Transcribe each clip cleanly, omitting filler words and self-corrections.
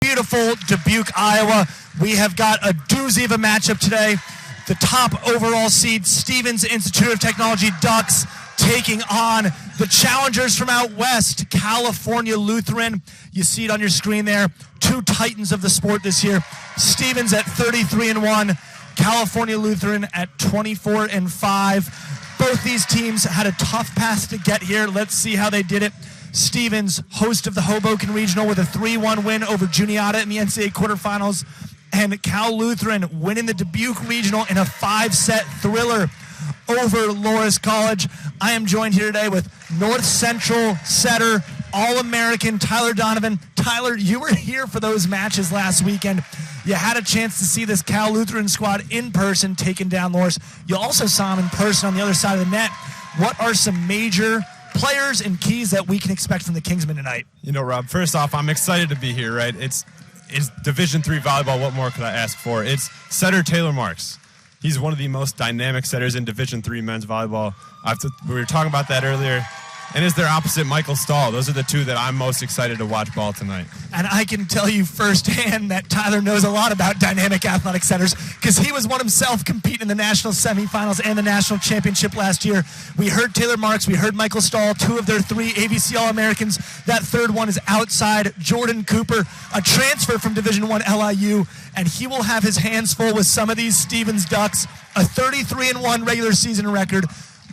beautiful Dubuque, Iowa. We have got a doozy of a matchup today. The top overall seed, Stevens Institute of Technology Ducks, taking on the challengers from out west, California Lutheran. You see it on your screen there. Two titans of the sport this year. Stevens at 33-1, California Lutheran at 24-5. Both these teams had a tough path to get here. Let's see how they did it. Stevens, host of the Hoboken Regional, with a 3-1 win over Juniata in the NCAA quarterfinals. And Cal Lutheran winning the Dubuque Regional in a 5-set thriller over Loras College. I am joined here today with North Central setter, All-American Tyler Donovan. Tyler, you were here for those matches last weekend. You had a chance to see this Cal Lutheran squad in person taking down Loras. You also saw them in person on the other side of the net. What are some major players and keys that we can expect from the Kingsmen tonight? You know, Rob, first off, I'm excited to be here, right? It's Division III volleyball. What more could I ask for? It's setter Taylor Marks. He's one of the most dynamic setters in Division III men's volleyball. We were talking about that earlier. And is their opposite Michael Stahl. Those are the two that I'm most excited to watch ball tonight. And I can tell you firsthand that Tyler knows a lot about dynamic athletic setters because he was one himself competing in the national semifinals and the national championship last year. We heard Taylor Marks, we heard Michael Stahl, two of their three AVC All-Americans. That third one is outside, Jordan Cooper, a transfer from Division I LIU, and he will have his hands full with some of these Stevens Ducks, a 33-1 regular season record.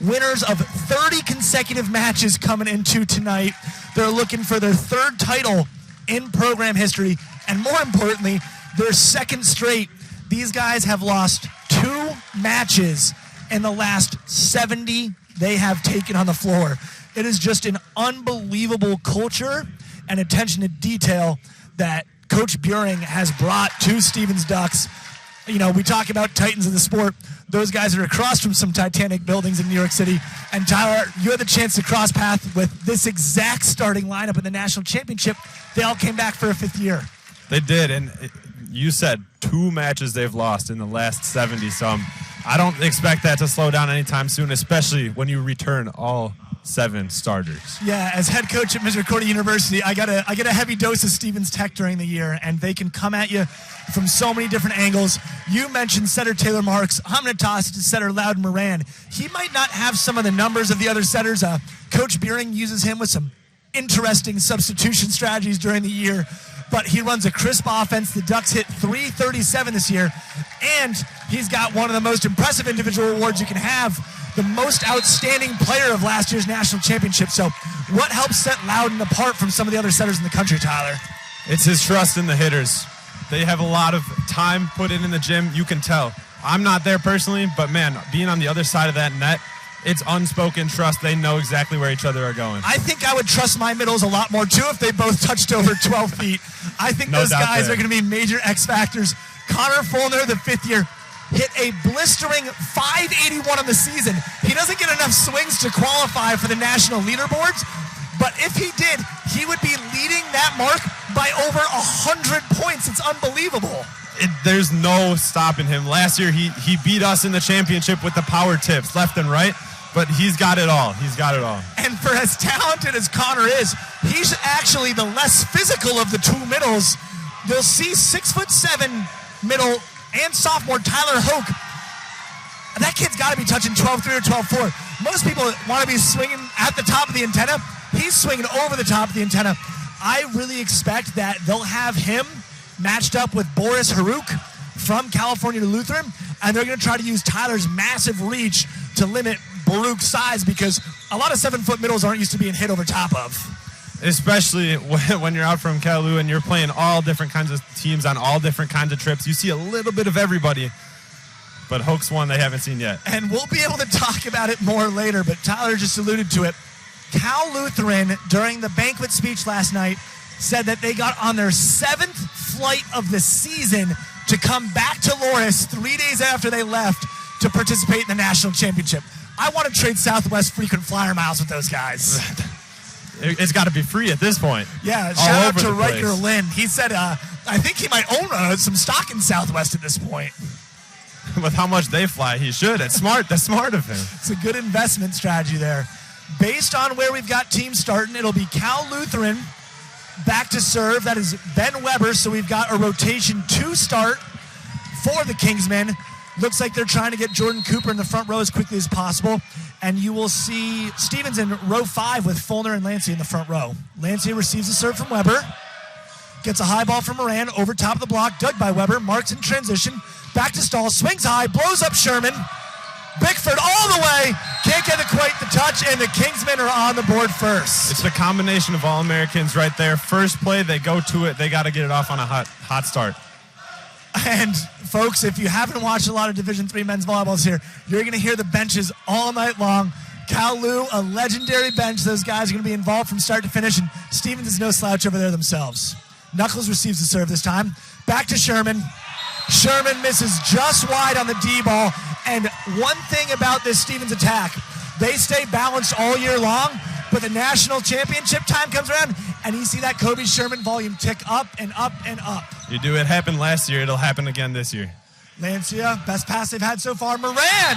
Winners of 30 consecutive matches coming into tonight. They're looking for their third title in program history, and more importantly, their second straight. These guys have lost 2 matches in the last 70 they have taken on the floor. It is just an unbelievable culture and attention to detail that Coach Buring has brought to Stevens Ducks. You know, we talk about titans of the sport. Those guys are across from some Titanic buildings in New York City. And Tyler, you had the chance to cross paths with this exact starting lineup in the national championship. They all came back for a 5th year. They did, and you said 2 matches they've lost in the last 70-some. I don't expect that to slow down anytime soon, especially when you return all 7 starters. Yeah, as head coach at Misericordia University, I get a heavy dose of Stevens Tech during the year, and they can come at you from so many different angles. You mentioned setter Taylor Marks. I'm going to toss it to setter Loudon Moran. He might not have some of the numbers of the other setters. Coach Buring uses him with some interesting substitution strategies during the year, but he runs a crisp offense. The Ducks hit .337 this year, and he's got one of the most impressive individual awards you can have, the most outstanding player of last year's national championship. So what helps set Loudon apart from some of the other setters in the country, Tyler? It's his trust in the hitters. They have a lot of time put in the gym. You can tell. I'm not there personally, but, man, being on the other side of that net, it's unspoken trust. They know exactly where each other are going. I think I would trust my middles a lot more, too, if they both touched over 12 feet. I think those guys are going to be major X factors. Connor Fulner, the 5th year, hit a blistering .581 on the season. He doesn't get enough swings to qualify for the national leaderboards, but if he did, he would be leading that mark by over 100 points. It's unbelievable. There's no stopping him. Last year, he beat us in the championship with the power tips left and right, but he's got it all. He's got it all. And for as talented as Connor is, he's actually the less physical of the 2 middles. You'll see 6'7" middle and sophomore Tyler Hoke. That kid's got to be touching 12.3 or 12.4. Most people want to be swinging at the top of the antenna. He's swinging over the top of the antenna. I really expect that they'll have him matched up with Boris Haruk from California Lutheran, and they're going to try to use Tyler's massive reach to limit Baruch's size, because a lot of 7-foot middles aren't used to being hit over top of. Especially when you're out from CLU and you're playing all different kinds of teams on all different kinds of trips. You see a little bit of everybody, but Hoke's one they haven't seen yet. And we'll be able to talk about it more later, but Tyler just alluded to it. Cal Lutheran, during the banquet speech last night, said that they got on their 7th flight of the season to come back to Loras 3 days after they left to participate in the national championship. I want to trade Southwest frequent flyer miles with those guys. It's got to be free at this point. Yeah, shout out to Riker Lynn. He said, I think he might own some stock in Southwest at this point. With how much they fly, he should. It's smart. That's smart of him. It's a good investment strategy there. Based on where we've got teams starting, it'll be Cal Lutheran back to serve. That is Ben Weber. So we've got a rotation 2 start for the Kingsmen. Looks like they're trying to get Jordan Cooper in the front row as quickly as possible. And you will see Stevens in row 5 with Fulner and Lancey in the front row. Lancey receives a serve from Weber. Gets a high ball from Moran over top of the block. Dug by Weber. Marks in transition. Back to Stahl. Swings high. Blows up Sherman. Bickford all the way. Can't get quite the touch. And the Kingsmen are on the board first. It's the combination of All-Americans right there. First play, they go to it. They got to get it off on a hot start. And, folks, if you haven't watched a lot of Division III men's volleyballs here, you're going to hear the benches all night long. CLU, a legendary bench. Those guys are going to be involved from start to finish, and Stevens is no slouch over there themselves. Knuckles receives the serve this time. Back to Sherman. Sherman misses just wide on the D ball. And one thing about this Stevens attack, they stay balanced all year long, but the national championship time comes around, and you see that Kobe Sherman volume tick up and up and up. You do. It happened last year. It'll happen again this year. Lancia, best pass they've had so far. Moran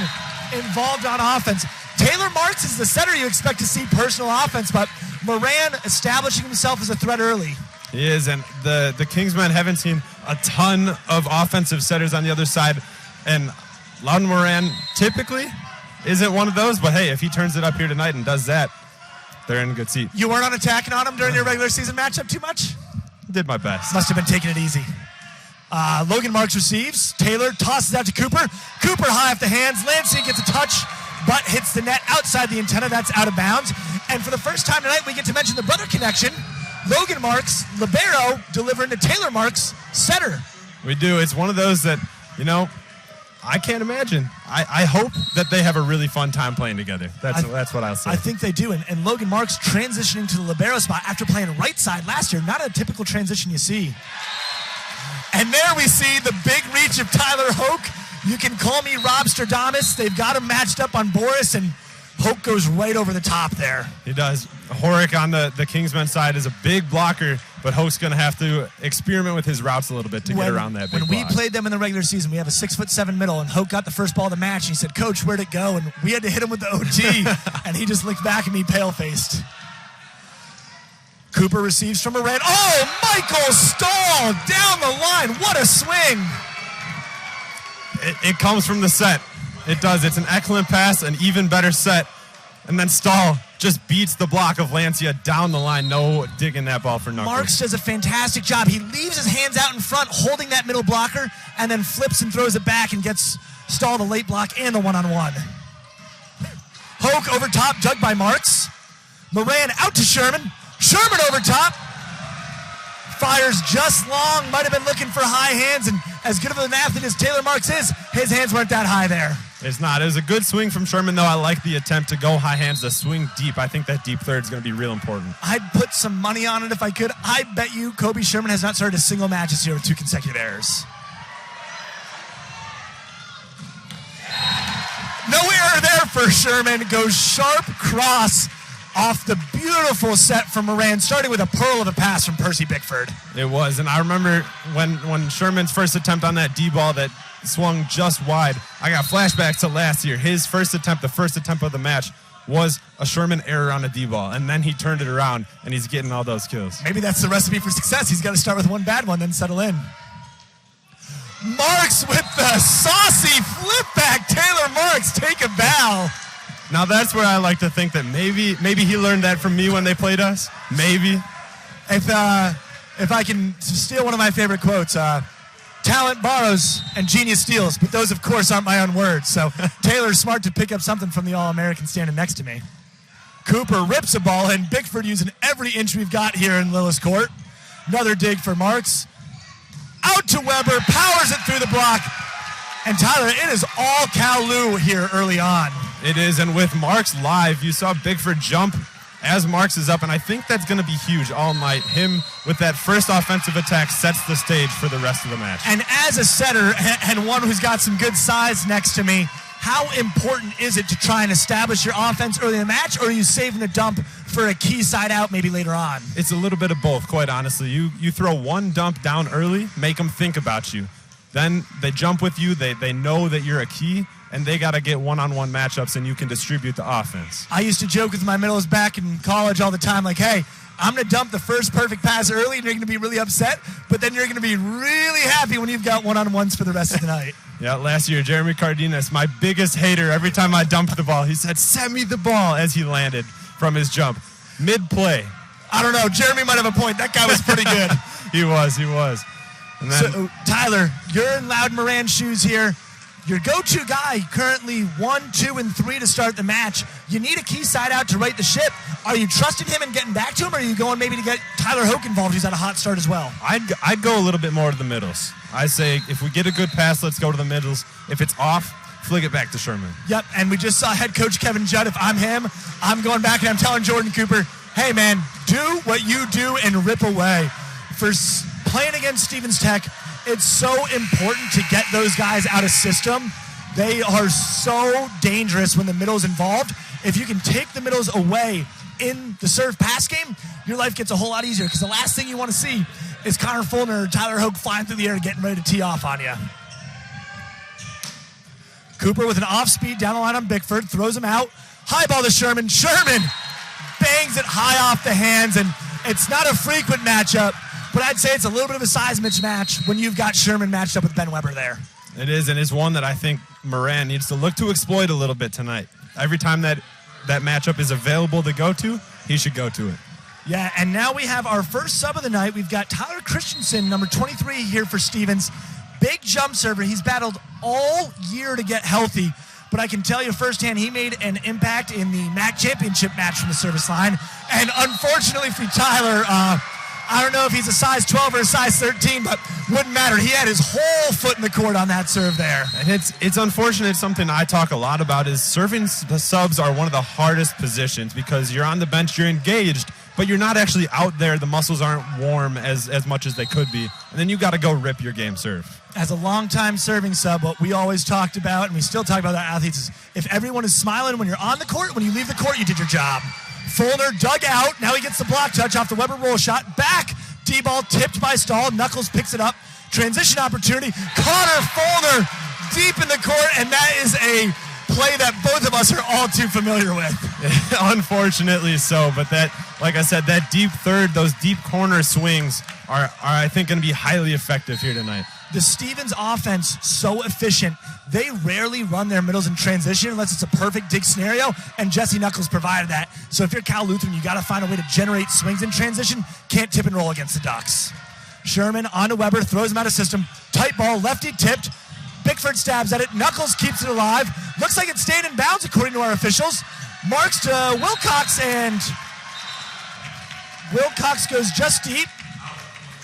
involved on offense. Taylor Marks is the center you expect to see personal offense, but Moran establishing himself as a threat early. He is, and the Kingsmen haven't seen a ton of offensive setters on the other side, and Loudon Moran typically isn't one of those, but hey, if he turns it up here tonight and does that, they're in a good seat. You weren't on attacking on him during your regular season matchup too much? Did my best. Must have been taking it easy. Logan Marks receives. Taylor tosses out to Cooper. Cooper high off the hands. Lancey gets a touch, but hits the net outside the antenna. That's out of bounds. And for the first time tonight, we get to mention the brother connection. Logan Marks, libero, delivering to Taylor Marks, center. We do. It's one of those that, I can't imagine. I hope that they have a really fun time playing together. That's what I'll say. I think they do. And Logan Marks transitioning to the libero spot after playing right side last year. Not a typical transition you see. And there we see the big reach of Tyler Hoke. You can call me Rob Stradamus. They've got him matched up on Boris, and Hoke goes right over the top there. He does. Horick on the Kingsmen side is a big blocker, but Hoke's going to have to experiment with his routes a little bit to get around that big block. When we played them in the regular season, we have a 6'7" middle, and Hoke got the first ball of the match, and he said, "Coach, where'd it go?" And we had to hit him with the OT, and he just looked back at me pale-faced. Cooper receives from Moran. Oh, Michael Stahl down the line. What a swing. It comes from the set. It does. It's an excellent pass, an even better set. And then Stahl just beats the block of Lancia down the line. No digging that ball for Knuckles. Marks does a fantastic job. He leaves his hands out in front, holding that middle blocker, and then flips and throws it back and gets Stahl the late block and the one-on-one. Hoke over top, dug by Marks. Moran out to Sherman. Sherman over top. Fires just long. Might have been looking for high hands, and as good of an athlete as Taylor Marks is, his hands weren't that high there. It's not. It was a good swing from Sherman, though. I like the attempt to go high hands, to swing deep. I think that deep third is going to be real important. I'd put some money on it if I could. I bet you Kobe Sherman has not started a single match this year with 2 consecutive errors. No error there for Sherman. Goes sharp cross off the beautiful set from Moran, starting with a pearl of a pass from Percy Bickford. It was, and I remember when Sherman's first attempt on that D-ball that swung just wide, I got flashbacks to last year. His first attempt, the first attempt of the match, was a Sherman error on a D-ball, and then he turned it around, and he's getting all those kills. Maybe that's the recipe for success. He's got to start with one bad one, then settle in. Marks with the saucy flip back. Taylor Marks, take a bow. Now that's where I like to think that maybe he learned that from me when they played us. Maybe. If I can steal one of my favorite quotes, talent borrows and genius steals, but those, of course, aren't my own words. So Taylor's smart to pick up something from the All-American standing next to me. Cooper rips a ball in. Bickford using every inch we've got here in Lillis Court. Another dig for Marks. Out to Weber, powers it through the block. And Tyler, it is all CLU here early on. It is, and with Marks live, you saw Bickford jump as Marks is up, and I think that's going to be huge all night. Him with that first offensive attack sets the stage for the rest of the match. And as a setter and one who's got some good size next to me, how important is it to try and establish your offense early in the match, or are you saving a dump for a key side out maybe later on? It's a little bit of both, quite honestly. You throw one dump down early, make them think about you. Then they jump with you, they know that you're a key, and they got to get one-on-one matchups, and you can distribute the offense. I used to joke with my middles back in college all the time, like, hey, I'm going to dump the first perfect pass early, and you're going to be really upset, but then you're going to be really happy when you've got one-on-ones for the rest of the night. Yeah, last year, Jeremy Cardenas, my biggest hater, every time I dumped the ball, he said, "Send me the ball," as he landed from his jump. Mid-play. I don't know. Jeremy might have a point. That guy was pretty good. He was. And then, So, Tyler, you're in Loud Moran's shoes here. Your go-to guy, currently 1, 2, and 3 to start the match. You need a key side out to right the ship. Are you trusting him and getting back to him, or are you going maybe to get Tyler Hoke involved, who's at a hot start as well? I'd go a little bit more to the middles. I say if we get a good pass, let's go to the middles. If it's off, flick it back to Sherman. Yep, and we just saw head coach Kevin Judd. If I'm him, I'm going back and I'm telling Jordan Cooper, hey, man, do what you do and rip away. For playing against Stevens Tech, it's so important to get those guys out of system. They are so dangerous when the middle's involved. If you can take the middles away in the serve pass game, your life gets a whole lot easier, because the last thing you want to see is Connor Fulner or Tyler Hoke flying through the air getting ready to tee off on you. Cooper with an off-speed down the line on Bickford, throws him out. High ball to Sherman. Sherman bangs it high off the hands, and it's not a frequent matchup, but I'd say it's a little bit of a size mismatch when you've got Sherman matched up with Ben Weber there. It is, and it's one that I think Moran needs to look to exploit a little bit tonight. Every time that matchup is available to go to, he should go to it. Yeah, and now we have our first sub of the night. We've got Tyler Christensen, number 23 here for Stevens. Big jump server. He's battled all year to get healthy, but I can tell you firsthand he made an impact in the MAC championship match from the service line. And unfortunately for Tyler, I don't know if he's a size 12 or a size 13, but wouldn't matter. He had his whole foot in the court on that serve there. And it's unfortunate. Something I talk a lot about is serving subs are one of the hardest positions, because you're on the bench, you're engaged, but you're not actually out there. The muscles aren't warm as much as they could be. And then you got to go rip your game serve. As a longtime serving sub, what we always talked about, and we still talk about our athletes, is if everyone is smiling when you're on the court, when you leave the court, you did your job. Fulner dug out. Now he gets the block touch off the Weber roll shot. Back. D-ball tipped by Stahl. Knuckles picks it up. Transition opportunity. Connor Fulner deep in the court, and that is a play that both of us are all too familiar with. Unfortunately so, but that, like I said, that deep third, those deep corner swings are I think, going to be highly effective here tonight. The Stevens offense, so efficient. They rarely run their middles in transition unless it's a perfect dig scenario, and Jesse Knuckles provided that. So if you're Cal Lutheran, you got to find a way to generate swings in transition. Can't tip and roll against the Ducks. Sherman onto Weber, throws him out of system. Tight ball, lefty tipped. Bickford stabs at it. Knuckles keeps it alive. Looks like it stayed in bounds according to our officials. Marks to Wilcox, and Wilcox goes just deep.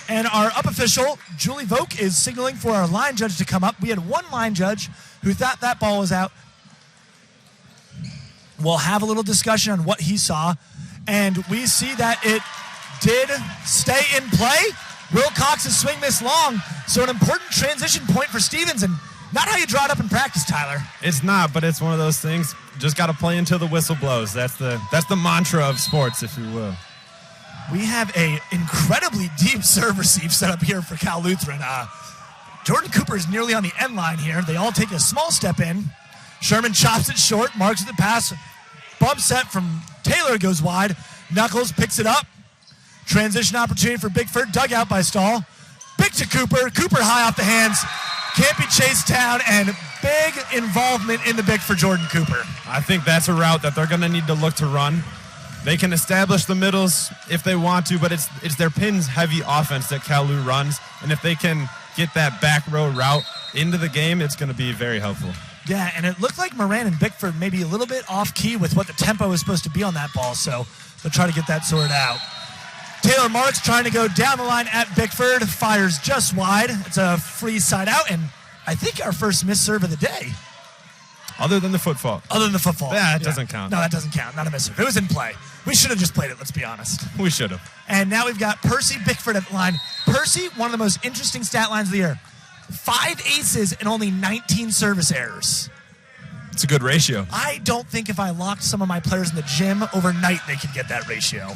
And our up official, Julie Vogt, is signaling for our line judge to come up. We had one line judge who thought that ball was out. We'll have a little discussion on what he saw. And we see that it did stay in play. Wilcox's swing missed long, so an important transition point for Stevens, and not how you draw it up in practice, Tyler. It's not, but it's one of those things. Just got to play until the whistle blows. That's the mantra of sports, if you will. We have a incredibly deep serve receive set up here for Cal Lutheran. Jordan Cooper is nearly on the end line here. They all take a small step in. Sherman chops it short, marks the pass. Bump set from Taylor goes wide. Knuckles picks it up. Transition opportunity for Bickford, dug out by Stahl. Big to Cooper. Cooper high off the hands. Can't be chased down, and big involvement in the Bick for Jordan Cooper. I think that's a route that they're going to need to look to run. They can establish the middles if they want to, but it's their pins-heavy offense that Cal Lu runs, and if they can get that back row route into the game, it's going to be very helpful. Yeah, and it looked like Moran and Bickford maybe a little bit off-key with what the tempo is supposed to be on that ball, so they'll try to get that sorted out. Taylor Marks trying to go down the line at Bickford, fires just wide. It's a free side out, and I think our first missed serve of the day. Other than the foot fault. Other than the foot fault. Yeah, it doesn't count. No, that doesn't count. Not a miss serve. It was in play. We should have just played it, let's be honest. We should have. And now we've got Percy Bickford at the line. Percy, one of the most interesting stat lines of the year. 5 aces and only 19 service errors. It's a good ratio. I don't think if I locked some of my players in the gym overnight, they could get that ratio.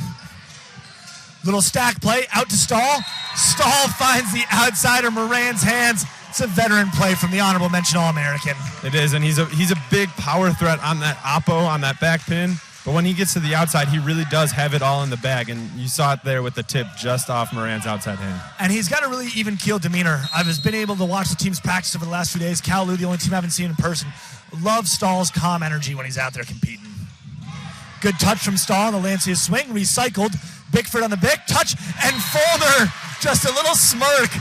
Little stack play, out to Stahl. Stahl finds the outsider, Moran's hands. It's a veteran play from the honorable mention All-American. It is, and he's a big power threat on that oppo, on that back pin. But when he gets to the outside, he really does have it all in the bag, and you saw it there with the tip just off Moran's outside hand. And he's got a really even-keeled demeanor. I've just been able to watch the team's practice over the last few days. CLU, the only team I haven't seen in person, loves Stahl's calm energy when he's out there competing. Good touch from Stahl on the Lancia swing, recycled. Bickford on the Bick, touch, and Fulner, just a little smirk.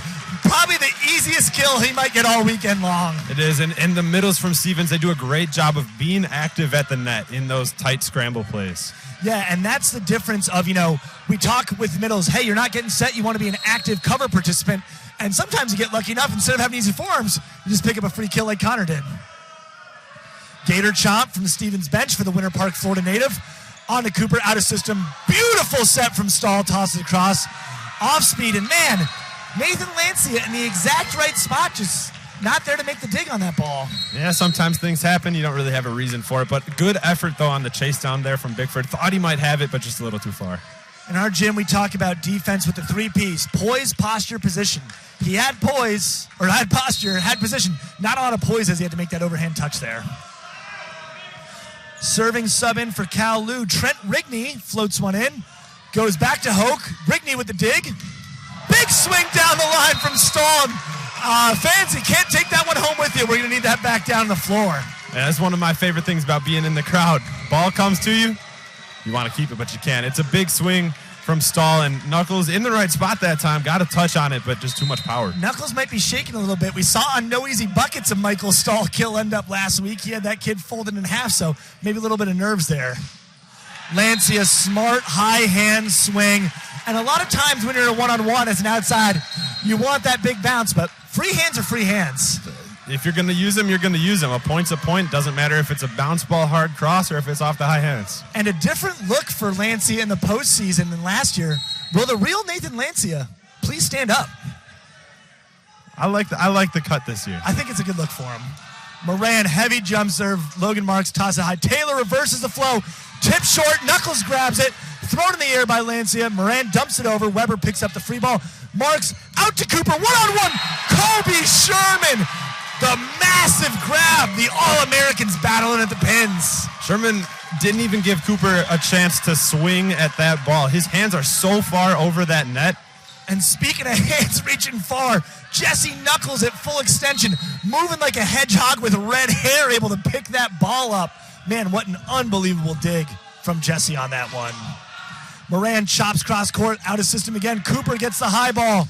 Probably the easiest kill he might get all weekend long. It is, and the middles from Stevens, they do a great job of being active at the net in those tight scramble plays. Yeah, and that's the difference of, we talk with middles, hey, you're not getting set, you want to be an active cover participant, and sometimes you get lucky enough, instead of having easy forearms, you just pick up a free kill like Connor did. Gator chomp from the Stevens bench for the Winter Park, Florida native. On to Cooper, out of system. Beautiful set from Stahl, tosses it across. Off speed, and man, Nathan Lancia in the exact right spot, just not there to make the dig on that ball. Yeah, sometimes things happen. You don't really have a reason for it, but good effort, though, on the chase down there from Bickford. Thought he might have it, but just a little too far. In our gym, we talk about defense with the 3Ps: poise, posture, position. He had poise, or had posture, had position. Not a lot of poise as he had to make that overhand touch there. Serving sub in for CLU, Trent Rigney floats one in. Goes back to Hoke. Rigney with the dig. Big swing down the line from Stahl. Fans, you can't take that one home with you. We're going to need that back down on the floor. Yeah, that's one of my favorite things about being in the crowd. Ball comes to you, you want to keep it, but you can't. It's a big swing from Stahl, and Knuckles in the right spot that time. Got a touch on it, but just too much power. Knuckles might be shaking a little bit. We saw on No Easy Buckets a Michael Stahl kill end up last week. He had that kid folded in half, so maybe a little bit of nerves there. Lancia, smart high hand swing. And a lot of times when you're a one-on-one as an outside, you want that big bounce, but free hands are free hands. If you're going to use them, you're going to use them. A point's a point. Doesn't matter if it's a bounce ball hard cross or if it's off the high hands. And a different look for Lancia in the postseason than last year. Will the real Nathan Lancia please stand up? I like the cut this year. I think it's a good look for him. Moran, heavy jump serve. Logan Marks toss it high. Taylor reverses the flow. Tip short. Knuckles grabs it. Thrown in the air by Lancia. Moran dumps it over. Weber picks up the free ball. Marks out to Cooper. One-on-one. Kobe Sherman. The massive grab. The All-Americans battling at the pins. Sherman didn't even give Cooper a chance to swing at that ball. His hands are so far over that net. And speaking of hands reaching far, Jesse Knuckles at full extension, moving like a hedgehog with red hair, able to pick that ball up. Man, what an unbelievable dig from Jesse on that one. Moran chops cross court, out of system again. Cooper gets the high ball.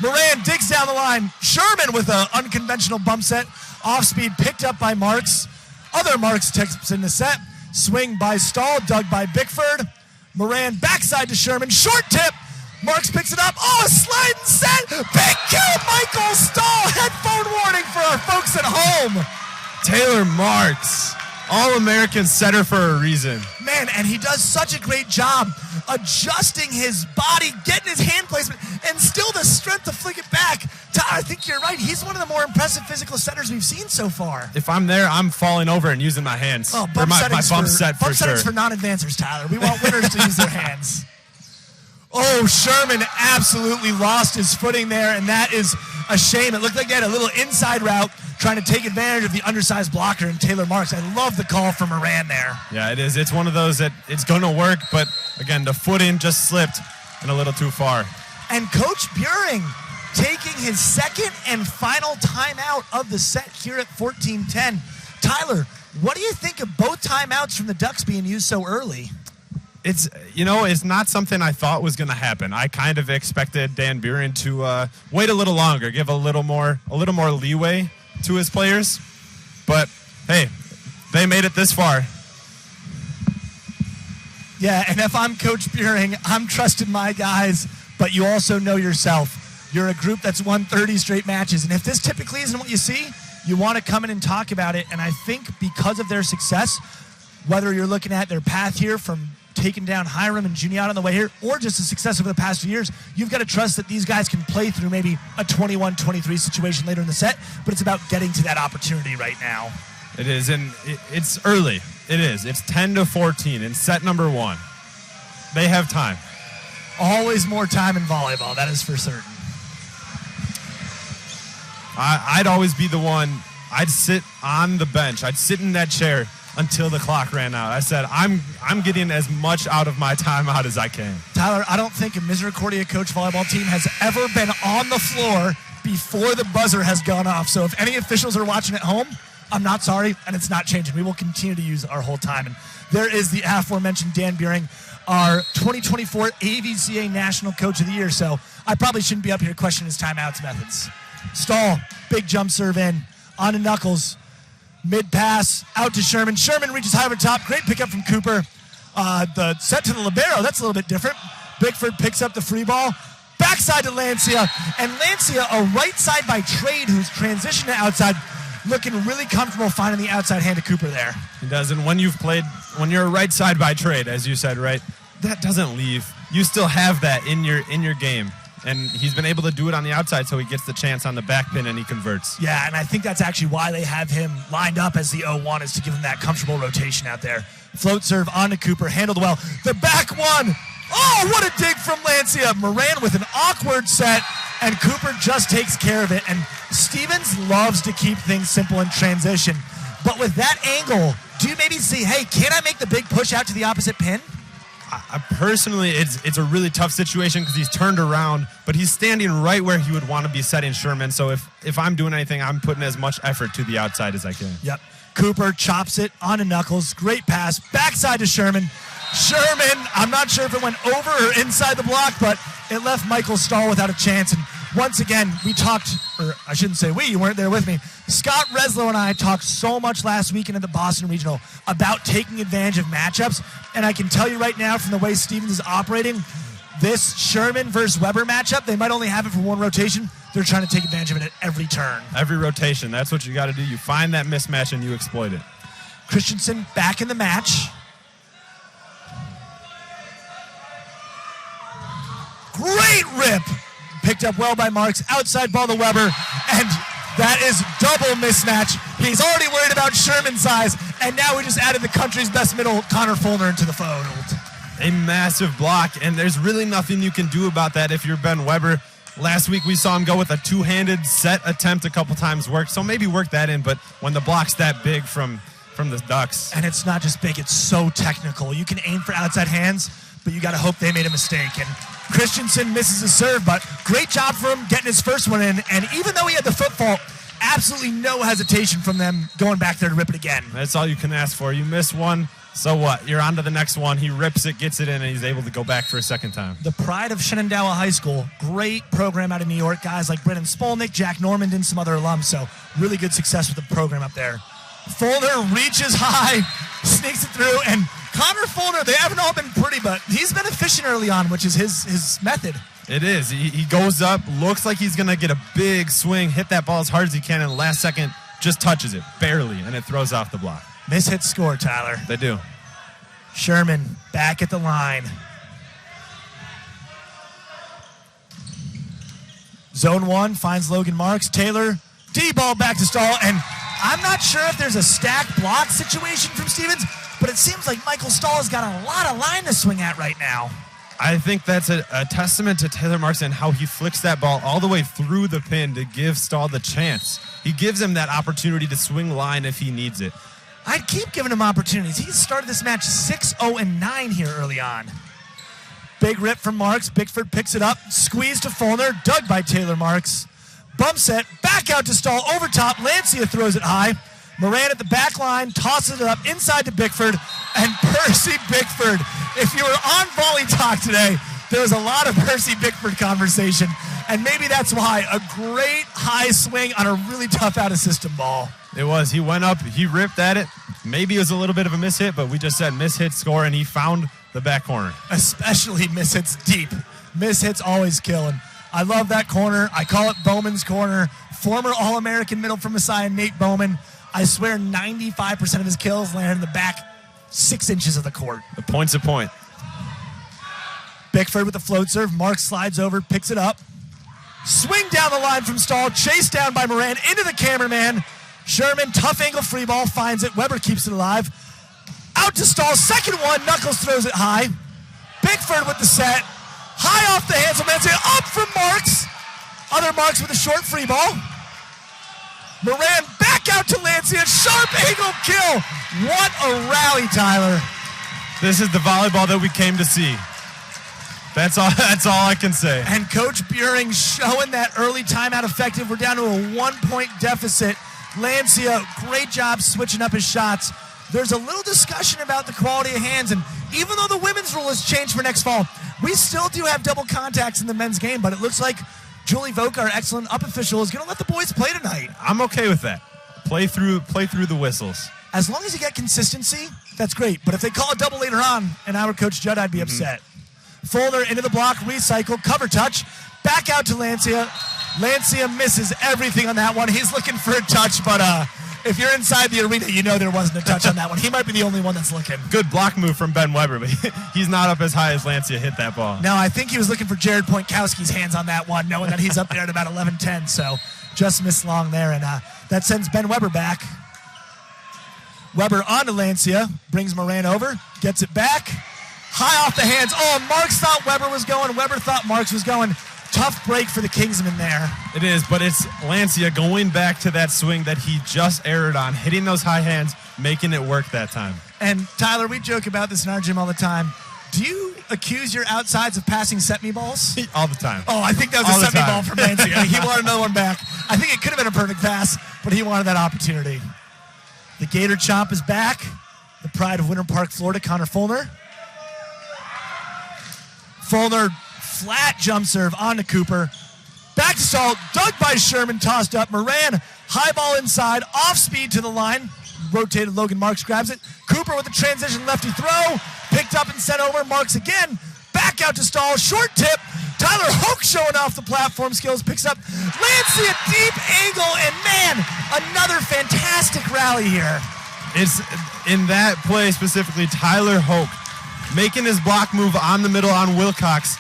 Moran digs down the line. Sherman with an unconventional bump set. Off speed picked up by Marks. Other Marks tips in the set. Swing by Stahl, dug by Bickford. Moran backside to Sherman. Short tip. Marks picks it up. Oh, a sliding set. Big kill, Michael Stahl. Headphone warning for our folks at home. Taylor Marks, All-American setter for a reason. Man, and he does such a great job adjusting his body, getting his hand placement, and still the strength to flick it back. I think you're right. He's one of the more impressive physical setters we've seen so far. If I'm there, I'm falling over and using my hands. Oh, bump settings for settings for non-advancers, Tyler. We want winners to use their hands. Oh, Sherman absolutely lost his footing there, and that is a shame. It looked like they had a little inside route trying to take advantage of the undersized blocker in Taylor Marks. I love the call from Moran there. Yeah, it is. It's one of those that it's going to work, but again, the footing just slipped and a little too far. And Coach Buehring taking his second and final timeout of the set here at 14-10. Tyler, what do you think of both timeouts from the Ducks being used so early? It's not something I thought was going to happen. I kind of expected Dan Buehring to wait a little longer, give a little more leeway to his players. But hey, they made it this far. Yeah, and if I'm Coach Buehring, I'm trusting my guys, but you also know yourself. You're a group that's won 30 straight matches, and if this typically isn't what you see, you want to come in and talk about it. And I think because of their success, whether you're looking at their path here from taking down Hiram and Juniata on the way here, or just the success over the past few years, you've got to trust that these guys can play through maybe a 21-23 situation later in the set, but it's about getting to that opportunity right now. It is, and it's early. It is. It's 10-14 in set number one. They have time. Always more time in volleyball, that is for certain. I'd always be the one. I'd sit on the bench. I'd sit in that chair until the clock ran out. I said, I'm getting as much out of my timeout as I can. Tyler, I don't think a Misericordia coach volleyball team has ever been on the floor before the buzzer has gone off. So if any officials are watching at home, I'm not sorry, and it's not changing. We will continue to use our whole time. And there is the aforementioned Dan Buehring, our 2024 AVCA National Coach of the Year. So I probably shouldn't be up here questioning his timeouts methods. Stahl, big jump serve in, on to Knuckles. Mid pass, out to Sherman. Sherman reaches high over top. Great pickup from Cooper. The set to the libero, that's a little bit different. Bickford picks up the free ball. Backside to Lancia. And Lancia, a right side by trade who's transitioned to outside, looking really comfortable finding the outside hand to Cooper there. He does, and when you're a right side by trade, as you said, right, that doesn't leave. You still have that in your game. And he's been able to do it on the outside, so he gets the chance on the back pin and he converts. Yeah, and I think that's actually why they have him lined up as the 0-1, is to give him that comfortable rotation out there. Float serve on to Cooper, handled well. The back one. Oh, what a dig from Lancia. Moran with an awkward set, and Cooper just takes care of it. And Stevens loves to keep things simple in transition. But with that angle, do you maybe see, hey, can I make the big push out to the opposite pin? Personally, it's a really tough situation because he's turned around, but he's standing right where he would want to be setting Sherman. So if I'm doing anything, I'm putting as much effort to the outside as I can. Yep. Cooper chops it on to Knuckles. Great pass. Backside to Sherman. Sherman, I'm not sure if it went over or inside the block, but it left Michael Stahl without a chance. And once again, we talked, or I shouldn't say we, you weren't there with me. Scott Reslow and I talked so much last weekend at the Boston Regional about taking advantage of matchups. And I can tell you right now, from the way Stevens is operating, this Sherman versus Weber matchup, they might only have it for one rotation. They're trying to take advantage of it at every turn. Every rotation, that's what you got to do. You find that mismatch and you exploit it. Christensen back in the match. Great rip. Picked up well by Marks. Outside ball to Weber. And that is double mismatch. He's already worried about Sherman's size. And now we just added the country's best middle, Connor Fulner, into the fold. A massive block. And there's really nothing you can do about that if you're Ben Weber. Last week we saw him go with a two-handed set attempt a couple times, worked. So maybe work that in. But when the block's that big from the Ducks. And it's not just big, it's so technical. You can aim for outside hands, but you got to hope they made a mistake. And Christensen misses his serve, but great job for him getting his first one in. And even though he had the foot fault, absolutely no hesitation from them going back there to rip it again. That's all you can ask for. You miss one, so what? You're on to the next one. He rips it, gets it in, and he's able to go back for a second time. The pride of Shenandoah High School. Great program out of New York. Guys like Brennan Spolnick, Jack Normand, and some other alums. So really good success with the program up there. Fulner reaches high, sneaks it through, and Connor Fulner, they haven't all been pretty, but he's been efficient early on, which is his method. It is. He goes up, looks like he's going to get a big swing, hit that ball as hard as he can, and the last second just touches it, barely, and it throws off the block. Miss-hit score, Tyler. They do. Sherman back at the line. Zone 1 finds Logan Marks. Taylor, D-ball back to Stahl, and I'm not sure if there's a stack block situation from Stevens, but it seems like Michael Stahl has got a lot of line to swing at right now. I think that's a testament to Taylor Marks and how he flicks that ball all the way through the pin to give Stahl the chance. He gives him that opportunity to swing line if he needs it. I'd keep giving him opportunities. He started this match 6-0-9 here early on. Big rip from Marks. Bickford picks it up. Squeeze to Fulner. Dug by Taylor Marks. Bump set. Back out to Stahl. Over top. Lancia throws it high. Moran at the back line. Tosses it up inside to Bickford. And Percy Bickford. If you were on Volley Talk today, there was a lot of Percy Bickford conversation. And maybe that's why. A great high swing on a really tough out-of-system ball. It was. He went up. He ripped at it. Maybe it was a little bit of a mishit, but we just said mishit score, and he found the back corner. Especially mishits deep. Mishits always kill. And I love that corner. I call it Bowman's corner. Former All-American middle from Messiah, Nate Bowman. I swear 95% of his kills landed in the back 6 inches of the court. The point's a point. Bickford with the float serve. Mark slides over, picks it up. Swing down the line from Stahl. Chased down by Moran into the cameraman. Sherman, tough angle free ball, finds it. Weber keeps it alive. Out to Stahl. Second one. Knuckles throws it high. Bickford with the set. High off the hands of Lancia. Up from Marks. Other Marks with a short free ball. Moran back out to Lancia. Sharp angle kill. What a rally, Tyler. This is the volleyball that we came to see. That's all I can say. And Coach Buehring showing that early timeout effective. We're down to a 1-point deficit. Lancia, great job switching up his shots. There's a little discussion about the quality of hands, and even though the women's rule has changed for next fall, we still do have double contacts in the men's game, but it looks like Julie Vogt, our excellent up official, is going to let the boys play tonight. I'm okay with that. Play through the whistles. As long as you get consistency, that's great. But if they call a double later on, and I were Coach Judd, I'd be upset. Folder into the block, recycle, cover touch, back out to Lancia. Lancia misses everything on that one. He's looking for a touch, but if you're inside the arena, you know there wasn't a touch on that one. He might be the only one that's looking. Good block move from Ben Weber, but he's not up as high as Lancia hit that ball. No, I think he was looking for Jared Poinkowski's hands on that one, knowing that he's up there at about 11-10, so just missed long there, and that sends Ben Weber back. Weber onto Lancia, brings Moran over, gets it back. High off the hands. Oh, Marks thought Weber was going. Weber thought Marks was going. Tough break for the Kingsmen there. It is, but it's Lancia going back to that swing that he just erred on, hitting those high hands, making it work that time. And Tyler, we joke about this in our gym all the time. Do you accuse your outsides of passing set-me balls? All the time. Oh, I think that was a set-me ball from Lancia. He wanted another one back. I think it could have been a perfect pass, but he wanted that opportunity. The Gator Chomp is back. The pride of Winter Park, Florida, Connor Fulner. Fulner, flat jump serve onto Cooper. Back to Stahl, dug by Sherman, tossed up. Moran, high ball inside, off speed to the line. Rotated Logan Marks, grabs it. Cooper with a transition lefty throw. Picked up and sent over. Marks again. Back out to Stahl, short tip. Tyler Hoke showing off the platform skills. Picks up Lancia, deep angle, and man, another fantastic rally here. It's in that play specifically, Tyler Hoke making his block move on the middle on Wilcox,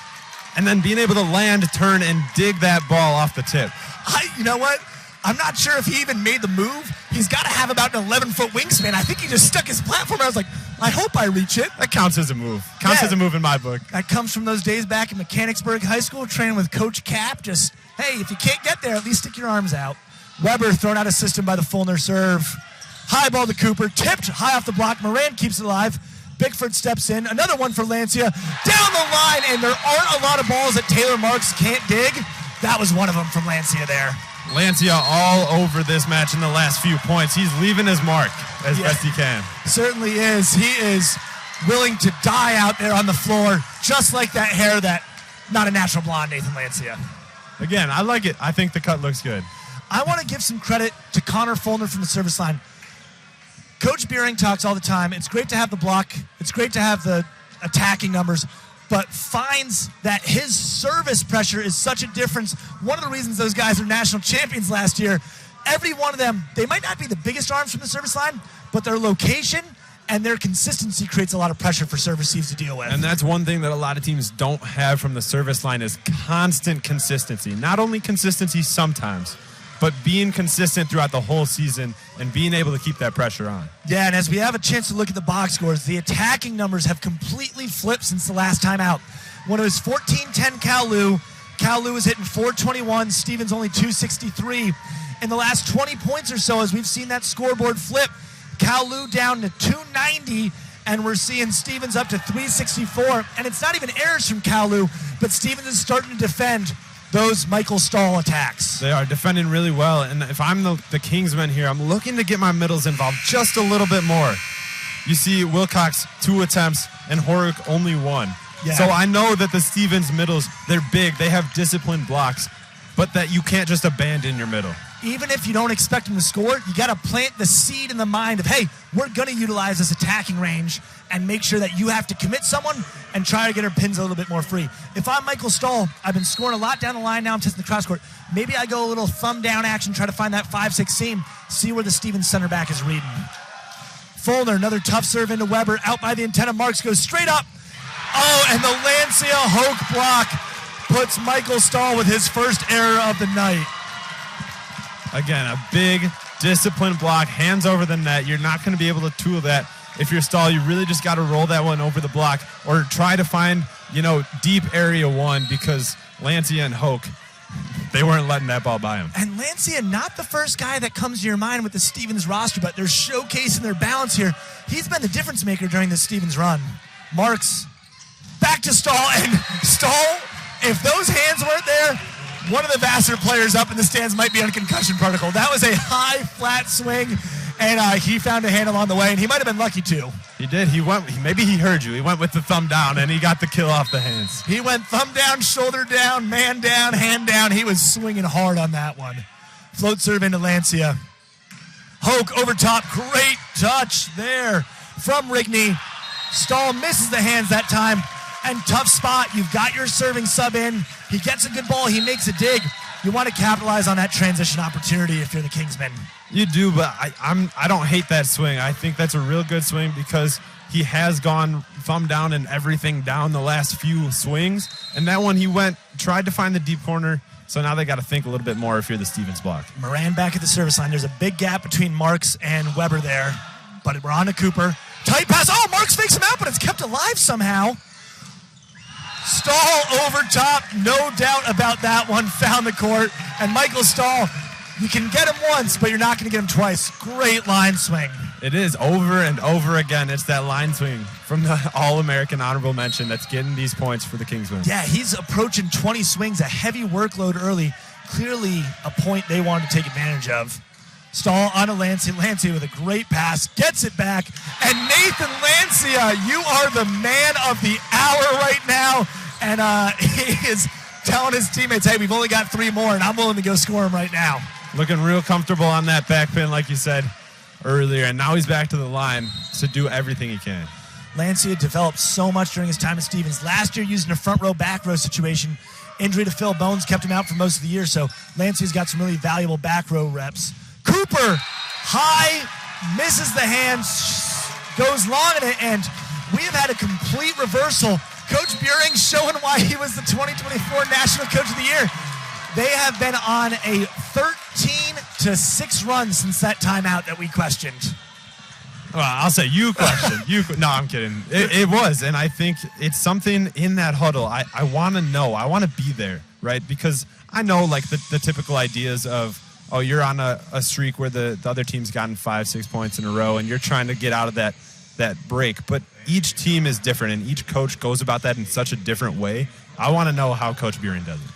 and then being able to land, turn, and dig that ball off the tip. You know what? I'm not sure if he even made the move. He's got to have about an 11-foot wingspan. I think he just stuck his platform. I was like, I hope I reach it. That counts as a move. Counts as a move in my book. That comes from those days back in Mechanicsburg High School, training with Coach Cap. Just, hey, if you can't get there, at least stick your arms out. Weber thrown out of system by the Fulner serve. High ball to Cooper, tipped high off the block. Moran keeps it alive. Bickford steps in. Another one for Lancia. Down the line, and there aren't a lot of balls that Taylor Marks can't dig. That was one of them from Lancia there. Lancia all over this match in the last few points. He's leaving his mark as best he can. Certainly is. He is willing to die out there on the floor, just like that hair that, not a natural blonde, Nathan Lancia. Again, I like it. I think the cut looks good. I want to give some credit to Connor Fulner from the service line. Coach Buehring talks all the time. It's great to have the block. It's great to have the attacking numbers, but finds that his service pressure is such a difference. One of the reasons those guys are national champions last year, every one of them, they might not be the biggest arms from the service line, but their location and their consistency creates a lot of pressure for service teams to deal with. And that's one thing that a lot of teams don't have from the service line is constant consistency. Not only consistency sometimes, but being consistent throughout the whole season and being able to keep that pressure on. Yeah, and as we have a chance to look at the box scores, the attacking numbers have completely flipped since the last time out. When it was 14-10 Cal-Lu was hitting 421, Stevens only 263. In the last 20 points or so, as we've seen that scoreboard flip, Cal-Lu down to 290, and we're seeing Stevens up to 364. And it's not even errors from Cal-Lu, but Stevens is starting to defend those Michael Stahl attacks. They are defending really well, and if I'm the Kingsmen here, I'm looking to get my middles involved just a little bit more. You see Wilcox, 2 attempts, and Horick only 1. Yeah. So I know that the Stevens middles, they're big, they have disciplined blocks, but that you can't just abandon your middle. Even if you don't expect them to score, you got to plant the seed in the mind of, hey, we're going to utilize this attacking range and make sure that you have to commit someone and try to get her pins a little bit more free. If I'm Michael Stahl, I've been scoring a lot down the line now. I'm testing the cross court. Maybe I go a little thumb down action, try to find that 5-6 seam, see where the Stevens center back is reading. Fulner, another tough serve into Weber, out by the antenna. Marks goes straight up. Oh, and the Lancia Hoke block puts Michael Stahl with his first error of the night. Again, a big, disciplined block, hands over the net. You're not going to be able to tool that if you're Stahl. You really just got to roll that one over the block or try to find, deep area one, because Lancia and Hoke, They weren't letting that ball by him. And Lancia, not the first guy that comes to your mind with the Stevens roster, but they're showcasing their balance here. He's been the difference maker during this Stevens run. Marks back to Stahl, and Stahl, if those hands weren't there, one of the Vassar players up in the stands might be on concussion protocol. That was a high, flat swing, and he found a handle on the way, and he might have been lucky too. He did. Maybe he heard you. He went with the thumb down, and he got the kill off the hands. He went thumb down, shoulder down, man down, hand down. He was swinging hard on that one. Float serve into Lancia. Hoke over top. Great touch there from Rigney. Stahl misses the hands that time. And tough spot. You've got your serving sub in. He gets a good ball. He makes a dig. You want to capitalize on that transition opportunity if you're the Kingsmen. You do, but I don't hate that swing. I think that's a real good swing because he has gone thumb down and everything down the last few swings. And that one he tried to find the deep corner. So now they got to think a little bit more if you're the Stevens block. Moran back at the service line. There's a big gap between Marks and Weber there. But we're on to Cooper. Tight pass. Oh, Marks fakes him out, but it's kept alive somehow. Stahl over top. No doubt about that one. Found the court. And Michael Stahl, you can get him once, but you're not going to get him twice. Great line swing. It is over and over again. It's that line swing from the All-American honorable mention that's getting these points for the Kingsmen. Yeah, he's approaching 20 swings, a heavy workload early. Clearly a point they wanted to take advantage of. Stahl on to Lancia. Lancia with a great pass. Gets it back. And Nathan Lancia, you are the man of the hour right now. And he is telling his teammates, hey, we've only got 3 more, and I'm willing to go score them right now. Looking real comfortable on that back pin, like you said earlier. And now he's back to the line to do everything he can. Lancia developed so much during his time at Stevens. Last year, using a front row, back row situation. Injury to Phil Bones kept him out for most of the year, so Lancia's got some really valuable back row reps. Cooper, high, misses the hands, goes long in it, and we have had a complete reversal. Coach Buehring showing why he was the 2024 National Coach of the Year. They have been on a 13-6 run since that timeout that we questioned. Well, I'll say you questioned. No, I'm kidding. It was, and I think it's something in that huddle. I want to know. I want to be there, right? Because I know, like, the typical ideas of, oh, you're on a streak where the other team's gotten 5-6 points in a row, and you're trying to get out of that break. But each team is different, and each coach goes about that in such a different way. I want to know how Coach Buehring does it.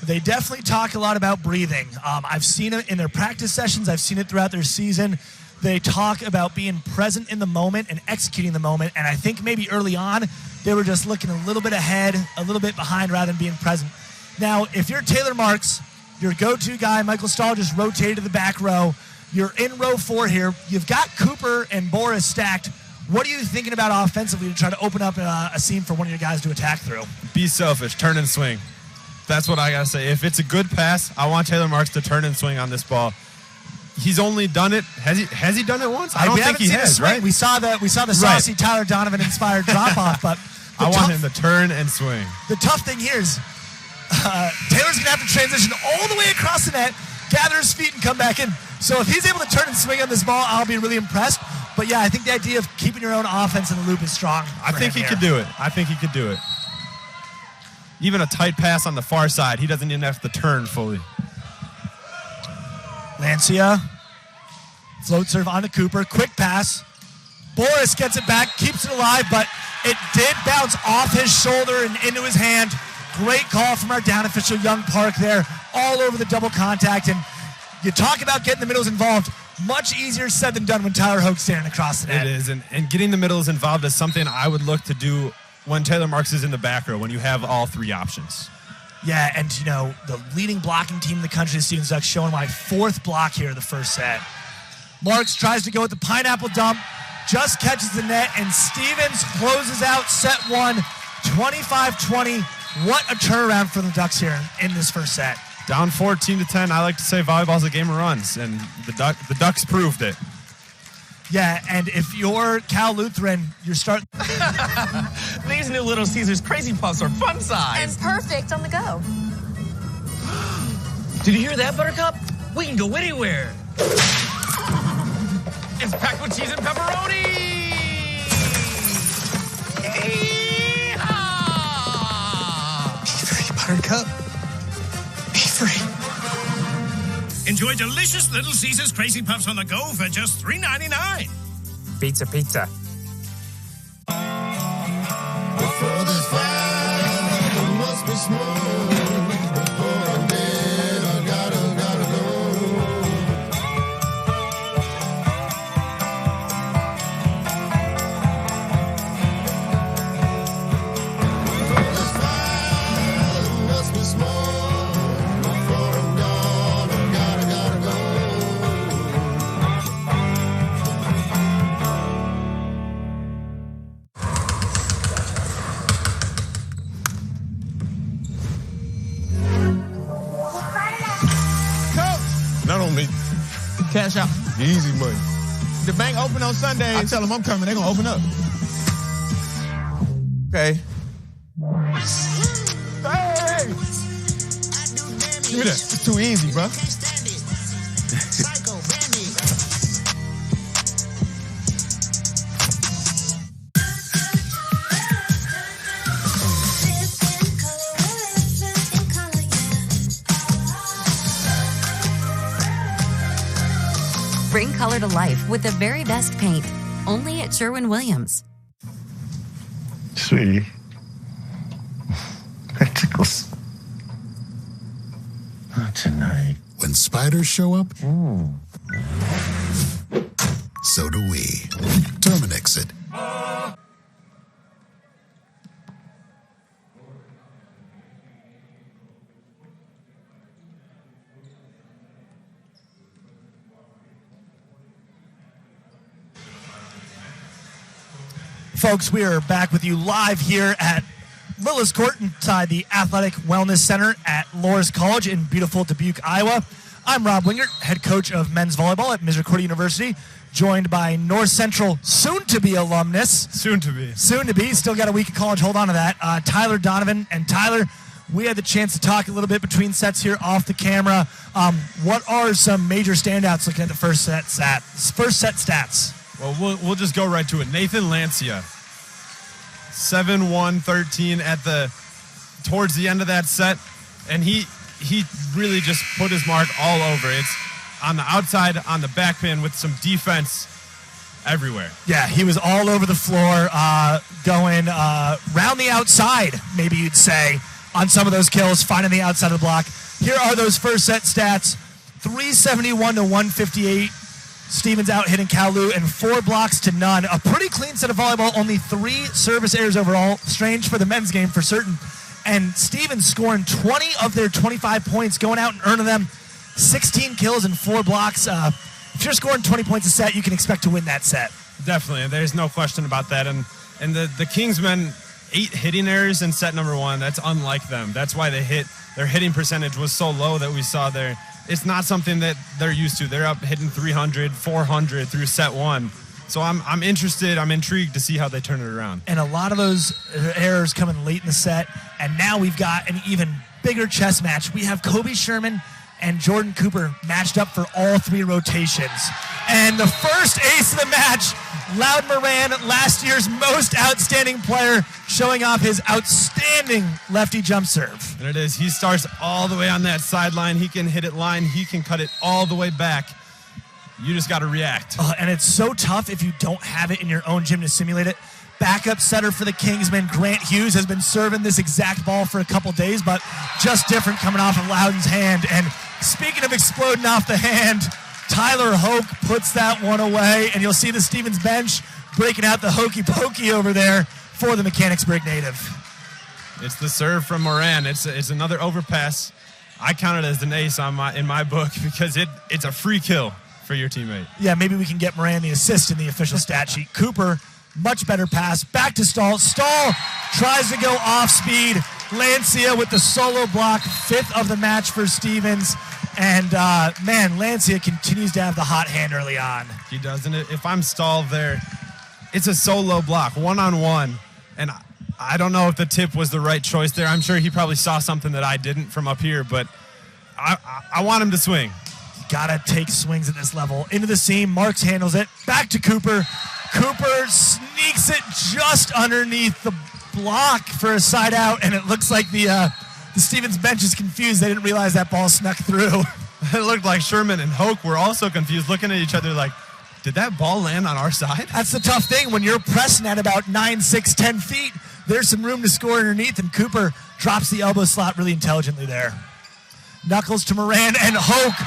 They definitely talk a lot about breathing. I've seen it in their practice sessions. I've seen it throughout their season. They talk about being present in the moment and executing the moment. And I think maybe early on, they were just looking a little bit ahead, a little bit behind rather than being present. Now, if you're Taylor Marks, your go-to guy, Michael Stahl, just rotated to the back row. You're in row 4 here. You've got Cooper and Boris stacked. What are you thinking about offensively to try to open up a seam for one of your guys to attack through? Be selfish. Turn and swing. That's what I got to say. If it's a good pass, I want Taylor Marks to turn and swing on this ball. He's only done it. Has he done it once? I don't think he has, right? We saw the saucy right. Tyler Donovan inspired drop off, but I want him to turn and swing. The tough thing here is Taylor's gonna have to transition all the way across the net, gather his feet, and come back in. So if he's able to turn and swing on this ball, I'll be really impressed. But yeah, I think the idea of keeping your own offense in the loop is strong. I think he could do it. I think he could do it. Even a tight pass on the far side, he doesn't even have to turn fully. Lancia, float serve onto Cooper, quick pass. Boris gets it back, keeps it alive, but it did bounce off his shoulder and into his hand. Great call from our down official, Young Park there, all over the double contact. And you talk about getting the middles involved, much easier said than done when Tyler Hoke's standing across the net. It is, and getting the middles involved is something I would look to do when Taylor Marks is in the back row, when you have all 3 options. Yeah, and the leading blocking team in the country, the Stevens Ducks, showing my 4th block here in the first set. Marks tries to go with the pineapple dump, just catches the net, and Stevens closes out set 1, 25-20. What a turnaround for the Ducks here in this first set. Down 14-10. I like to say volleyball's a game of runs, and the Ducks proved it. Yeah, and if you're Cal Lutheran, you're starting. These new Little Caesars Crazy Puffs are fun size. And perfect on the go. Did you hear that, Buttercup? We can go anywhere. It's packed with cheese and pepperoni. Yeehaw! Be free, Buttercup. Be free. Enjoy delicious Little Caesars Crazy Puffs on the go for just $3.99. Pizza, pizza. Before this fire, must be smoke. Before I'm dead, I gotta go. Before this fire, must be smoke. Before I'm gone, I gotta go. Not on me. Cash out. Easy money. The bank open on Sundays. I tell them I'm coming, they're going to open up. Okay. Hey! Give me that. It's too easy, bro. Bring color to life with the very best paint. Only at Sherwin-Williams. Sweetie. That tickles. Not tonight. When spiders show up, so do we. Terminix it. Folks, we are back with you live here at Lillis Court inside the Athletic Wellness Center at Loras College in beautiful Dubuque, Iowa. I'm Rob Wingert, head coach of men's volleyball at Misericordia University, joined by North Central soon-to-be alumnus. Soon-to-be. Soon-to-be. Still got a week of college. Hold on to that. Tyler Donovan. And Tyler, we had the chance to talk a little bit between sets here off the camera. What are some major standouts looking at the first set stats? Well, we'll just go right to it. Nathan Lancia, 7-1-13 towards the end of that set, and he really just put his mark all over. It's on the outside, on the back pin with some defense everywhere. Yeah, he was all over the floor, going round the outside, maybe you'd say, on some of those kills, finding the outside of the block. Here are those first set stats: 371 to 158. Stevens out hitting CLU and 4 blocks to none. A pretty clean set of volleyball, only 3 service errors overall. Strange for the men's game for certain. And Stevens scoring 20 of their 25 points, going out and earning them 16 kills and 4 blocks. If you're scoring 20 points a set, you can expect to win that set. Definitely, there's no question about that. And the Kingsmen, 8 hitting errors in set number 1. That's unlike them. That's why their hitting percentage was so low that we saw there. It's not something that they're used to. They're up hitting 300, 400 through set 1. So I'm interested, I'm intrigued to see how they turn it around. And a lot of those errors coming late in the set. And now we've got an even bigger chess match. We have Kobe Sherman and Jordan Cooper matched up for all 3 rotations. And the first ace of the match, Loud Moran, last year's most outstanding player, showing off his outstanding lefty jump serve. And it is. He starts all the way on that sideline. He can hit it line. He can cut it all the way back. You just got to react. And it's so tough if you don't have it in your own gym to simulate it. Backup setter for the Kingsmen, Grant Hughes, has been serving this exact ball for a couple days, but just different coming off of Loudon's hand. And speaking of exploding off the hand, Tyler Hoke puts that one away, and you'll see the Stevens bench breaking out the hokey pokey over there for the Mechanicsburg native. It's the serve from Moran. It's another overpass. I count it as an ace in my book because it's a free kill for your teammate. Yeah, maybe we can get Moran the assist in the official stat sheet. Cooper, much better pass. Back to Stahl. Stahl tries to go off speed. Lancia with the solo block, 5th of the match for Stevens. And, Lancia continues to have the hot hand early on. He does. And if I'm Stahl there, it's a solo block, one-on-one. And I don't know if the tip was the right choice there. I'm sure he probably saw something that I didn't from up here, but I want him to swing. Gotta take swings at this level. Into the seam, Marks handles it. Back to Cooper. Cooper sneaks it just underneath the block for a side out, and it looks like the Stevens bench is confused. They didn't realize that ball snuck through. It looked like Sherman and Hoke were also confused, looking at each other like, did that ball land on our side? That's the tough thing. When you're pressing at about 9, 6, 10 feet, there's some room to score underneath, and Cooper drops the elbow slot really intelligently there. Knuckles to Moran, and Hoke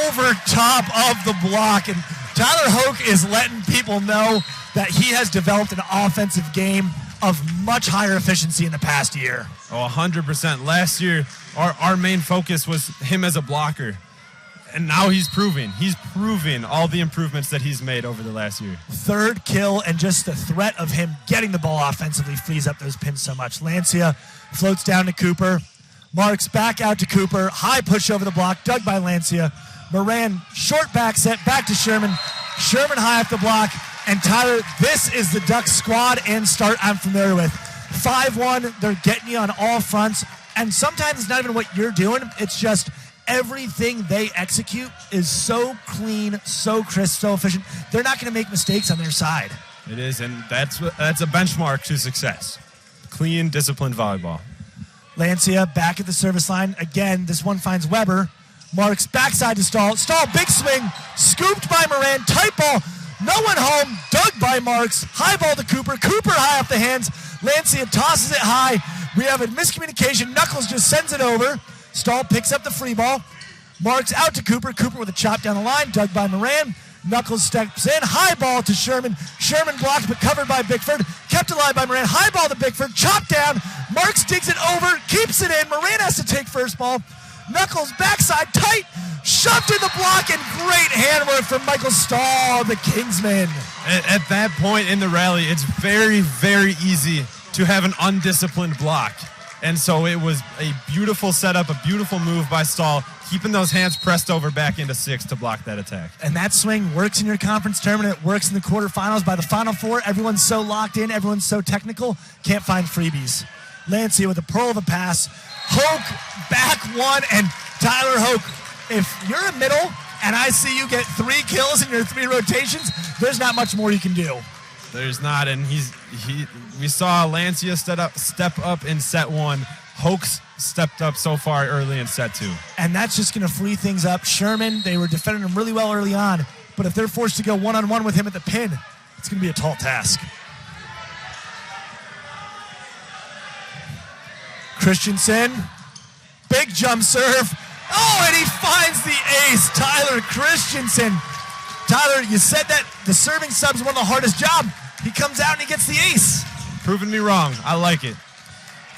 over top of the block. And Tyler Hoke is letting people know that he has developed an offensive game of much higher efficiency in the past year. Oh, 100%. Last year, our main focus was him as a blocker. And now he's proving all the improvements that he's made over the last year. Third kill, and just the threat of him getting the ball offensively frees up those pins so much. Lancia floats down to Cooper. Marks back out to Cooper. High push over the block, dug by Lancia. Moran, short back set, back to Sherman. Sherman high off the block. And Tyler, this is the Ducks squad and start I'm familiar with. 5-1, they're getting you on all fronts. And sometimes it's not even what you're doing. It's just everything they execute is so clean, so crisp, so efficient. They're not going to make mistakes on their side. It is, and that's a benchmark to success. Clean, disciplined volleyball. Lancia back at the service line. Again, this one finds Weber. Marks backside to Stahl. Stahl, big swing. Scooped by Moran. Tight ball. No one home. Dug by Marks. High ball to Cooper. Cooper high off the hands. Lancia tosses it high. We have a miscommunication. Knuckles just sends it over. Stahl picks up the free ball. Marks out to Cooper. Cooper with a chop down the line. Dug by Moran. Knuckles steps in. High ball to Sherman. Sherman blocked but covered by Bickford. Kept alive by Moran. High ball to Bickford. Chop down. Marks digs it over. Keeps it in. Moran has to take first ball. Knuckles backside tight. Shoved in the block, and great handwork from Michael Stahl, the Kingsman. At that point in the rally, it's very, very easy to have an undisciplined block. And so it was a beautiful setup, a beautiful move by Stahl, keeping those hands pressed over back into 6 to block that attack. And that swing works in your conference tournament. It works in the quarterfinals. By the Final Four, everyone's so locked in. Everyone's so technical. Can't find freebies. Lancia with a pearl of a pass. Hoke back one, and Tyler Hoke, if you're a middle and I see you get 3 kills in your 3 rotations, there's not much more you can do. There's not, and we saw Lancia step up in set 1. Hoke's stepped up so far early in set 2. And that's just going to free things up. Sherman, they were defending him really well early on, but if they're forced to go one-on-one with him at the pin, it's going to be a tall task. Christensen, big jump serve. Oh, and he finds the ace, Tyler Christensen. Tyler, you said that the serving sub's one of the hardest jobs. He comes out and he gets the ace. Proving me wrong. I like it.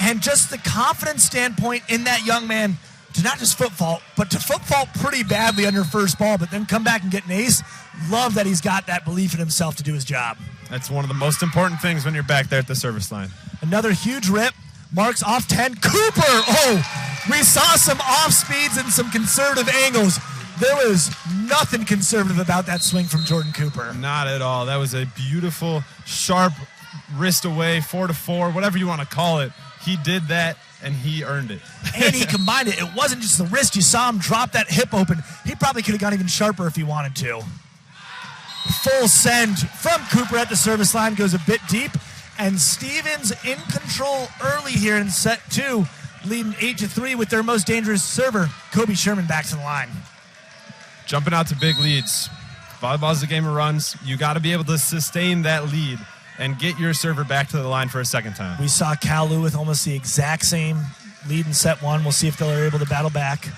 And just the confidence standpoint in that young man to not just foot fault, but to foot fault pretty badly under first ball, but then come back and get an ace. Love that he's got that belief in himself to do his job. That's one of the most important things when you're back there at the service line. Another huge rip. Marks off 10. Cooper! Oh, we saw some off speeds and some conservative angles. There was nothing conservative about that swing from Jordan Cooper. Not at all. That was a beautiful, sharp wrist away, 4-4, whatever you want to call it. He did that, and he earned it. And he combined it. It wasn't just the wrist. You saw him drop that hip open. He probably could have gone even sharper if he wanted to. Full send from Cooper at the service line. Goes a bit deep. And Stevens in control early here in set 2, leading 8-3 with their most dangerous server, Kobe Sherman, back to the line. Jumping out to big leads. Volleyball is a game of runs. You got to be able to sustain that lead and get your server back to the line for a second time. We saw CLU with almost the exact same lead in set 1. We'll see if they're able to battle back.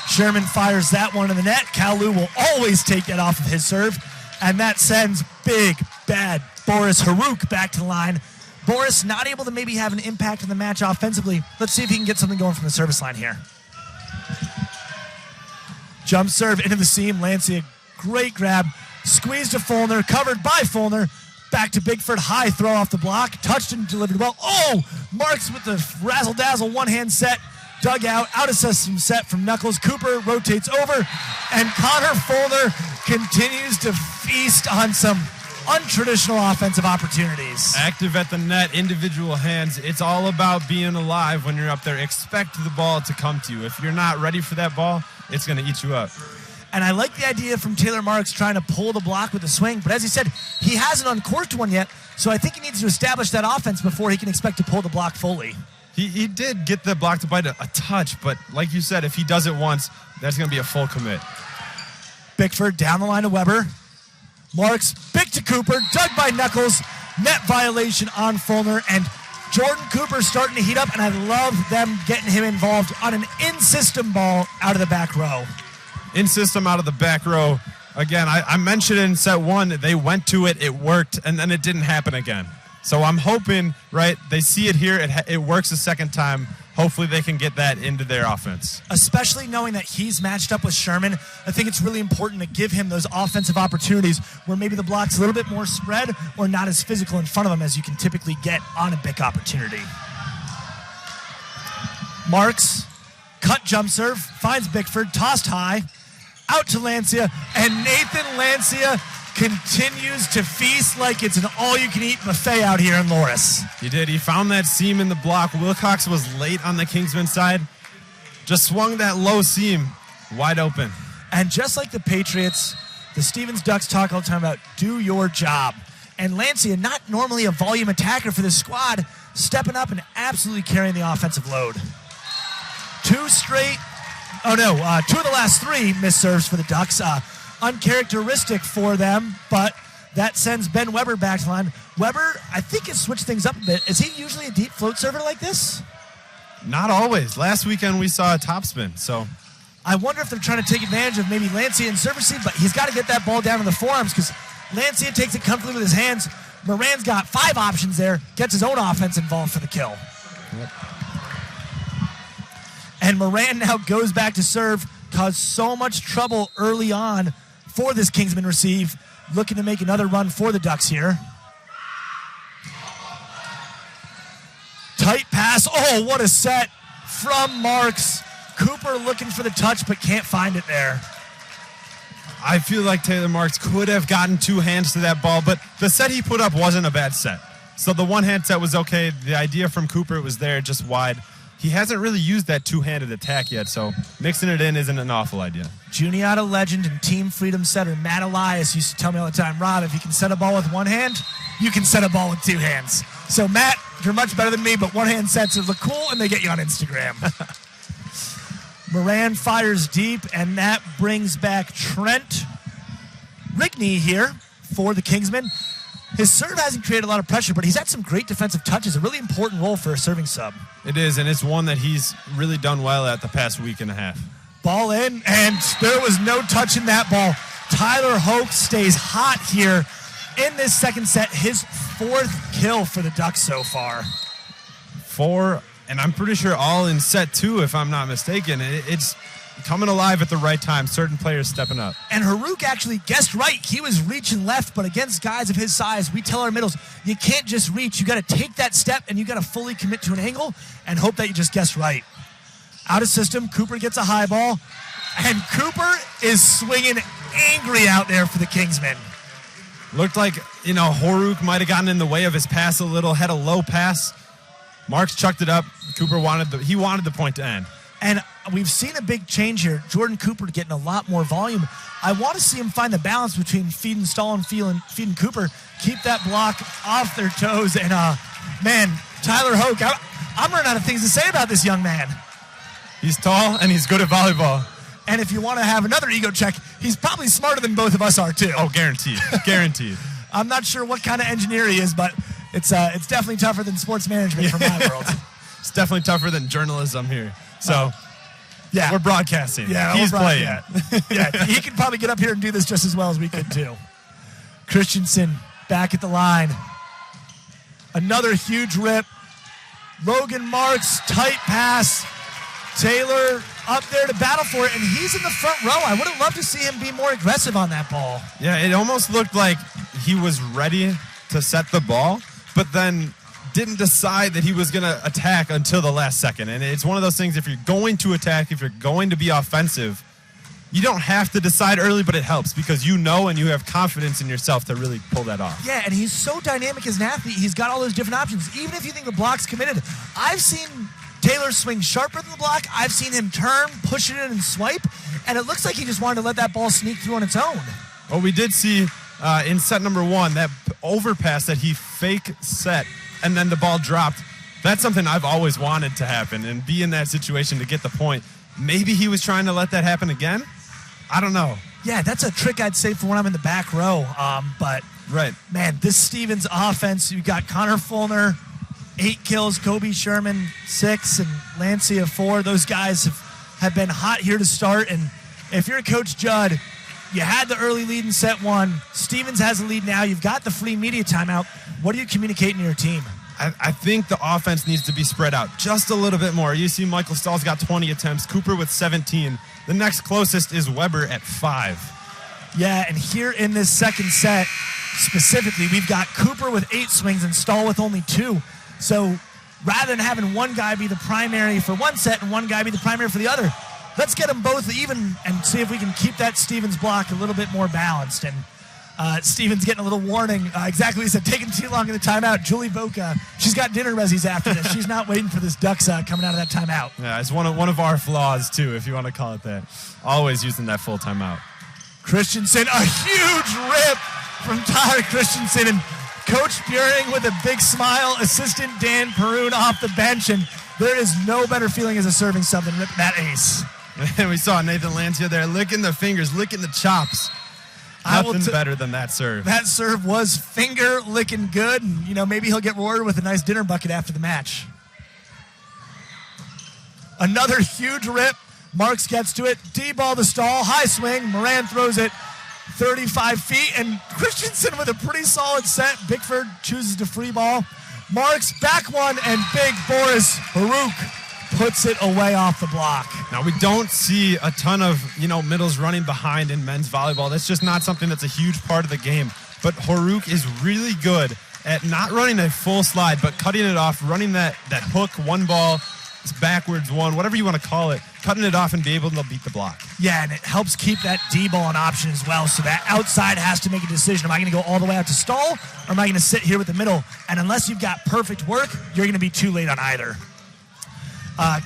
Sherman fires that one in the net. CLU will always take that off of his serve. And that sends big, bad Boris Haruk back to the line. Boris not able to maybe have an impact in the match offensively. Let's see if he can get something going from the service line here. Jump serve into the seam. Lancia, great grab. Squeezed to Fulner, covered by Fulner. Back to Bigford, high throw off the block. Touched and delivered well. Oh, Marks with the razzle-dazzle one-hand set. Dug out of system set from Knuckles. Cooper rotates over. And Connor Fulner continues to feast on some untraditional offensive opportunities. Active at the net, individual hands. It's all about being alive when you're up there. Expect the ball to come to you. If you're not ready for that ball, it's going to eat you up. And I like the idea from Taylor Marks trying to pull the block with the swing. But as he said, he hasn't uncorked one yet. So I think he needs to establish that offense before he can expect to pull the block fully. He did get the block to bite a touch, but like you said, if he does it once, that's going to be a full commit. Bickford down the line to Weber. Marks, big to Cooper, dug by Knuckles, net violation on Fulner, and Jordan Cooper starting to heat up, and I love them getting him involved on an in-system ball out of the back row. In-system out of the back row. Again, I mentioned in set one, they went to it, it worked, and then it didn't happen again. So I'm hoping, right, they see it here, it works a second time. Hopefully they can get that into their offense. Especially knowing that he's matched up with Sherman, I think it's really important to give him those offensive opportunities where maybe the block's a little bit more spread or not as physical in front of him as you can typically get on a big opportunity. Marks, cut jump serve, finds Bickford, tossed high, out to Lancia, and Nathan Lancia continues to feast like it's an all-you-can-eat buffet out here in Loris. He did. He found that seam in the block. Wilcox was late on the Kingsman side. Just swung that low seam wide open. And just like the Patriots, the Stevens Ducks talk all the time about do your job. And Lancia, not normally a volume attacker for this squad, stepping up and absolutely carrying the offensive load. Two of the last three missed serves for the Ducks. Uncharacteristic for them, but that sends Ben Weber back to the line. Weber, I think, has switched things up a bit. Is he usually a deep float server like this? Not always. Last weekend we saw a topspin, so. I wonder if they're trying to take advantage of maybe Lancia and server seam, but he's got to get that ball down in the forearms because Lancia takes it comfortably with his hands. Moran's got 5 options there, gets his own offense involved for the kill. Yep. And Moran now goes back to serve, caused so much trouble early on for this Kingsman receive, looking to make another run for the Ducks here. Tight pass. Oh, what a set from Marks. Cooper looking for the touch, but can't find it there. I feel like Taylor Marks could have gotten 2 hands to that ball, but the set he put up wasn't a bad set. So the one-hand set was okay. The idea from Cooper was there, just wide. He hasn't really used that 2-handed attack yet, so mixing it in isn't an awful idea. Juniata legend and Team Freedom setter Matt Elias used to tell me all the time, Rob, if you can set a ball with one hand, you can set a ball with 2 hands. So, Matt, you're much better than me, but one-hand sets look cool, and they get you on Instagram. Moran fires deep, and that brings back Trent Rigney here for the Kingsmen. His serve hasn't created a lot of pressure, but he's had some great defensive touches, a really important role for a serving sub. It is, and it's one that he's really done well at the past week and a half. Ball in, and there was no touch in that ball. Tyler Hoke stays hot here in this second set, his 4th kill for the Ducks so far. 4, and I'm pretty sure all in set 2, if I'm not mistaken. It's coming alive at the right time, certain players stepping up. And Haruk actually guessed right. He was reaching left, but against guys of his size, we tell our middles, you can't just reach. You got to take that step, and you got to fully commit to an angle and hope that you just guessed right. Out of system, Cooper gets a high ball, and Cooper is swinging angry out there for the Kingsmen. Looked like, Haruk might have gotten in the way of his pass a little, had a low pass. Marks chucked it up. Cooper wanted the point to end. And we've seen a big change here. Jordan Cooper getting a lot more volume. I want to see him find the balance between feeding Stahl and feeding Cooper. Keep that block off their toes. And, man, Tyler Hoke, I'm running out of things to say about this young man. He's tall, and he's good at volleyball. And if you want to have another ego check, he's probably smarter than both of us are, too. Oh, guaranteed. Guaranteed. I'm not sure what kind of engineer he is, but it's definitely tougher than sports management from my world. It's definitely tougher than journalism here. So, yeah, we're broadcasting. Yeah, he's playing. Yeah, he could probably get up here and do this just as well as we could too. Christensen back at the line. Another huge rip. Logan Marks, tight pass. Taylor up there to battle for it, and he's in the front row. I would have loved to see him be more aggressive on that ball. Yeah, it almost looked like he was ready to set the ball, but then didn't decide that he was going to attack until the last second. And it's one of those things, if you're going to attack, if you're going to be offensive, you don't have to decide early, but it helps because you know and you have confidence in yourself to really pull that off. Yeah, and he's so dynamic as an athlete. He's got all those different options. Even if you think the block's committed, I've seen Taylor swing sharper than the block. I've seen him turn, push it in, and swipe, and it looks like he just wanted to let that ball sneak through on its own. Well, we did see in set number 1 that overpass that he fake set, and then the ball dropped. That's something I've always wanted to happen, and be in that situation to get the point. Maybe he was trying to let that happen again. I don't know. Yeah, that's a trick I'd say for when I'm in the back row. But, Right. man, this Stevens offense, you got Connor Fulner, 8 kills, Kobe Sherman, 6, and Lancia, 4. Those guys have been hot here to start. And if you're Coach Judd, you had the early lead in set 1. Stevens has a lead now. You've got the free media timeout. What are you communicating to your team? I think the offense needs to be spread out just a little bit more. You see Michael Stahl's got 20 attempts, Cooper with 17. The next closest is Weber at 5. Yeah, and here in this second set, specifically, we've got Cooper with 8 swings and Stahl with only 2. So rather than having one guy be the primary for one set and one guy be the primary for the other, let's get them both even and see if we can keep that Stevens block a little bit more balanced. And Stevens getting a little warning. Exactly what he said, taking too long in the timeout. Julie Boca, she's got dinner resis after this. She's not waiting for this Ducks coming out of that timeout. Yeah, it's one of our flaws, too, if you want to call it that. Always using that full timeout. Christensen, a huge rip from Tyler Christensen. And Coach Buehring with a big smile. Assistant Dan Perun off the bench. And there is no better feeling as a serving sub than ripping that ace. And we saw Nathan Lancia there licking the fingers, licking the chops. Nothing better than that serve. That serve was finger licking good, and maybe he'll get rewarded with a nice dinner bucket after the match. Another huge rip. Marks gets to it. D-ball to Stahl. High swing. Moran throws it 35 feet, and Christensen with a pretty solid set. Bickford chooses to free ball. Marks back one, and big Boris Baruch puts it away off the block. Now, we don't see a ton of, middles running behind in men's volleyball. That's just not something that's a huge part of the game. But Horuk is really good at not running a full slide, but cutting it off, running that hook, one ball, backwards one, whatever you want to call it, cutting it off and be able to beat the block. Yeah, and it helps keep that D-ball an option as well. So that outside has to make a decision. Am I going to go all the way out to Stahl, or am I going to sit here with the middle? And unless you've got perfect work, you're going to be too late on either.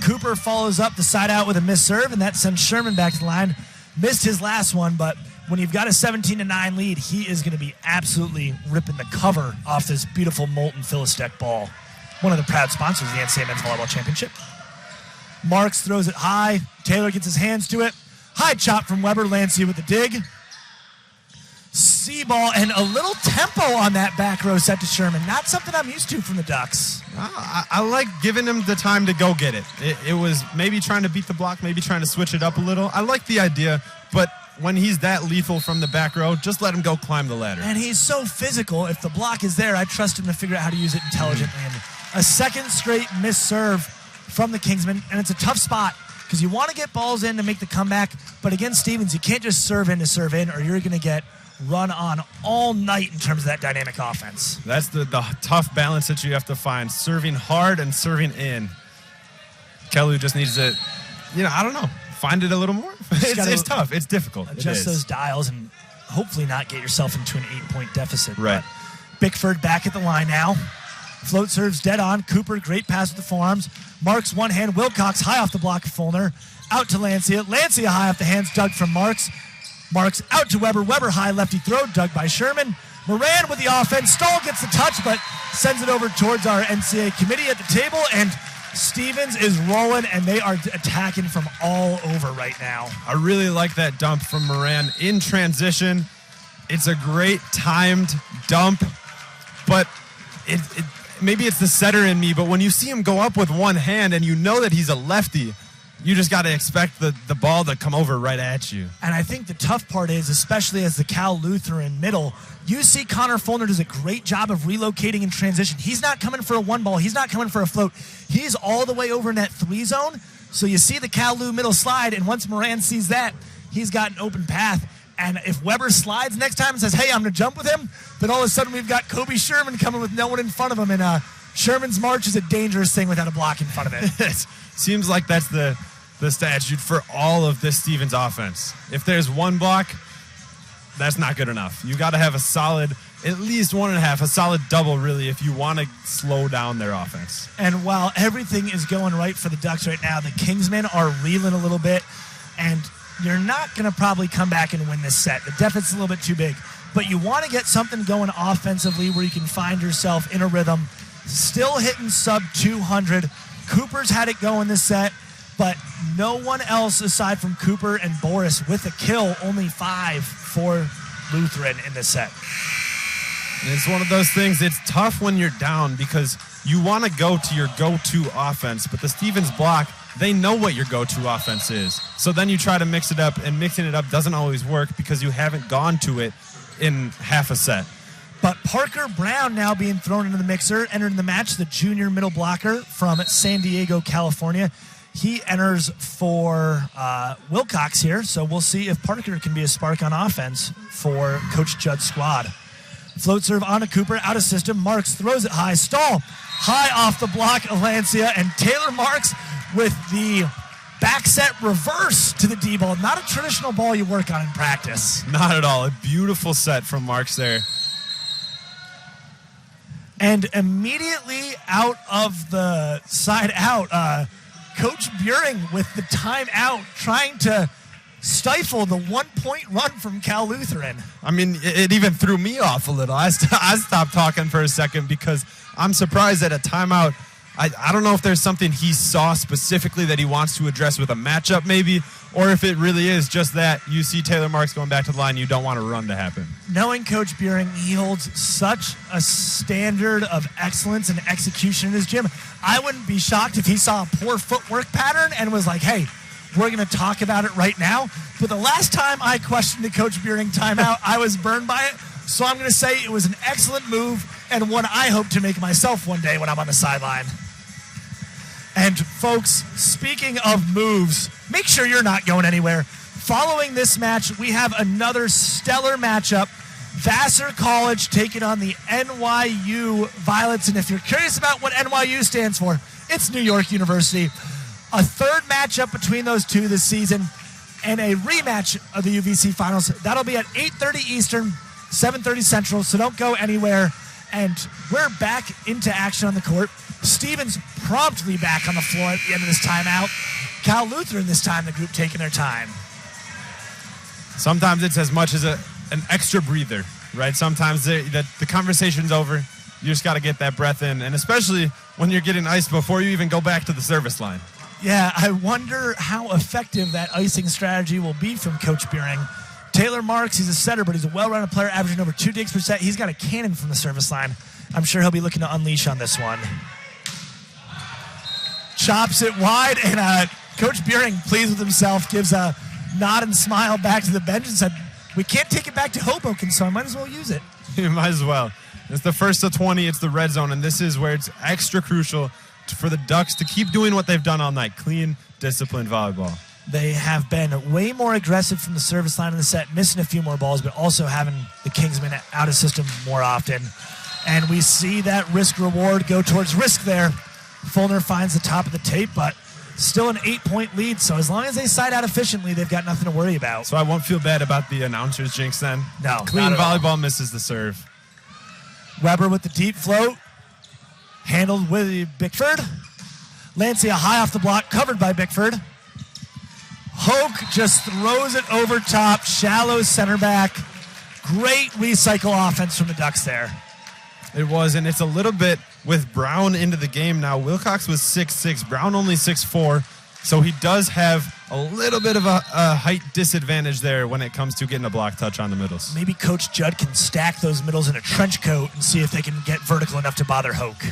Cooper follows up the side out with a missed serve, and that sends Sherman back to the line. Missed his last one, but when you've got a 17-9 lead, he is going to be absolutely ripping the cover off this beautiful molten Philistec ball. One of the proud sponsors of the NCAA Men's Volleyball Championship. Marks throws it high. Taylor gets his hands to it. High chop from Weber. Lancia with the dig. C-ball and a little tempo on that back row set to Sherman. Not something I'm used to from the Ducks. I like giving him the time to go get it. It was maybe trying to beat the block, maybe trying to switch it up a little. I like the idea, but when he's that lethal from the back row, just let him go climb the ladder. And he's so physical. If the block is there, I trust him to figure out how to use it intelligently. And a second straight missed serve from the Kingsmen, and it's a tough spot because you want to get balls in to make the comeback, but against Stevens, you can't just serve in to serve in, or you're going to get run on all night in terms of that dynamic offense. That's the tough balance that you have to find, serving hard and serving in. CLU just needs to, I don't know, find it a little more. It's tough. It's difficult. Adjust those dials and hopefully not get yourself into an 8-point deficit. Right. But Bickford back at the line now. Float serves dead on. Cooper, great pass with the forearms. Marks one hand. Wilcox high off the block of Fulner. Out to Lancia. Lancia high off the hands. Dug from Marks. Marks out to Weber. Weber high lefty throw. Dug by Sherman. Moran with the offense. Stahl gets the touch, but sends it over towards our NCAA committee at the table. And Stevens is rolling, and they are attacking from all over right now. I really like that dump from Moran in transition. It's a great timed dump, but maybe it's the setter in me, but when you see him go up with one hand and you know that he's a lefty, you just got to expect the ball to come over right at you. And I think the tough part is, especially as the Cal Lutheran middle, you see Connor Fulner does a great job of relocating in transition. He's not coming for a one ball. He's not coming for a float. He's all the way over in that 3 zone. So you see the Cal Lu middle slide, and once Moran sees that, he's got an open path. And if Weber slides next time and says, hey, I'm going to jump with him, then all of a sudden we've got Kobe Sherman coming with no one in front of him. And Sherman's march is a dangerous thing without a block in front of it. Seems like that's the statute for all of this Stevens offense. If there's one block, that's not good enough. You got to have a solid, at least 1.5, a solid double, really, if you want to slow down their offense. And while everything is going right for the Ducks right now, the Kingsmen are reeling a little bit, and you're not going to probably come back and win this set. The deficit's a little bit too big. But you want to get something going offensively where you can find yourself in a rhythm, still hitting sub 200. Cooper's had it going this set, but no one else aside from Cooper and Boris with a kill, only 5 for Lutheran in this set. And it's one of those things, it's tough when you're down because you want to go to your go-to offense, but the Stevens block, they know what your go-to offense is. So then you try to mix it up, and mixing it up doesn't always work because you haven't gone to it in half a set. But Parker Brown now being thrown into the mixer, entering the match, the junior middle blocker from San Diego, California. He enters for Wilcox here, so we'll see if Parker can be a spark on offense for Coach Judd's squad. Float serve onto Cooper, out of system. Marks throws it high. Stahl, high off the block, Alancia, and Taylor Marks with the back set reverse to the D-ball. Not a traditional ball you work on in practice. Not at all. A beautiful set from Marks there. And immediately out of the side out, Coach Buring with the timeout trying to stifle the 1-point run from Cal Lutheran. I mean, it even threw me off a little. I stopped talking for a second because I'm surprised at a timeout. I don't know if there's something he saw specifically that he wants to address with a matchup maybe, or if it really is just that you see Taylor Marks going back to the line, you don't want a run to happen. Knowing Coach Buring, he holds such a standard of excellence and execution in his gym. I wouldn't be shocked if he saw a poor footwork pattern and was like, hey, we're going to talk about it right now. But the last time I questioned the Coach Buring timeout, I was burned by it. So I'm going to say it was an excellent move and one I hope to make myself one day when I'm on the sideline. And folks, speaking of moves, make sure you're not going anywhere. Following this match, we have another stellar matchup. Vassar College taking on the NYU Violets. And if you're curious about what NYU stands for, it's New York University. A third matchup between those two this season and a rematch of the UVC Finals. That'll be at 8:30 Eastern, 7:30 Central, so don't go anywhere. And we're back into action on the court. Stevens promptly back on the floor at the end of this timeout. Cal Lutheran this time, the group taking their time. Sometimes it's as much as an extra breather, right? Sometimes the conversation's over. You just got to get that breath in, and especially when you're getting iced before you even go back to the service line. Yeah, I wonder how effective that icing strategy will be from Coach Buring. Taylor Marks, he's a setter, but he's a well-rounded player, averaging over 2 digs per set. He's got a cannon from the service line. I'm sure he'll be looking to unleash on this one. Chops it wide, and Coach Buring, pleased with himself, gives a nod and smile back to the bench and said, we can't take it back to Hoboken, so I might as well use it. You might as well. It's the first of 20. It's the red zone, and this is where it's extra crucial for the Ducks to keep doing what they've done all night, clean, disciplined volleyball. They have been way more aggressive from the service line in the set, missing a few more balls, but also having the Kingsmen out of system more often. And we see that risk-reward go towards risk there. Fulner finds the top of the tape, but still an 8-point lead, so as long as they side out efficiently, they've got nothing to worry about. So I won't feel bad about the announcer's jinx then? No. Clean volleyball misses the serve. Weber with the deep float. Handled with Bickford. Lancia high off the block, covered by Bickford. Hoke just throws it over top, shallow center back. Great recycle offense from the Ducks there. It was, and it's a little bit with Brown into the game now. Wilcox was 6'6", Brown only 6'4", so he does have a little bit of a height disadvantage there when it comes to getting a block touch on the middles. Maybe Coach Judd can stack those middles in a trench coat and see if they can get vertical enough to bother Hoke.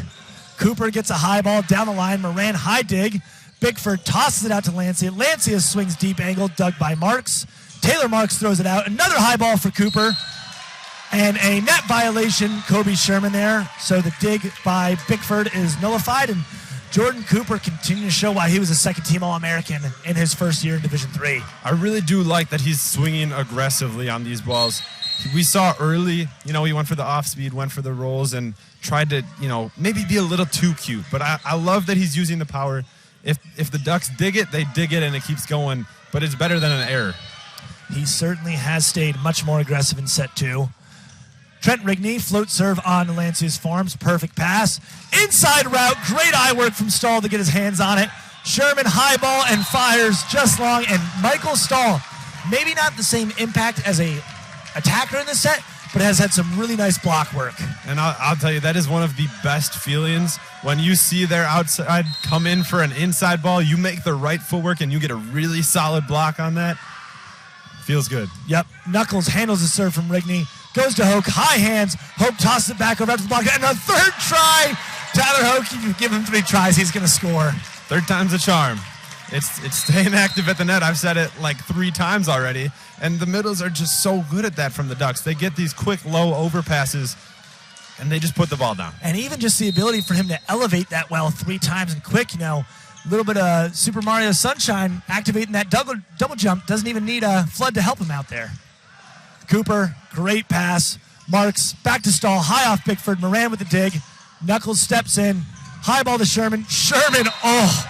Cooper gets a high ball down the line. Moran high dig. Bickford tosses it out to Lancia. Lancia swings deep angle, dug by Marks. Taylor Marks throws it out. Another high ball for Cooper. And a net violation, Kobe Sherman there. So the dig by Bickford is nullified, and Jordan Cooper continues to show why he was a second-team All-American in his first year in Division III. I really do like that he's swinging aggressively on these balls. We saw early, he went for the off-speed, went for the rolls, and tried to, maybe be a little too cute. But I love that he's using the power. If the Ducks dig it, they dig it, and it keeps going. But it's better than an error. He certainly has stayed much more aggressive in set two. Trent Rigney, float serve on Lancia's Farms. Perfect pass. Inside route. Great eye work from Stahl to get his hands on it. Sherman high ball and fires just long. And Michael Stahl, maybe not the same impact as a attacker in this set, but has had some really nice block work. And I'll tell you, that is one of the best feelings when you see their outside come in for an inside ball. You make the right footwork and you get a really solid block on that. Feels good. Yep. Knuckles handles the serve from Rigney. Goes to Hoke. High hands. Hoke tosses it back over after the block. And a third try. Tyler Hoke, if you give him 3 tries, he's going to score. Third time's a charm. It's staying active at the net. I've said it like 3 times already. And the middles are just so good at that from the Ducks. They get these quick, low overpasses, and they just put the ball down. And even just the ability for him to elevate that well 3 times and quick, a little bit of Super Mario Sunshine activating that double jump. Doesn't even need a flood to help him out there. Cooper, great pass. Marks, back to Stahl, high off Bickford. Moran with the dig. Knuckles steps in. High ball to Sherman. Sherman, oh,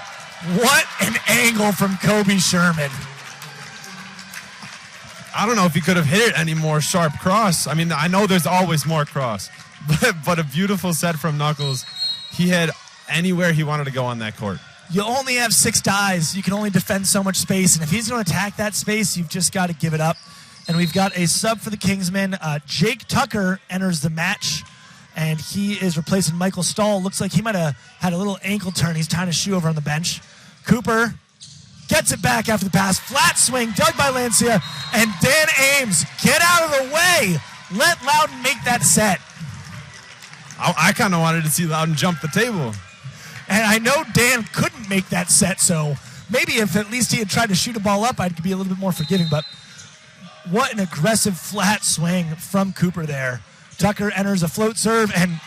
what an angle from Kobe Sherman. I don't know if he could have hit it any more sharp cross. I mean, I know there's always more cross. But a beautiful set from Knuckles. He had anywhere he wanted to go on that court. You only have 6 guys. You can only defend so much space. And if he's going to attack that space, you've just got to give it up. And we've got a sub for the Kingsmen. Jake Tucker enters the match. And he is replacing Michael Stahl. Looks like he might have had a little ankle turn. He's tying his shoe over on the bench. Cooper gets it back after the pass. Flat swing, dug by Lancia. And Dan Ames, get out of the way. Let Loudon make that set. I kind of wanted to see Loudon jump the table. And I know Dan couldn't make that set, so maybe if at least he had tried to shoot a ball up, I'd be a little bit more forgiving. But what an aggressive flat swing from Cooper there. Tucker enters a float serve, and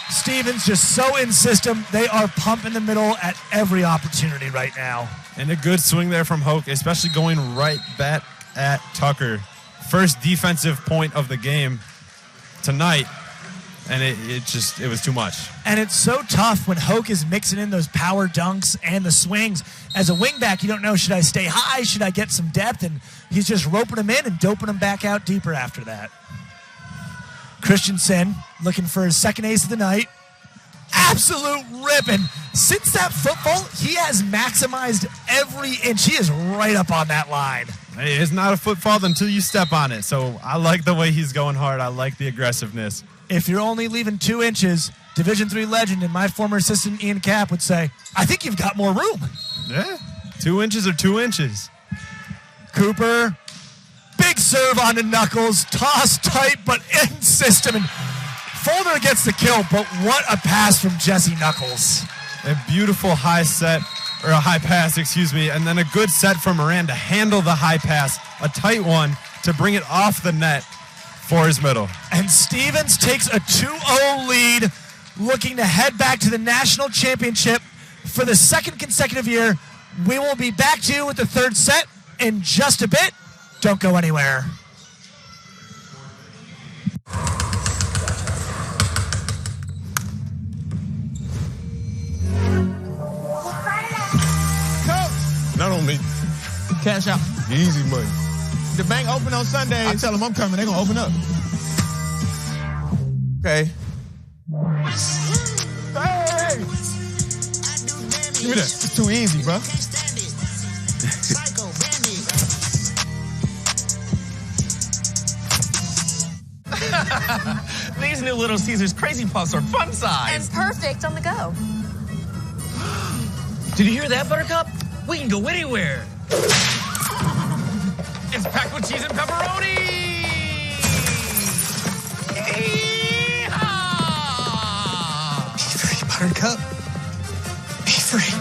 Stevens just so in system. They are pumping the middle at every opportunity right now. And a good swing there from Hoke, especially going right back at Tucker. First defensive point of the game tonight. And it was too much. And it's so tough when Hoke is mixing in those power dunks and the swings. As a wingback, you don't know, should I stay high? Should I get some depth? And he's just roping them in and doping them back out deeper after that. Christensen looking for his second ace of the night. Absolute rip. And since that football, he has maximized every inch. He is right up on that line. Hey, it's not a football until you step on it. So I like the way he's going hard. I like the aggressiveness. If you're only leaving 2 inches, Division III legend and my former assistant Ian Kapp would say, I think you've got more room. Yeah, 2 inches or 2 inches. Cooper, big serve onto Knuckles, toss tight but in system. And Folder gets the kill, but what a pass from Jesse Knuckles. A beautiful high set, or a high pass, excuse me, and then a good set from Moran to handle the high pass, a tight one to bring it off the net for his middle. And Stevens takes a 2-0 lead, looking to head back to the national championship for the 2nd consecutive year. We will be back to you with the 3rd set in just a bit. Don't go anywhere. Not on me. Cash out. Easy money. The bank open on Sundays. I tell them I'm coming, they're gonna open up. Okay. Hey! Give me that. It's too easy, bro. These new Little Caesars Crazy Puffs are fun size. And perfect on the go. Did you hear that, Buttercup? We can go anywhere. It's packed with cheese and pepperoni. Yeehaw! Be free, Buttercup. Be free.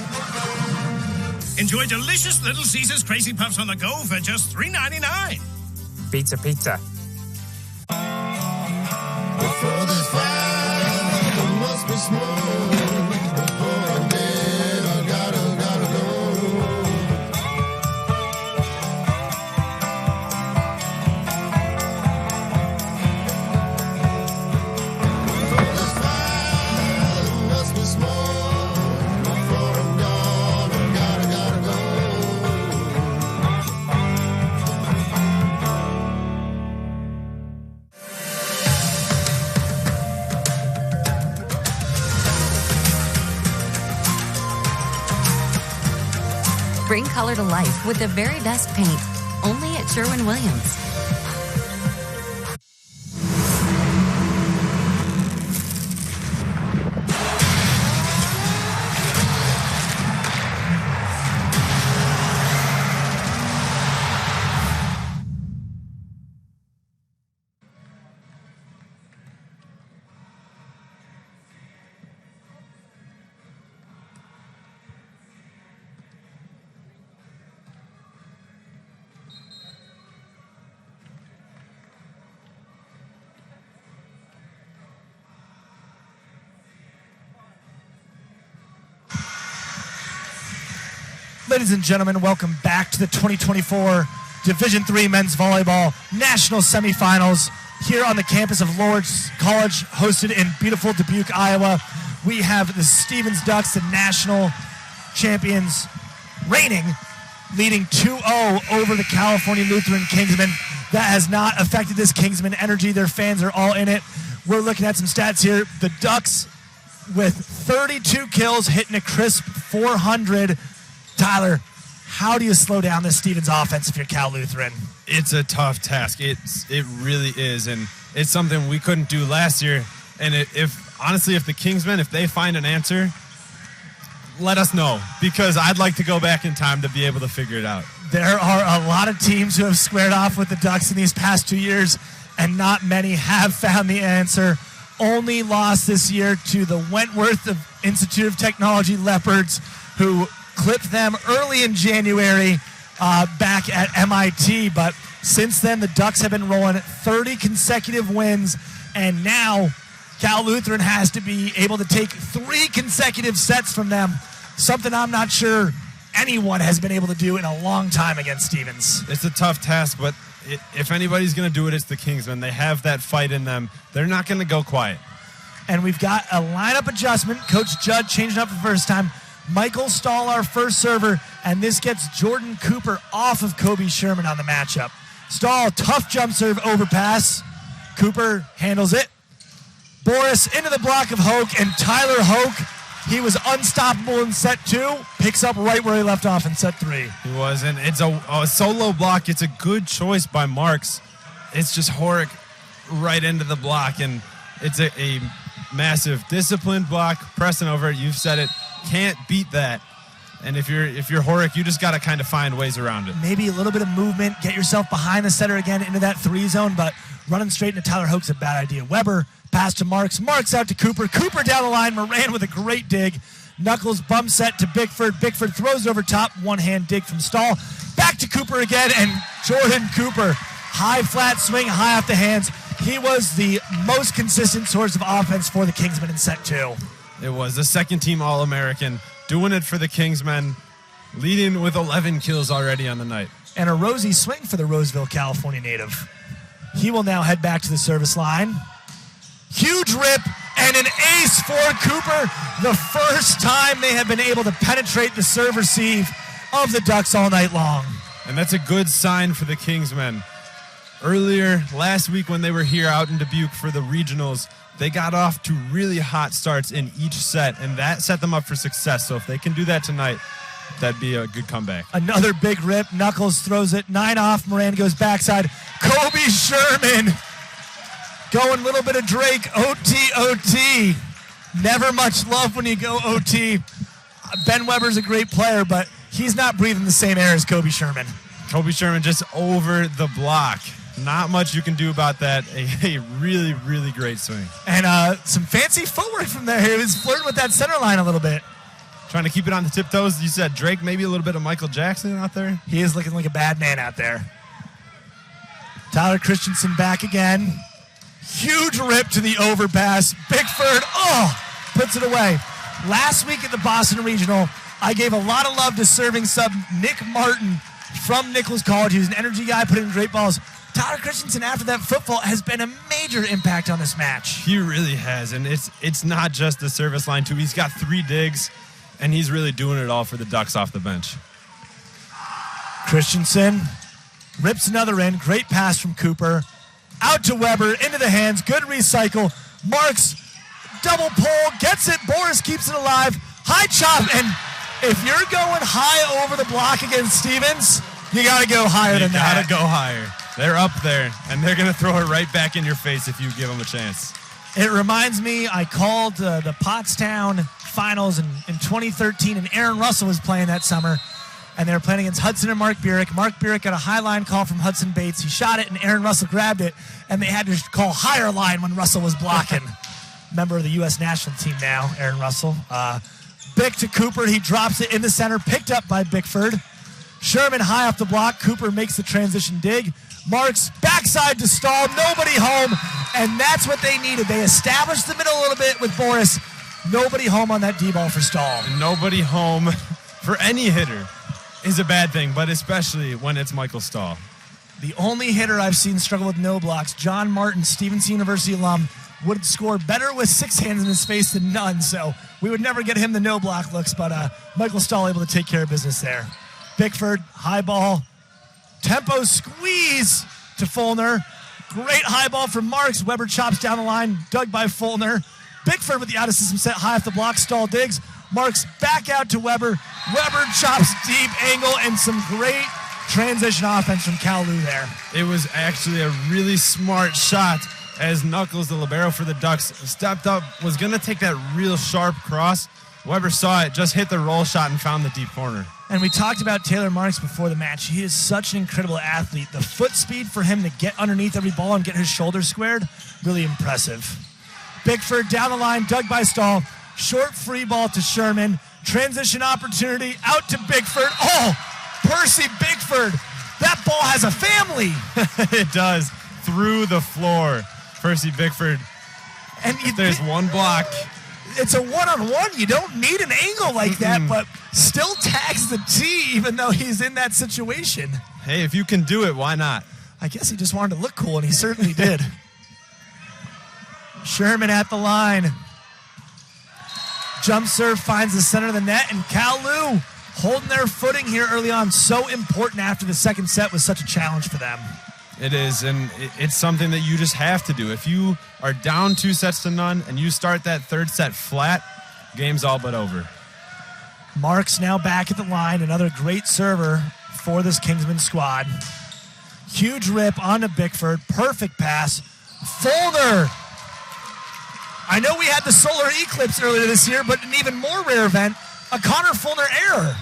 Enjoy delicious Little Caesars Crazy Puffs on the go for just $3.99. Pizza, pizza. Before this fire, there must be smoke. Before I'm dead, I gotta go. Before this fire, there must be smoke. Before I'm gone, I gotta go. Bring color to life with the very best paint, only at Sherwin-Williams. Ladies and gentlemen, welcome back to the 2024 Division III Men's Volleyball National Semifinals here on the campus of Lawrence College, hosted in beautiful Dubuque, Iowa. We have the Stevens Ducks, the national champions, reigning, leading 2-0 over the California Lutheran Kingsmen. That has not affected this Kingsman energy. Their fans are all in it. We're looking at some stats here. The Ducks with 32 kills, hitting a crisp 400. Tyler, how do you slow down this Stevens offense if you're Cal Lutheran? It's a tough task. It really is, and it's something we couldn't do last year. And if the Kingsmen, if they find an answer, let us know, because I'd like to go back in time to be able to figure it out. There are a lot of teams who have squared off with the Ducks in these past 2 years, and not many have found the answer. Only lost this year to the Wentworth of Institute of Technology Leopards, who clipped them early in January back at MIT. But since then, the Ducks have been rolling 30 consecutive wins, and now Cal Lutheran has to be able to take 3 consecutive sets from them, something I'm not sure anyone has been able to do in a long time against Stevens. It's a tough task, but if anybody's going to do it, it's the Kingsmen. They have that fight in them. They're not going to go quiet. And we've got a lineup adjustment. Coach Judd changing up for the first time. Michael Stahl, our first server, and this gets Jordan Cooper off of Kobe Sherman on the matchup. Stahl, tough jump serve overpass. Cooper handles it. Boris into the block of Hoke, and Tyler Hoke, he was unstoppable in set 2, picks up right where he left off in set 3. He was, and it's a solo block. It's a good choice by Marks. It's just Horick right into the block, and it's a massive disciplined block, pressing over it. You've said it. Can't beat that. And if you're Horick, you just got to kind of find ways around it. Maybe a little bit of movement, get yourself behind the setter again into that 3 zone, but running straight into Tyler Hoke's a bad idea. Weber, pass to Marks. Marks out to Cooper. Cooper down the line. Moran with a great dig. Knuckles bump set to Bickford. Bickford throws over top. One-hand dig from Stahl. Back to Cooper again, and Jordan Cooper. High flat swing, high off the hands. He was the most consistent source of offense for the Kingsmen in set 2. It was the second-team All-American, doing it for the Kingsmen, leading with 11 kills already on the night. And a rosy swing for the Roseville, California native. He will now head back to the service line. Huge rip and an ace for Cooper. The first time they have been able to penetrate the serve receive of the Ducks all night long. And that's a good sign for the Kingsmen. Earlier last week when they were here out in Dubuque for the regionals, they got off to really hot starts in each set, and that set them up for success. So if they can do that tonight, that'd be a good comeback. Another big rip. Knuckles throws it. 9 off. Moran goes backside. Kobe Sherman going a little bit of Drake. OT. Never much love when you go OT. Ben Weber's a great player, but he's not breathing the same air as Kobe Sherman. Kobe Sherman just over the block. Not much you can do about that. A really, really great swing. And some fancy footwork from there. He was flirting with that center line a little bit. Trying to keep it on the tiptoes. You said Drake, maybe a little bit of Michael Jackson out there. He is looking like a bad man out there. Tyler Christensen back again. Huge rip to the overpass. Bickford, puts it away. Last week at the Boston Regional, I gave a lot of love to serving sub Nick Martin from Nichols College. He was an energy guy, put in great balls. Tyler Christensen, after that football, has been a major impact on this match. He really has, and it's not just the service line, too. He's got 3 digs, and he's really doing it all for the Ducks off the bench. Christensen rips another in. Great pass from Cooper. Out to Weber, into the hands. Good recycle. Marks, double pull, gets it. Boris keeps it alive. High chop, and if you're going high over the block against Stevens, you got to go higher than that. You got to go higher. They're up there, and they're going to throw it right back in your face if you give them a chance. It reminds me, I called the Pottstown finals in 2013, and Aaron Russell was playing that summer, and they were playing against Hudson and Mark Burek. Mark Burek got a high line call from Hudson Bates. He shot it, and Aaron Russell grabbed it, and they had to call higher line when Russell was blocking. Member of the U.S. national team now, Aaron Russell. Bick to Cooper. He drops it in the center, picked up by Bickford. Sherman high off the block. Cooper makes the transition dig. Marks backside to Stahl. Nobody home, and that's what they needed. They established the middle a little bit with Boris. Nobody home on that D-ball for Stahl. And nobody home for any hitter. is a bad thing, but especially when it's Michael Stahl. The only hitter I've seen struggle with no blocks, John Martin, Stevenson University alum, would score better with 6 hands in his face than none, so we would never get him the no block looks, but Michael Stahl able to take care of business there. Bickford, high ball, tempo squeeze to Fulner. Great high ball from Marks. Weber chops down the line, dug by Fulner. Bickford with the out-of-system set high off the block, Stahl digs. Marks back out to Weber. Weber chops deep angle and some great transition offense from CLU there. It was actually a really smart shot as Knuckles, the libero for the Ducks, stepped up, was going to take that real sharp cross. Weber saw it, just hit the roll shot and found the deep corner. And we talked about Taylor Marks before the match. He is such an incredible athlete. The foot speed for him to get underneath every ball and get his shoulders squared, really impressive. Bickford down the line, dug by Stahl. Short free ball to Sherman. Transition opportunity out to Bickford. Oh, Percy Bickford. That ball has a family. It does. Through the floor. Percy Bickford. And there's one block. It's a one-on-one. You don't need an angle like that, but still tags the tee even though he's in that situation. Hey, if you can do it, why not? I guess he just wanted to look cool, and he certainly did. Sherman at the line. Jump serve finds the center of the net, and CLU holding their footing here early on. So important after the second set was such a challenge for them. It is, and it's something that you just have to do. If you are down 2-0 and you start that third set flat, game's all but over. Marks now back at the line, another great server for this Kingsman squad. Huge rip onto Bickford, perfect pass. Fulner. I know we had the solar eclipse earlier this year, but an even more rare event, a Connor Fulner error.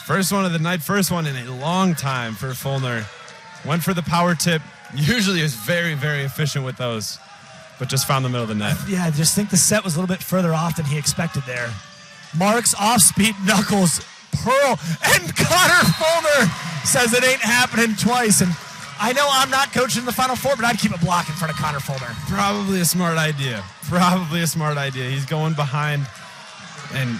First one of the night, first one in a long time for Fulner. Went for the power tip. Usually is very, very efficient with those, but just found the middle of the net. Yeah, I just think the set was a little bit further off than he expected there. Marks off speed, Knuckles, Pearl, and Connor Fulner says it ain't happening twice. And I know I'm not coaching in the Final Four, but I'd keep a block in front of Connor Fulner. Probably a smart idea. Probably a smart idea. He's going behind, and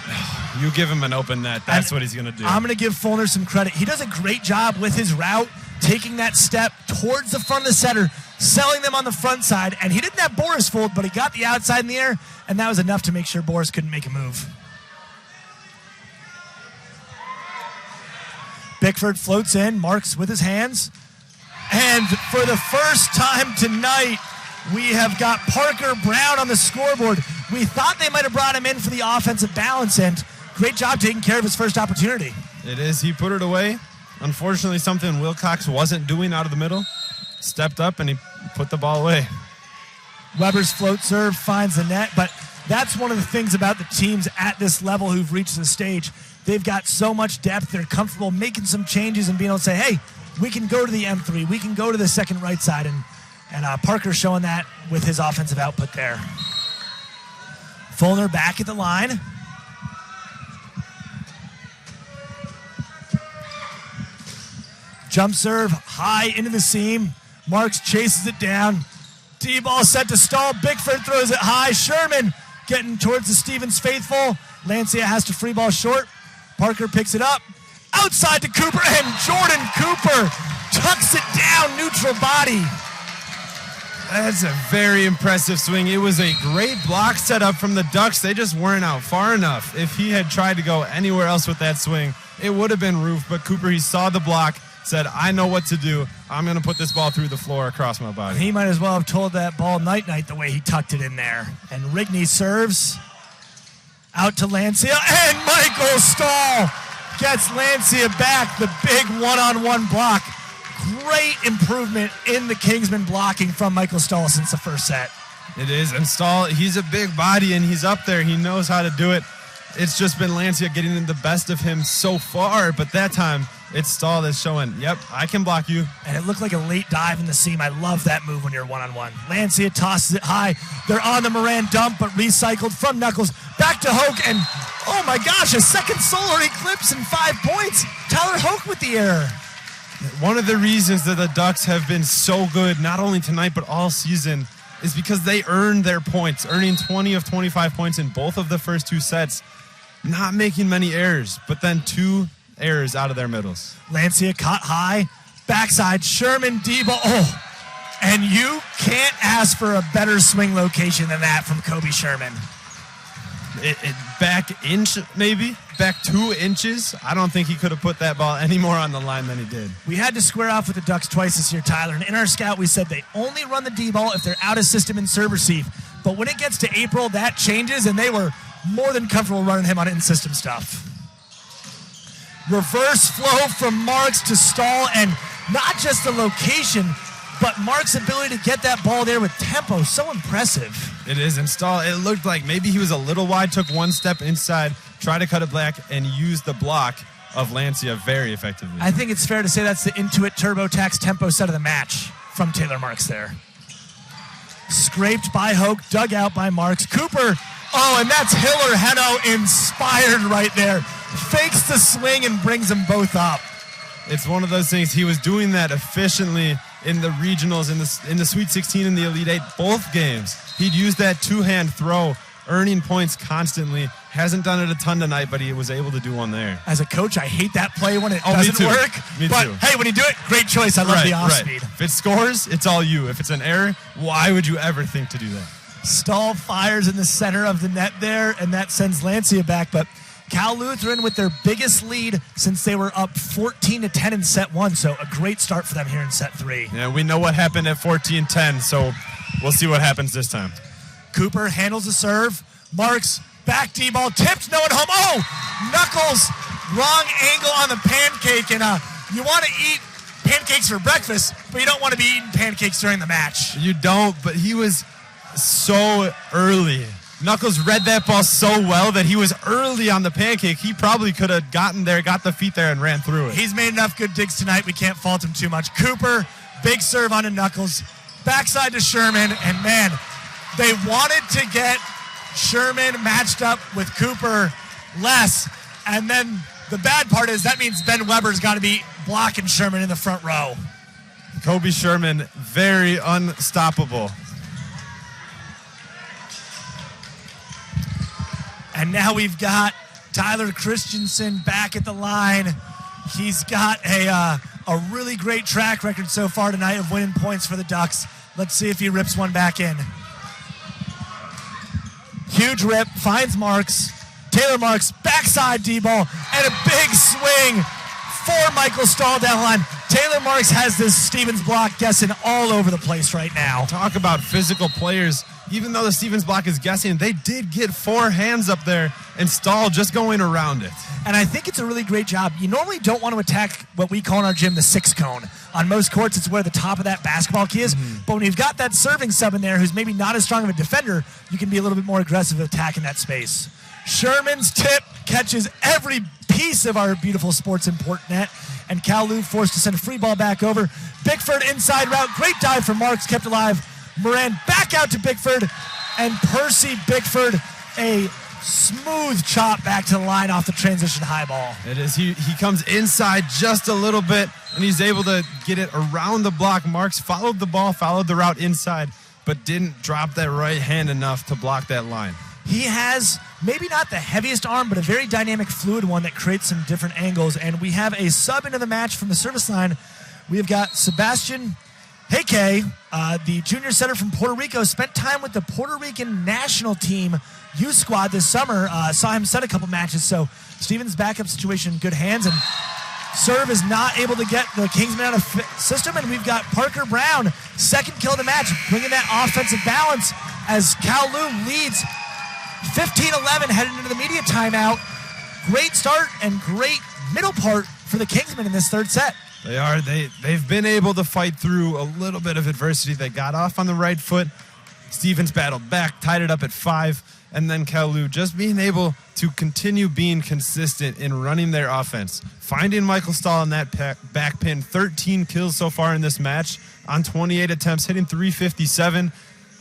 you give him an open net. That's what he's going to do. I'm going to give Fulner some credit. He does a great job with his route, taking that step towards the front of the setter, selling them on the front side, and he didn't have Boris fooled, but he got the outside in the air, and that was enough to make sure Boris couldn't make a move. Bickford floats in, Marks with his hands, and for the first time tonight, we have got Parker Brown on the scoreboard. We thought they might have brought him in for the offensive balance, and great job taking care of his first opportunity. It is. He put it away. Unfortunately, something Wilcox wasn't doing out of the middle. Stepped up, and he put the ball away. Weber's float serve finds the net, but that's one of the things about the teams at this level who've reached the stage. They've got so much depth. They're comfortable making some changes and being able to say, hey, we can go to the M3. We can go to the second right side. And Parker's showing that with his offensive output there. Fulner back at the line. Jump serve high into the seam. Marks chases it down. D-ball set to Stahl. Bickford throws it high. Sherman getting towards the Stevens faithful. Lancia has to free ball short. Parker picks it up. Outside to Cooper, and Jordan Cooper tucks it down, neutral body. That's a very impressive swing. It was a great block setup from the Ducks. They just weren't out far enough. If he had tried to go anywhere else with that swing, it would have been roof, but Cooper, he saw the block, said, I know what to do. I'm going to put this ball through the floor across my body. He might as well have told that ball night-night the way he tucked it in there. And Rigney serves out to Lancia, and Michael Stahl gets Lancia back, the big one-on-one block. Great improvement in the Kingsman blocking from Michael Stahl since the first set. It is, and Stahl, he's a big body, and he's up there. He knows how to do it. It's just been Lancia getting the best of him so far, but that time, it's Stahl that's showing, yep, I can block you. And it looked like a late dive in the seam. I love that move when you're one-on-one. Lancia tosses it high. They're on the Moran dump, but recycled from Knuckles. Back to Hoke, and oh my gosh, a second solar eclipse and 5 points. Tyler Hoke with the error. One of the reasons that the Ducks have been so good, not only tonight but all season, is because they earned their points, earning 20 of 25 points in both of the first 2 sets, not making many errors, but then 2 errors out of their middles. Lancia caught high, backside, Sherman, D-ball. Oh, and you can't ask for a better swing location than that from Kobe Sherman. Back inch, maybe? Back 2 inches? I don't think he could have put that ball any more on the line than he did. We had to square off with the Ducks twice this year, Tyler. And in our scout, we said they only run the D-ball if they're out of system and serve receive. But when it gets to April, that changes, and they were more than comfortable running him on in-system stuff. Reverse flow from Marks to Stahl, and not just the location, but Mark's ability to get that ball there with tempo, so impressive. It is installed. It looked like maybe he was a little wide, took one step inside, tried to cut it back, and used the block of Lancia very effectively. I think it's fair to say that's the Intuit TurboTax tempo set of the match from Taylor Marks there. Scraped by Hoke, dug out by Marks. Cooper, oh, and that's Hiller Heno inspired right there. Fakes the swing and brings them both up. It's one of those things. He was doing that efficiently in the regionals, in the Sweet 16 and the Elite 8, both games. He'd use that two-hand throw, earning points constantly. Hasn't done it a ton tonight, but he was able to do one there. As a coach, I hate that play when it doesn't work. Me but too. Hey, when you do it, great choice. I love the off-speed. If it scores, it's all you. If it's an error, why would you ever think to do that? Stahl fires in the center of the net there, and that sends Lancia back. But Cal Lutheran with their biggest lead since they were up 14-10 in set 1. So a great start for them here in set 3. Yeah, we know what happened at 14-10, so we'll see what happens this time. Cooper handles the serve. Marks, back D-ball, tipped, no one home. Oh, Knuckles, wrong angle on the pancake. And you want to eat pancakes for breakfast, but you don't want to be eating pancakes during the match. You don't, but he was so early. Knuckles read that ball so well that he was early on the pancake. He probably could have gotten there, got the feet there, and ran through it. He's made enough good digs tonight. We can't fault him too much. Cooper, big serve onto Knuckles. Backside to Sherman, and man, they wanted to get Sherman matched up with Cooper less. And then the bad part is that means Ben Weber's got to be blocking Sherman in the front row. Kobe Sherman, very unstoppable. And now we've got Tyler Christensen back at the line. He's got a really great track record so far tonight of winning points for the Ducks. Let's see if he rips one back in. Huge rip, finds Marks. Taylor Marks, backside D-ball, and a big swing for Michael Stahl down the line. Taylor Marks has this Stevens block guessing all over the place right now. Talk about physical players. Even though the Stevens block is guessing, they did get 4 hands up there and Stahl just going around it. And I think it's a really great job. You normally don't want to attack what we call in our gym the 6-cone. On most courts, it's where the top of that basketball key is. Mm-hmm. But when you've got that serving sub in there who's maybe not as strong of a defender, you can be a little bit more aggressive attacking that space. Sherman's tip catches every piece of our beautiful sports import net, and Cal Lu forced to send a free ball back over. Bickford inside route, great dive from Marks, kept alive. Moran back out to Bickford, and Percy Bickford, a smooth chop back to the line off the transition high ball. It is. He comes inside just a little bit, and he's able to get it around the block. Marks followed the ball, followed the route inside, but didn't drop that right hand enough to block that line. He has maybe not the heaviest arm, but a very dynamic, fluid one that creates some different angles. And we have a sub into the match from the service line. We have got Sebastian Heike, the junior setter from Puerto Rico, spent time with the Puerto Rican national team youth squad this summer. Saw him set a couple matches. So Stevens' backup situation in good hands. And serve is not able to get the Kingsmen out of system. And we've got Parker Brown, second kill of the match, bringing that offensive balance as Cal Lu leads 15-11 headed into the media timeout. Great start and great middle part for the Kingsmen in this third set. They are. They've been able to fight through a little bit of adversity. They got off on the right foot. Stevens battled back, tied it up at 5, and then Cal Lu just being able to continue being consistent in running their offense. Finding Michael Stahl in that back pin, 13 kills so far in this match on 28 attempts, hitting 357.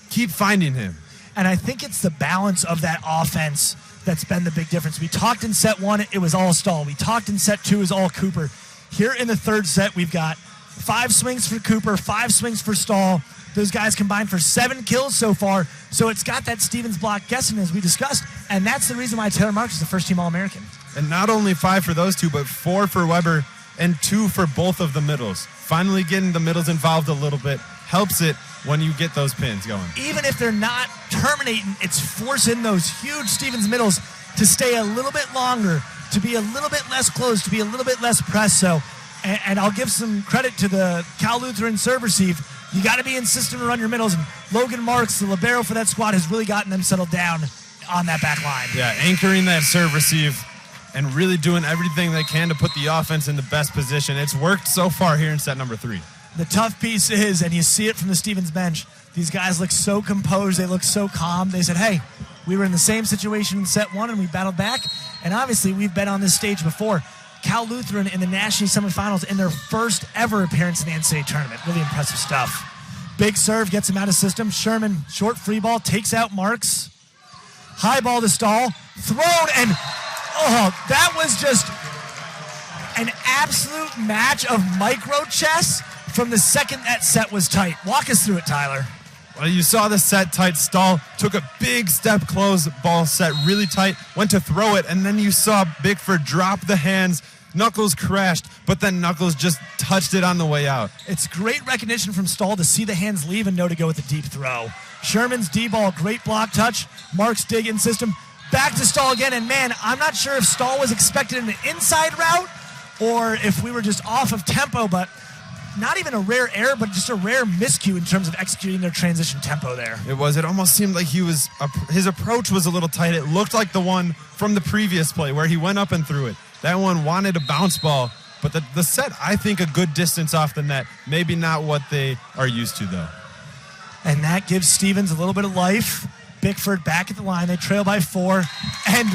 Keep finding him. And I think it's the balance of that offense that's been the big difference. We talked in set 1, it was all Stahl. We talked in set 2, it was all Cooper. Here in the third set, we've got 5 swings for Cooper, 5 swings for Stahl. Those guys combined for 7 kills so far. So it's got that Stevens block guessing, as we discussed, and that's the reason why Taylor Marks is the first-team All-American. And not only 5 for those two, but 4 for Weber and 2 for both of the middles. Finally getting the middles involved a little bit helps it when you get those pins going. Even if they're not terminating, it's forcing those huge Stevens middles to stay a little bit longer, to be a little bit less close, to be a little bit less pressed. So, and I'll give some credit to the Cal Lutheran serve receive. You got to be insistent to run your middles. And Logan Marks, the libero for that squad, has really gotten them settled down on that back line. Yeah, anchoring that serve receive and really doing everything they can to put the offense in the best position. It's worked so far here in set number 3. The tough piece is, and you see it from the Stevens bench, these guys look so composed, they look so calm. They said, hey, we were in the same situation in set 1 and we battled back. And obviously we've been on this stage before. Cal Lutheran in the national semifinals in their first ever appearance in the NCAA tournament. Really impressive stuff. Big serve, gets him out of system. Sherman, short free ball, takes out Marks. High ball to Stahl, thrown, and that was just an absolute match of micro chess from the second that set was tight. Walk us through it, Tyler. Well, you saw the set tight. Stahl took a big step close, ball set really tight, went to throw it, and then you saw Bickford drop the hands. Knuckles crashed, but then Knuckles just touched it on the way out. It's great recognition from Stahl to see the hands leave and know to go with the deep throw. Sherman's D-ball, great block touch. Mark's dig in system. Back to Stahl again, and man, I'm not sure if Stahl was expected an inside route or if we were just off of tempo, but not even a rare error, but just a rare miscue in terms of executing their transition tempo there. It was. It almost seemed like his approach was a little tight. It looked like the one from the previous play where he went up and threw it. That one wanted a bounce ball, but the set, I think, a good distance off the net. Maybe not what they are used to, though. And that gives Stevens a little bit of life. Bickford back at the line. They trail by 4. And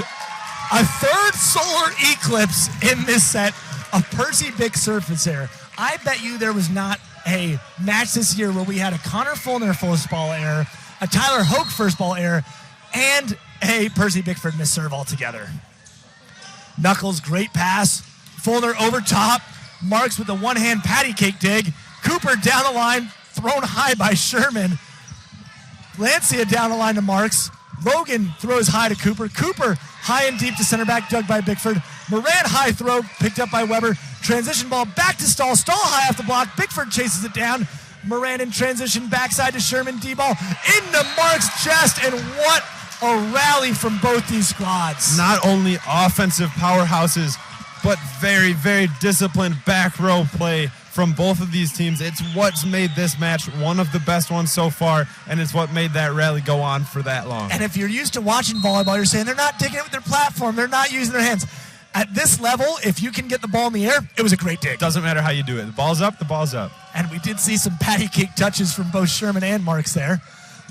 a third solar eclipse in this set. A Percy Bick surface error. I bet you there was not a match this year where we had a Connor Fulner first ball error, a Tyler Hoke first ball error, and a Percy Bickford miss serve altogether. Knuckles, great pass. Fulner over top. Marks with the one-hand patty cake dig. Cooper down the line, thrown high by Sherman. Lancia down the line to Marks. Logan throws high to Cooper. Cooper high and deep to center back, dug by Bickford. Moran high throw, picked up by Weber. Transition ball back to Stahl. Stahl high off the block. Bickford chases it down. Moran in transition, backside to Sherman. D-ball into Marks' chest, and what a rally from both these squads. Not only offensive powerhouses, but very, very disciplined back row play from both of these teams. It's what's made this match one of the best ones so far, and it's what made that rally go on for that long. And if you're used to watching volleyball, you're saying they're not digging it with their platform, they're not using their hands. At this level, if you can get the ball in the air, it was a great dig. Doesn't matter how you do it. The ball's up, the ball's up. And we did see some patty cake touches from both Sherman and Marks there.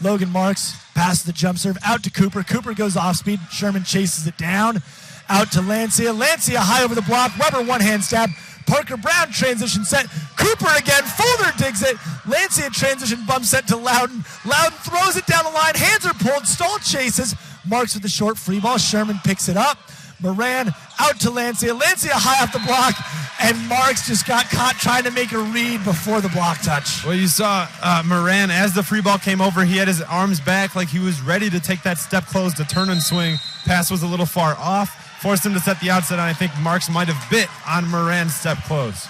Logan Marks passes the jump serve out to Cooper. Cooper goes off speed. Sherman chases it down. Out to Lancia. Lancia high over the block. Weber one-hand stab. Parker Brown transition set. Cooper again. Fulner digs it. Lancia transition bump set to Loudon. Loudon throws it down the line. Hands are pulled. Stahl chases. Marks with the short free ball. Sherman picks it up. Moran out to Lancia. Lancia high off the block. And Marks just got caught trying to make a read before the block touch. Well, you saw Moran, as the free ball came over, he had his arms back like he was ready to take that step close to turn and swing. Pass was a little far off. Forced him to set the outside, and I think Marks might have bit on Moran's step close.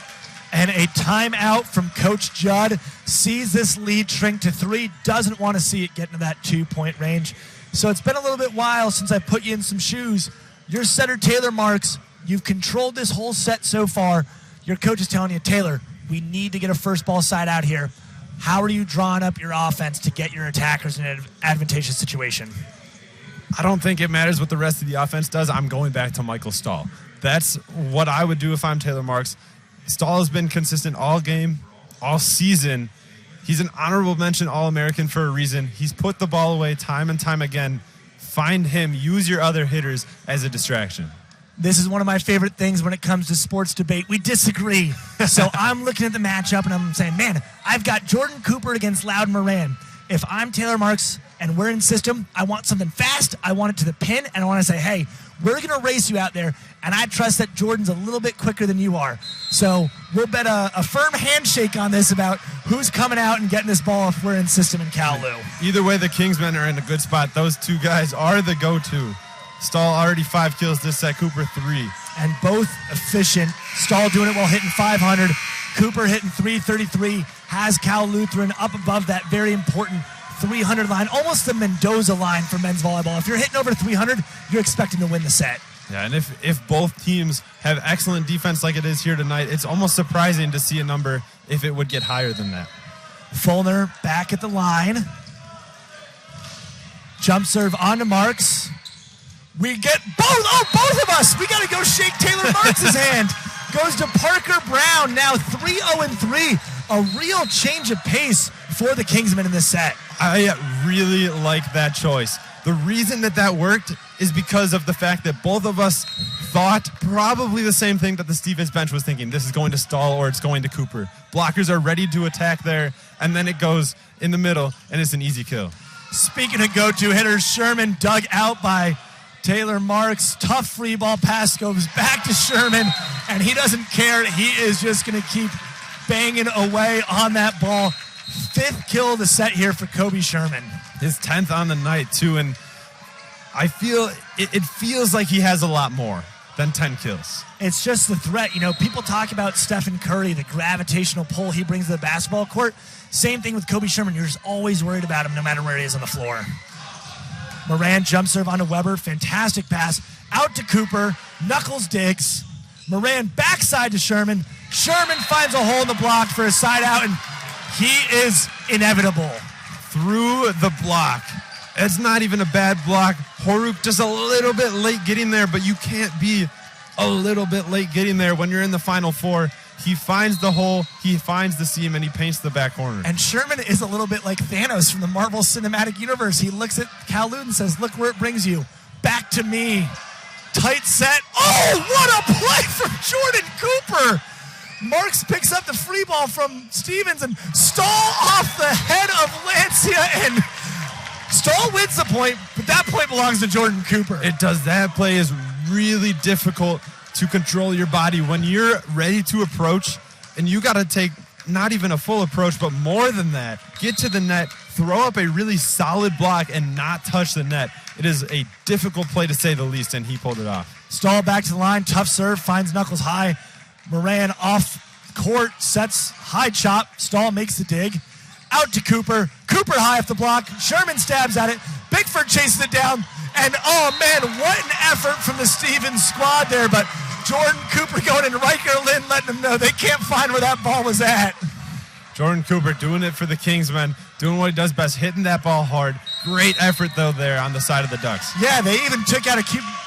And a timeout from Coach Judd. Sees this lead shrink to 3. Doesn't want to see it get into that 2-point range. So it's been a little bit while since I put you in some shoes. Your setter, Taylor Marks, you've controlled this whole set so far. Your coach is telling you, Taylor, we need to get a first ball side out here. How are you drawing up your offense to get your attackers in an advantageous situation? I don't think it matters what the rest of the offense does. I'm going back to Michael Stahl. That's what I would do if I'm Taylor Marks. Stahl has been consistent all game, all season. He's an honorable mention All-American for a reason. He's put the ball away time and time again. Find him. Use your other hitters as a distraction. This is one of my favorite things when it comes to sports debate. We disagree. So I'm looking at the matchup and I'm saying, man, I've got Jordan Cooper against Loud Moran. If I'm Taylor Marks and we're in system, I want something fast. I want it to the pin, and I want to say, hey, we're going to race you out there, and I trust that Jordan's a little bit quicker than you are. So we'll bet a firm handshake on this about who's coming out and getting this ball if we're in system in CLU. Either way, the Kingsmen are in a good spot. Those two guys are the go-to. Stahl already 5 kills this set, Cooper 3. And both efficient. Stahl doing it while hitting 500. Cooper hitting 333 has Cal Lutheran up above that very important 300 line, almost the Mendoza line for men's volleyball. If you're hitting over 300, you're expecting to win the set. Yeah, and if both teams have excellent defense like it is here tonight, it's almost surprising to see a number if it would get higher than that. Fulner back at the line. Jump serve onto Marks. We get both of us. We got to go shake Taylor Marks' hand. Goes to Parker Brown, now 3-0-3. A real change of pace for the Kingsmen in this set. I really like that choice. The reason that worked is because of the fact that both of us thought probably the same thing that the Stevens bench was thinking. This is going to Stahl or it's going to Cooper. Blockers are ready to attack there, and then it goes in the middle, and it's an easy kill. Speaking of go-to hitters, Sherman dug out by Taylor Marks. Tough free ball pass goes back to Sherman, and he doesn't care. He is just going to keep banging away on that ball. 5th kill of the set here for Kobe Sherman. His 10th on the night, too, and I feel it feels like he has a lot more than 10 kills. It's just the threat. You know, people talk about Stephen Curry, the gravitational pull he brings to the basketball court. Same thing with Kobe Sherman. You're just always worried about him no matter where he is on the floor. Moran jump serve onto Weber. Fantastic pass. Out to Cooper. Knuckles digs. Moran backside to Sherman. Sherman finds a hole in the block for a side out, and he is inevitable. Through the block. It's not even a bad block. Horuk just a little bit late getting there, but you can't be a little bit late getting there when you're in the Final Four. He finds the hole, he finds the seam, and he paints the back corner. And Sherman is a little bit like Thanos from the Marvel Cinematic Universe. He looks at Cal Lutheran and says, look where it brings you. Back to me. Tight set. Oh, what a play from Jordan Cooper. Marks picks up the free ball from Stevens, and Stahl off the head of Lancia, and Stahl wins the point, but that point belongs to Jordan Cooper. It does. That play is really difficult to control your body when you're ready to approach, and you got to take not even a full approach, but more than that. Get to the net, throw up a really solid block, and not touch the net. It is a difficult play to say the least, and he pulled it off. Stahl back to the line, tough serve, finds Knuckles high. Moran off court, sets high chop. Stahl makes the dig. Out to Cooper. Cooper high off the block. Sherman stabs at it. Bickford chases it down. And oh man, what an effort from the Stevens squad there. But Jordan Cooper going in, Riker Lynn letting them know they can't find where that ball was at. Jordan Cooper doing it for the Kingsmen, doing what he does best, hitting that ball hard. Great effort, though, there on the side of the Ducks. Yeah, they even took out a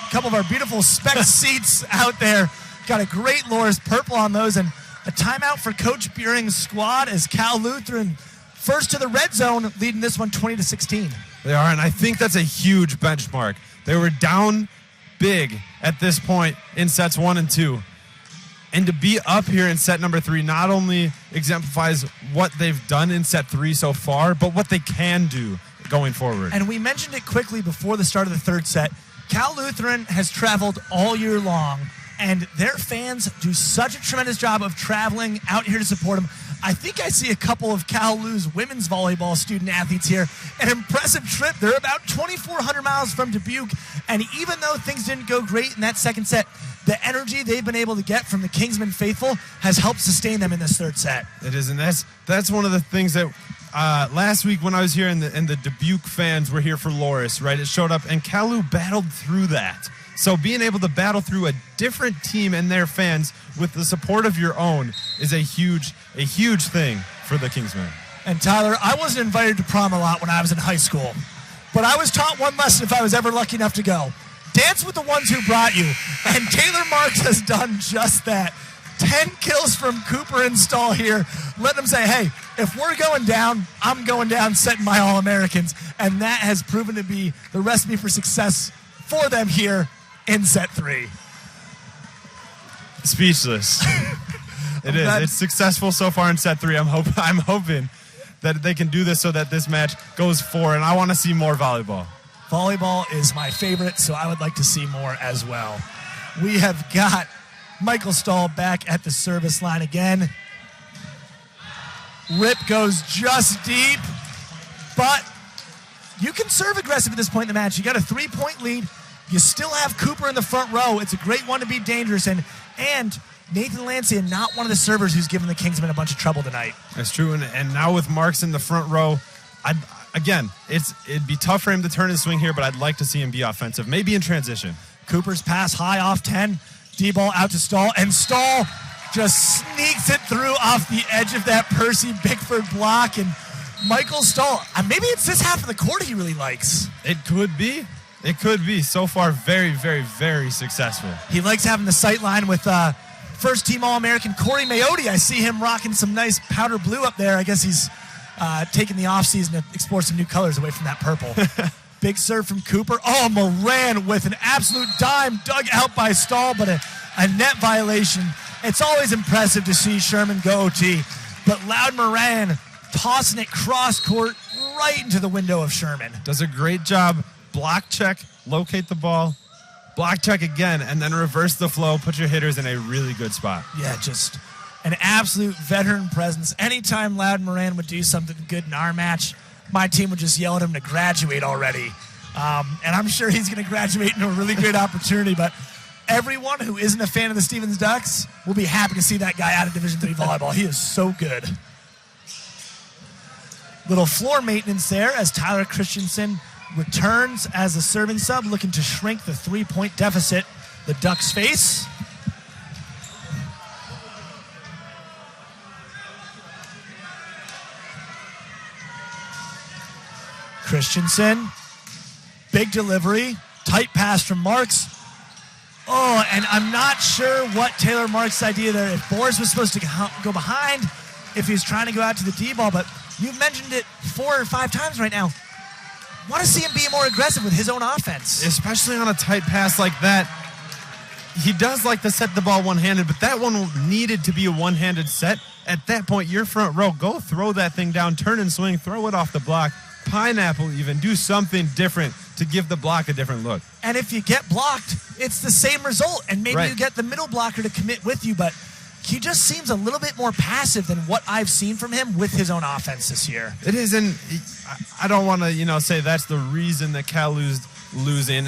couple of our beautiful spec seats out there. Got a great Loris purple on those, and a timeout for Coach Buring's squad as Cal Lutheran first to the red zone, leading this one 20-16. They are, and I think that's a huge benchmark. They were down big at this point in sets 1 and 2. And to be up here in set number 3 not only exemplifies what they've done in set 3 so far, but what they can do going forward. And we mentioned it quickly before the start of the third set. Cal Lutheran has traveled all year long, and their fans do such a tremendous job of traveling out here to support them. I think I see a couple of Cal Lu's women's volleyball student athletes here. An impressive trip. They're about 2,400 miles from Dubuque, and even though things didn't go great in that second set, the energy they've been able to get from the Kingsmen faithful has helped sustain them in this third set. It is, and that's one of the things that last week when I was here and the Dubuque fans were here for Loris, right? It showed up, and Cal Lu battled through that. So being able to battle through a different team and their fans with the support of your own is a huge thing for the Kingsmen. And Tyler, I wasn't invited to prom a lot when I was in high school, but I was taught one lesson if I was ever lucky enough to go. Dance with the ones who brought you. And Taylor Marks has done just that. 10 kills from Cooper and Stahl here. Let them say, hey, if we're going down, I'm going down setting my All-Americans. And that has proven to be the recipe for success for them here in set 3. Speechless. It is. It's successful so far in set 3. I'm hoping that they can do this so that this match goes 4, and I want to see more volleyball. Volleyball is my favorite, so I would like to see more as well. We have got Michael Stahl back at the service line again. Rip goes just deep, but you can serve aggressive at this point in the match. You got a 3-point lead. You still have Cooper in the front row. It's a great one to be dangerous in. And Nathan Lancia, not one of the servers who's given the Kingsmen a bunch of trouble tonight. That's true. And now with Marks in the front row, it'd be tough for him to turn his swing here, but I'd like to see him be offensive, maybe in transition. Cooper's pass high off 10. D-ball out to Stahl, and Stahl just sneaks it through off the edge of that Percy Bickford block. And Michael Stahl, maybe it's this half of the court he really likes. It could be. It could be. So far, very, very, very successful. He likes having the sight line with first-team All-American Corey Mayotte. I see him rocking some nice powder blue up there. I guess he's taking the offseason to explore some new colors away from that purple. Big serve from Cooper. Oh, Moran with an absolute dime dug out by Stahl, but a net violation. It's always impressive to see Sherman go OT, but Loud Moran tossing it cross-court right into the window of Sherman. Does a great job. Block check, locate the ball, block check again, and then reverse the flow, put your hitters in a really good spot. Yeah, just an absolute veteran presence. Anytime Loud Moran would do something good in our match, my team would just yell at him to graduate already. And I'm sure he's going to graduate into a really great opportunity, but everyone who isn't a fan of the Stevens Ducks will be happy to see that guy out of Division III volleyball. He is so good. Little floor maintenance there as Tyler Christensen returns as a serving sub, looking to shrink the 3-point deficit the Ducks face. Christensen, big delivery, tight pass from Marks. Oh, and I'm not sure what Taylor Marks' idea there. If Boris was supposed to go behind, if he was trying to go out to the D-ball, but you've mentioned it 4 or 5 times right now. Want to see him be more aggressive with his own offense. Especially on a tight pass like that. He does like to set the ball one-handed, but that one needed to be a one-handed set. At that point, your front row, go throw that thing down, turn and swing, throw it off the block, pineapple even, do something different to give the block a different look. And if you get blocked, it's the same result, and maybe you get the middle blocker to commit with you, but he just seems a little bit more passive than what I've seen from him with his own offense this year. It is, and I don't want to, say that's the reason that CLU's losing.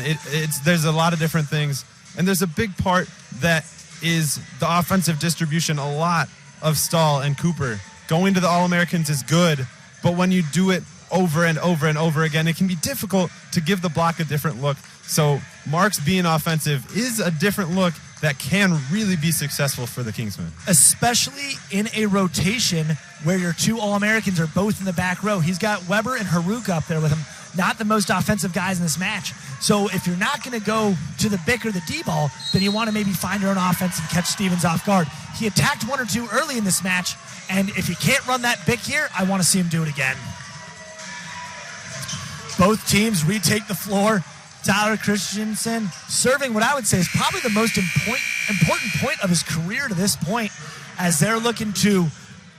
There's a lot of different things, and there's a big part that is the offensive distribution. A lot of Stahl and Cooper going to the All-Americans is good, but when you do it over and over and over again, it can be difficult to give the block a different look. So Marks being offensive is a different look that can really be successful for the Kingsmen. Especially in a rotation where your 2 All-Americans are both in the back row. He's got Weber and Haruk up there with him, not the most offensive guys in this match. So if you're not going to go to the Bick or the D-ball, then you want to maybe find your own offense and catch Stevens off guard. He attacked 1 or 2 early in this match, and if you can't run that Bick here, I want to see him do it again. Both teams retake the floor. Tyler Christensen serving what I would say is probably the most important point of his career to this point, as they're looking to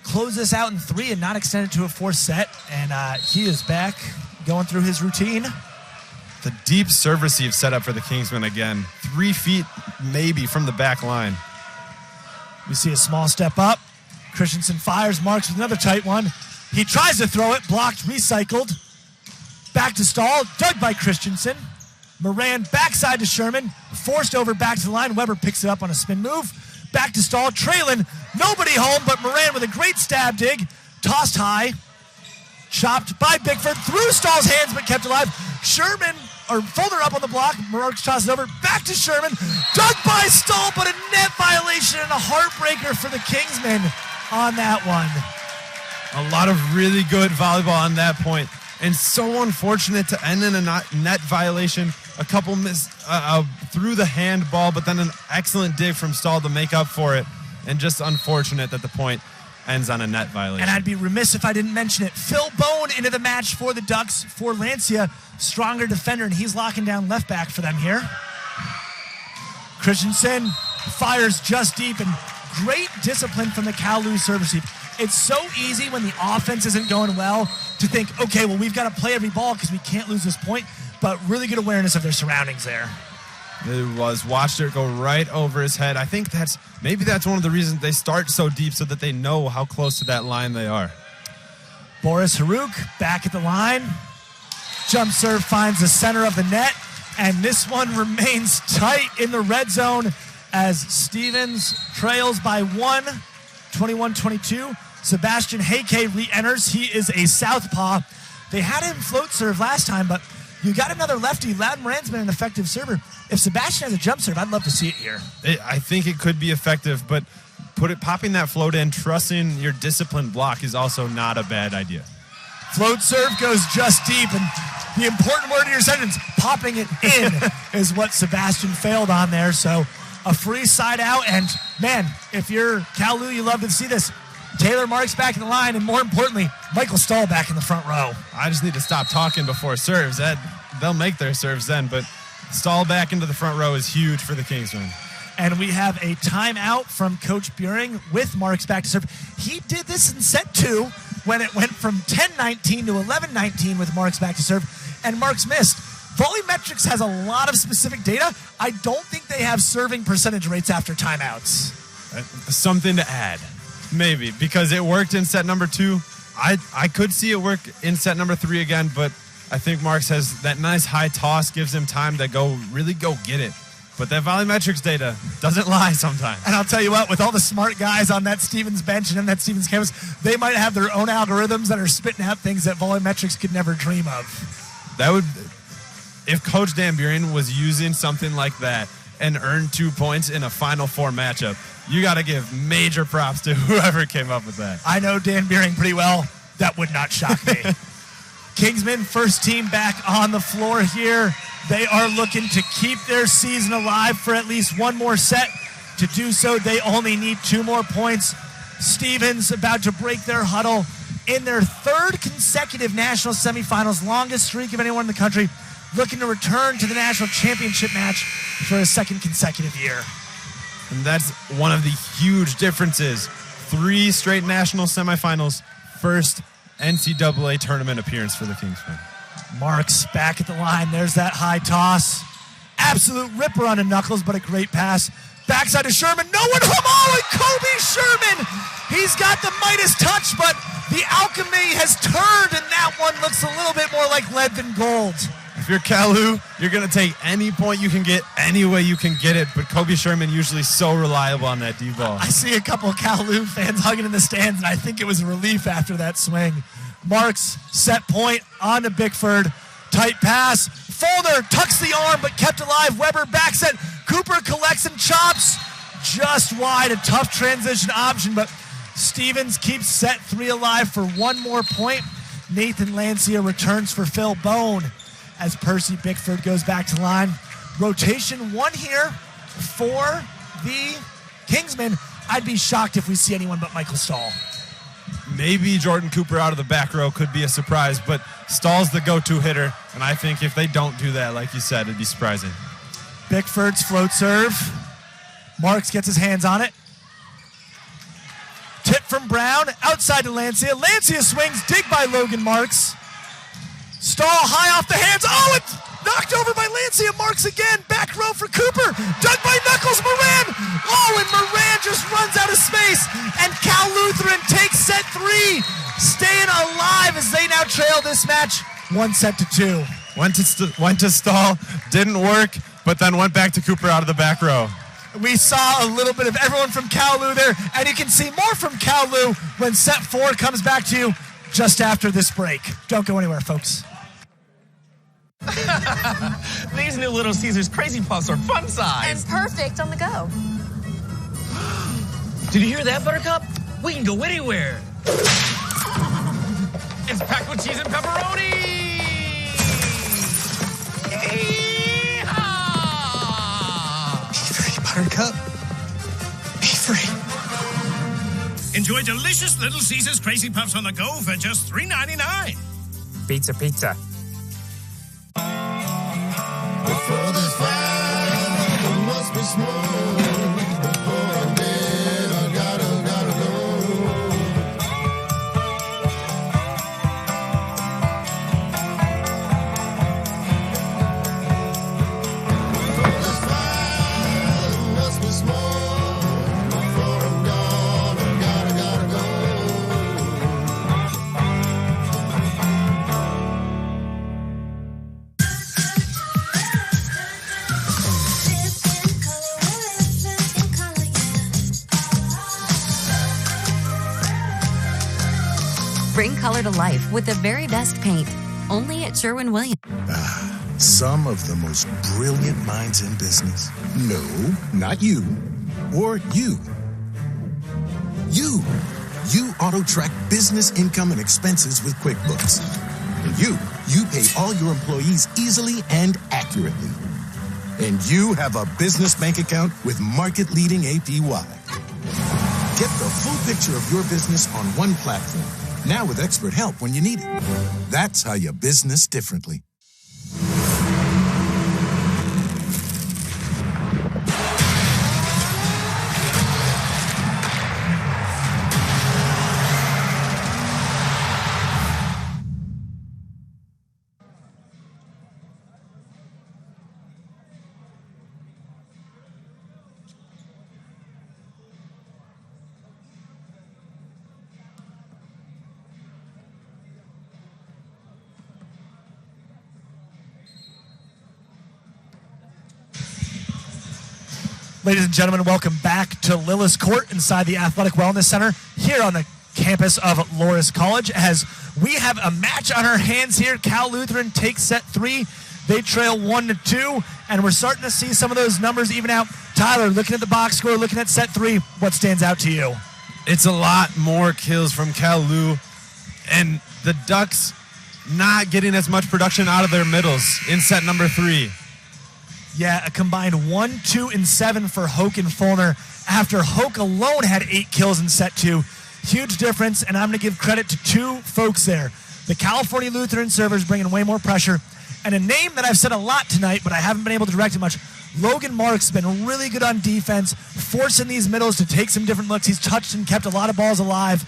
close this out in 3 and not extend it to a 4th set. And he is back going through his routine. The deep serve receive setup for the Kingsmen again. 3 feet maybe from the back line. We see a small step up. Christensen fires, Marks with another tight one. He tries to throw it, blocked, recycled. Back to Stahl, dug by Christensen. Moran backside to Sherman, forced over back to the line. Weber picks it up on a spin move. Back to Stahl, trailing, nobody home, but Moran with a great stab dig, tossed high, chopped by Bickford, through Stahl's hands but kept alive. Sherman, or Folder up on the block, Marks tosses it over, back to Sherman, dug by Stahl, but a net violation and a heartbreaker for the Kingsmen on that one. A lot of really good volleyball on that point. And so unfortunate to end in a net violation. A couple through the handball, but then an excellent dig from Stahl to make up for it. And just unfortunate that the point ends on a net violation. And I'd be remiss if I didn't mention it. Phil Bone into the match for the Ducks, for Lancia. Stronger defender, and he's locking down left back for them here. Christensen fires just deep, and great discipline from the CLU service team. It's so easy when the offense isn't going well to think, okay, well, we've got to play every ball because we can't lose this point, but really good awareness of their surroundings there. It was. Watched it go right over his head. I think that's one of the reasons they start so deep, so that they know how close to that line they are. Boris Haruk back at the line. Jump serve finds the center of the net. And this one remains tight in the red zone as Stevens trails by 1, 21-22. Sebastian Heike re-enters. He is a southpaw. They had him float serve last time, but you got another lefty. Loudon Moran's been an effective server. If Sebastian has a jump serve, I'd love to see it here. I think it could be effective, but popping that float in, trusting your disciplined block is also not a bad idea. Float serve goes just deep, and the important word in your sentence, popping it in, is what Sebastian failed on there. So a free side out, and man, if you're CLU, you love to see this. Taylor Marks back in the line, and more importantly, Michael Stahl back in the front row. I just need to stop talking before serves. They'll make their serves then, but Stahl back into the front row is huge for the Kingsmen. And we have a timeout from Coach Buring with Marks back to serve. He did this in set 2 when it went from 10-19 to 11-19 with Marks back to serve, and Marks missed. Volleymetrics has a lot of specific data. I don't think they have serving percentage rates after timeouts. Something to add, maybe, because it worked in set number 2. I could see it work in set number 3 again, but I think Marks has that nice high toss, gives him time to really go get it. But that volleymetrics data doesn't lie sometimes. And I'll tell you what, with all the smart guys on that Stevens bench and in that Stevens campus, they might have their own algorithms that are spitting out things that volleymetrics could never dream of. That would, if Coach Dan Buren was using something like that and earned 2 points in a Final Four matchup, you got to give major props to whoever came up with that. I know Dan Buren pretty well. That would not shock me. Kingsmen, first team back on the floor here. They are looking to keep their season alive for at least one more set. To do so, they only need 2 more points. Stevens about to break their huddle in their 3rd consecutive national semifinals, longest streak of anyone in the country, looking to return to the national championship match for a 2nd consecutive year. And that's one of the huge differences. 3 straight national semifinals, first NCAA tournament appearance for the Kingsmen. Marks back at the line. There's that high toss. Absolute ripper on the knuckles, but a great pass. Backside to Sherman. No one home. Oh, and Kobe Sherman. He's got the Midas touch, but the alchemy has turned, and that one looks a little bit more like lead than gold. If you're CLU, you're going to take any point you can get, any way you can get it, but Kobe Sherman usually so reliable on that D-ball. I see a couple of CLU fans hugging in the stands, and I think it was a relief after that swing. Marks, set point on to Bickford. Tight pass. Folder tucks the arm, but kept alive. Weber back set. Cooper collects and chops. Just wide. A tough transition option, but Stevens keeps set 3 alive for 1 more point. Nathan Lancia returns for Phil Bone as Percy Bickford goes back to line. Rotation 1 here for the Kingsmen. I'd be shocked if we see anyone but Michael Stahl. Maybe Jordan Cooper out of the back row could be a surprise, but Stahl's the go-to hitter, and I think if they don't do that, like you said, it'd be surprising. Bickford's float serve. Marks gets his hands on it. Tip from Brown, outside to Lancia. Lancia swings, dig by Logan Marks. Stahl high off the hands. Oh, it's knocked over by Lancia. Marks again, back row for Cooper. Dug by Knuckles, Moran. Oh, and Moran just runs out of space. And Cal Lutheran takes set 3, staying alive as they now trail this match 1-2. Went to Stahl, didn't work, but then went back to Cooper out of the back row. We saw a little bit of everyone from CLU there, and you can see more from CLU when set 4 comes back to you just after this break. Don't go anywhere, folks. These new Little Caesars Crazy Puffs are fun size. And perfect on the go. Did you hear that, Buttercup? We can go anywhere. It's packed with cheese and pepperoni. Yeehaw! Be free, Buttercup. Be free. Enjoy delicious Little Caesars Crazy Puffs on the go for just $3.99. Pizza. Before this fire, there must be smoke. Before I'm dead, I gotta go. Before this fire, there must be smoke. Before I'm gone, I gotta go. color to life with the very best paint. Only at Sherwin-Williams. Some of the most brilliant minds in business. No, not you. Or you. You auto-track business income and expenses with QuickBooks. And you pay all your employees easily and accurately. And you have a business bank account with market-leading APY. Get the full picture of your business on one platform, now with expert help when you need it. That's how you business differently. Ladies and gentlemen, welcome back to Lillis Court inside the Athletic Wellness Center here on the campus of Loras College, as we have a match on our hands here. Cal Lutheran takes set 3. They trail 1-2, and we're starting to see some of those numbers even out. Tyler, looking at the box score, looking at set 3, what stands out to you? It's a lot more kills from Cal Lu, and the Ducks not getting as much production out of their middles in set number 3. Yeah, a combined 1, 2, and 7 for Hoke and Fulner after Hoke alone had 8 kills in set 2. Huge difference, and I'm going to give credit to 2 folks there. The California Lutheran servers bringing way more pressure, and a name that I've said a lot tonight, but I haven't been able to direct it much. Logan Marks has been really good on defense, forcing these middles to take some different looks. He's touched and kept a lot of balls alive.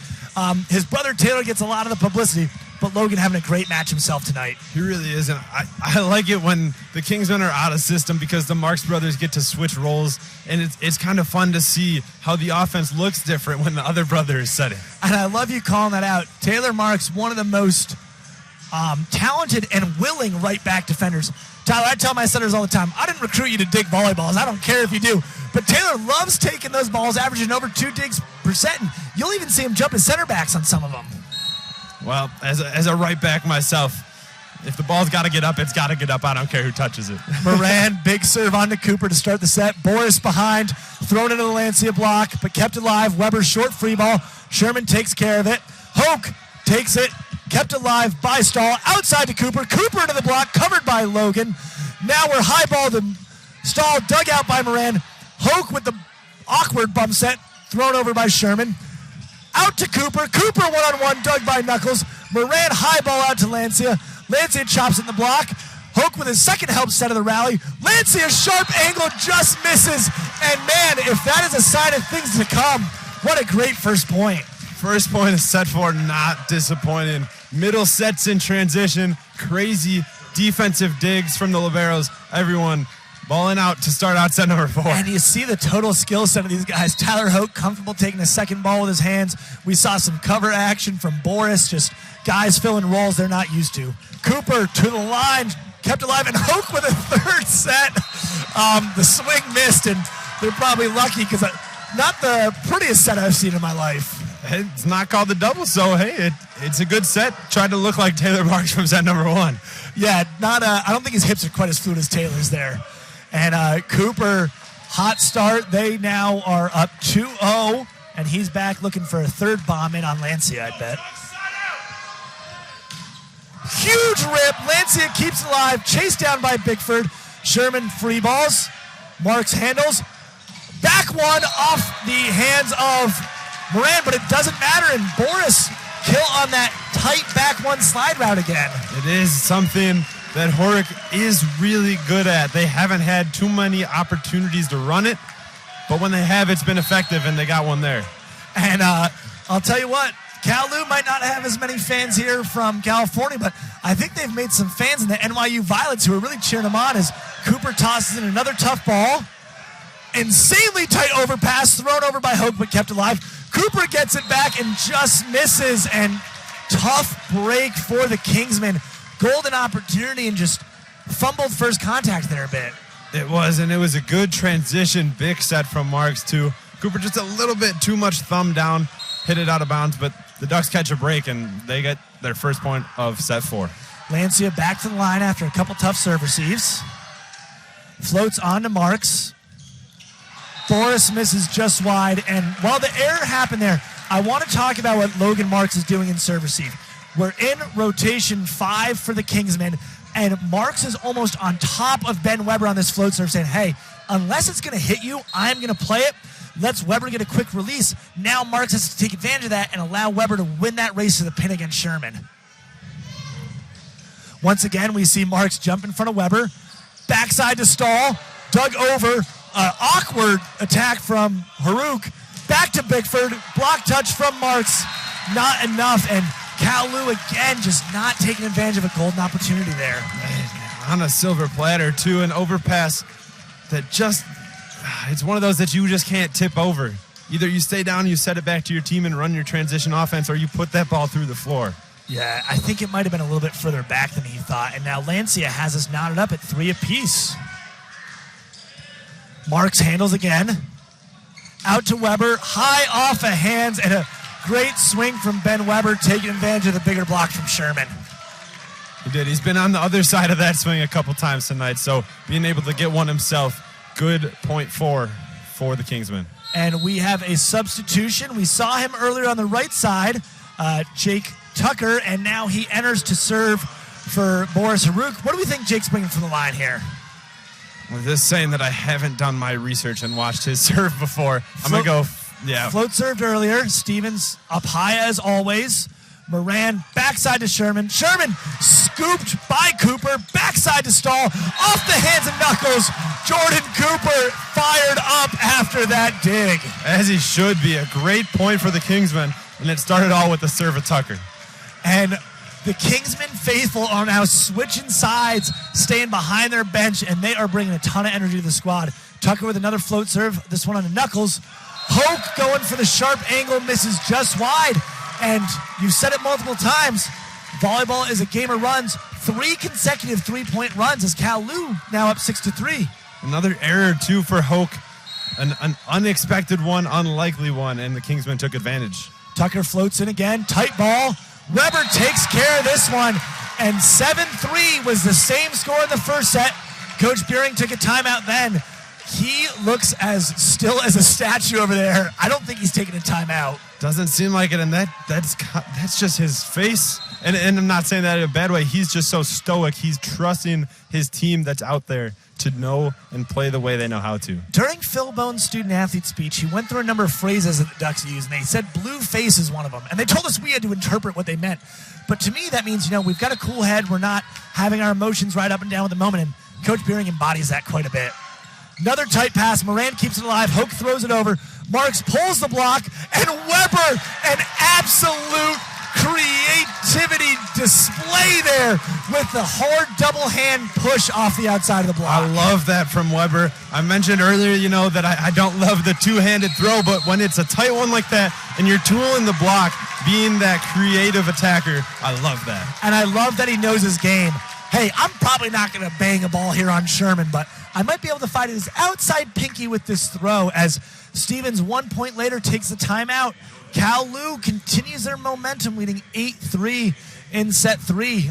His brother Taylor gets a lot of the publicity, but Logan having a great match himself tonight. He really is, and I like it when the Kingsmen are out of system because the Marks brothers get to switch roles, and it's kind of fun to see how the offense looks different when the other brother is setting. And I love you calling that out. Taylor Marks, one of the most talented and willing right-back defenders. Tyler, I tell my setters all the time, I didn't recruit you to dig volleyballs. I don't care if you do. But Taylor loves taking those balls, averaging over 2 digs per set, and you'll even see him jump as center backs on some of them. Well, as a right back myself, if the ball's got to get up, it's got to get up. I don't care who touches it. Moran, big serve on to Cooper to start the set. Boris behind, thrown into the Lancia block, but kept alive. Weber short free ball. Sherman takes care of it. Hoke takes it, kept alive by Stahl. Outside to Cooper. Cooper into the block, covered by Logan. Now we're high ball to Stahl, dug out by Moran. Hoke with the awkward bump set, thrown over by Sherman. Out to Cooper. Cooper one-on-one, dug by Knuckles. Moran high ball out to Lancia. Lancia chops in the block. Hoke with his second help set of the rally. Lancia sharp angle just misses. And man, if that is a sign of things to come, what a great first point. First point is set 4, not disappointing. Middle sets in transition. Crazy defensive digs from the liberos. Everyone balling out to start out set number 4. And you see the total skill set of these guys. Tyler Hoke comfortable taking a second ball with his hands. We saw some cover action from Boris, just guys filling roles they're not used to. Cooper to the line, kept alive, and Hoke with a third set. The swing missed, and they're probably lucky because not the prettiest set I've seen in my life. It's not called the double, so hey, it's a good set. Tried to look like Taylor Marks from set number 1. Yeah, I don't think his hips are quite as fluid as Taylor's there. And Cooper, hot start. They now are up 2-0, and he's back looking for a third bomb in on Lancia, I bet. Huge rip. Lancia keeps alive. Chased down by Bickford. Sherman free balls. Marks handles. Back one off the hands of Moran, but it doesn't matter. And Boris kill on that tight back one slide route again. It is something that Horick is really good at. They haven't had too many opportunities to run it, but when they have, it's been effective, and they got one there. And I'll tell you what, Cal Lu might not have as many fans here from California, but I think they've made some fans in the NYU Violets who are really cheering him on as Cooper tosses in another tough ball. Insanely tight overpass, thrown over by Hoke, but kept alive. Cooper gets it back and just misses, and tough break for the Kingsmen. Golden opportunity and just fumbled first contact there a bit. It was, and it was a good transition. Big set from Marks, too. Cooper just a little bit too much thumb down, hit it out of bounds, but the Ducks catch a break, and they get their first point of set 4. Lancia back to the line after a couple tough serve receives. Floats on to Marks. Boris misses just wide, and while the error happened there, I want to talk about what Logan Marks is doing in serve receive. We're in rotation 5 for the Kingsmen, and Marks is almost on top of Ben Weber on this float serve saying, hey, unless it's going to hit you, I'm going to play it. Let's Weber get a quick release. Now Marks has to take advantage of that and allow Weber to win that race to the pin against Sherman. Once again, we see Marks jump in front of Weber. Backside to Stahl. Dug over. Awkward attack from Haruk. Back to Bickford. Block touch from Marks. Not enough. And CLU again just not taking advantage of a golden opportunity there. On a silver platter, too. An overpass that just, it's one of those that you just can't tip over. Either you stay down, you set it back to your team and run your transition offense, or you put that ball through the floor. Yeah, I think it might have been a little bit further back than he thought. And now Lancia has us knotted up at 3 apiece. Marks handles again. Out to Weber. High off of hands and a great swing from Ben Weber, taking advantage of the bigger block from Sherman. He did. He's been on the other side of that swing a couple times tonight, so being able to get one himself, good point 4 for the Kingsmen. And we have a substitution. We saw him earlier on the right side, Jake Tucker, and now he enters to serve for Boris Haruk. What do we think Jake's bringing from the line here? Well, this saying that I haven't done my research and watched his serve before. I'm going to go, yeah. Float served earlier. Stevens up high as always. Moran backside to Sherman. Sherman scooped by Cooper. Backside to Stahl. Off the hands and knuckles. Jordan Cooper fired up after that dig. As he should be. A great point for the Kingsmen. And it started all with the serve of Tucker. And the Kingsmen faithful are now switching sides, staying behind their bench, and they are bringing a ton of energy to the squad. Tucker with another float serve, this one on the knuckles. Hoke going for the sharp angle, misses just wide. And you've said it multiple times, volleyball is a game of runs. 3 consecutive 3-point runs as CLU now up 6-3. Another error, too, for Hoke. An unexpected one, unlikely one, and the Kingsmen took advantage. Tucker floats in again, tight ball. Weber takes care of this one, and 7-3 was the same score in the first set. Coach Buehring took a timeout then. He looks as still as a statue over there. I don't think he's taking a timeout. Doesn't seem like it, and that's just his face. And I'm not saying that in a bad way. He's just so stoic. He's trusting his team that's out there to know and play the way they know how to. During Phil Bone's student-athlete speech, he went through a number of phrases that the Ducks use, and they said blue face is one of them. And they told us we had to interpret what they meant. But to me, that means, we've got a cool head. We're not having our emotions right up and down with the moment, and Coach Buehring embodies that quite a bit. Another tight pass. Moran keeps it alive. Hoke throws it over. Marks pulls the block, and Weber, an absolute creativity display there with the hard double hand push off the outside of the block. I love that from Weber. I mentioned earlier, that I don't love the two-handed throw, but when it's a tight one like that and you're tooling the block, being that creative attacker, I love that. And I love that he knows his game. Hey, I'm probably not going to bang a ball here on Sherman, but I might be able to find his outside pinky with this throw as Stevens 1 point later takes the timeout. CLU continues their momentum, leading 8-3 in set 3.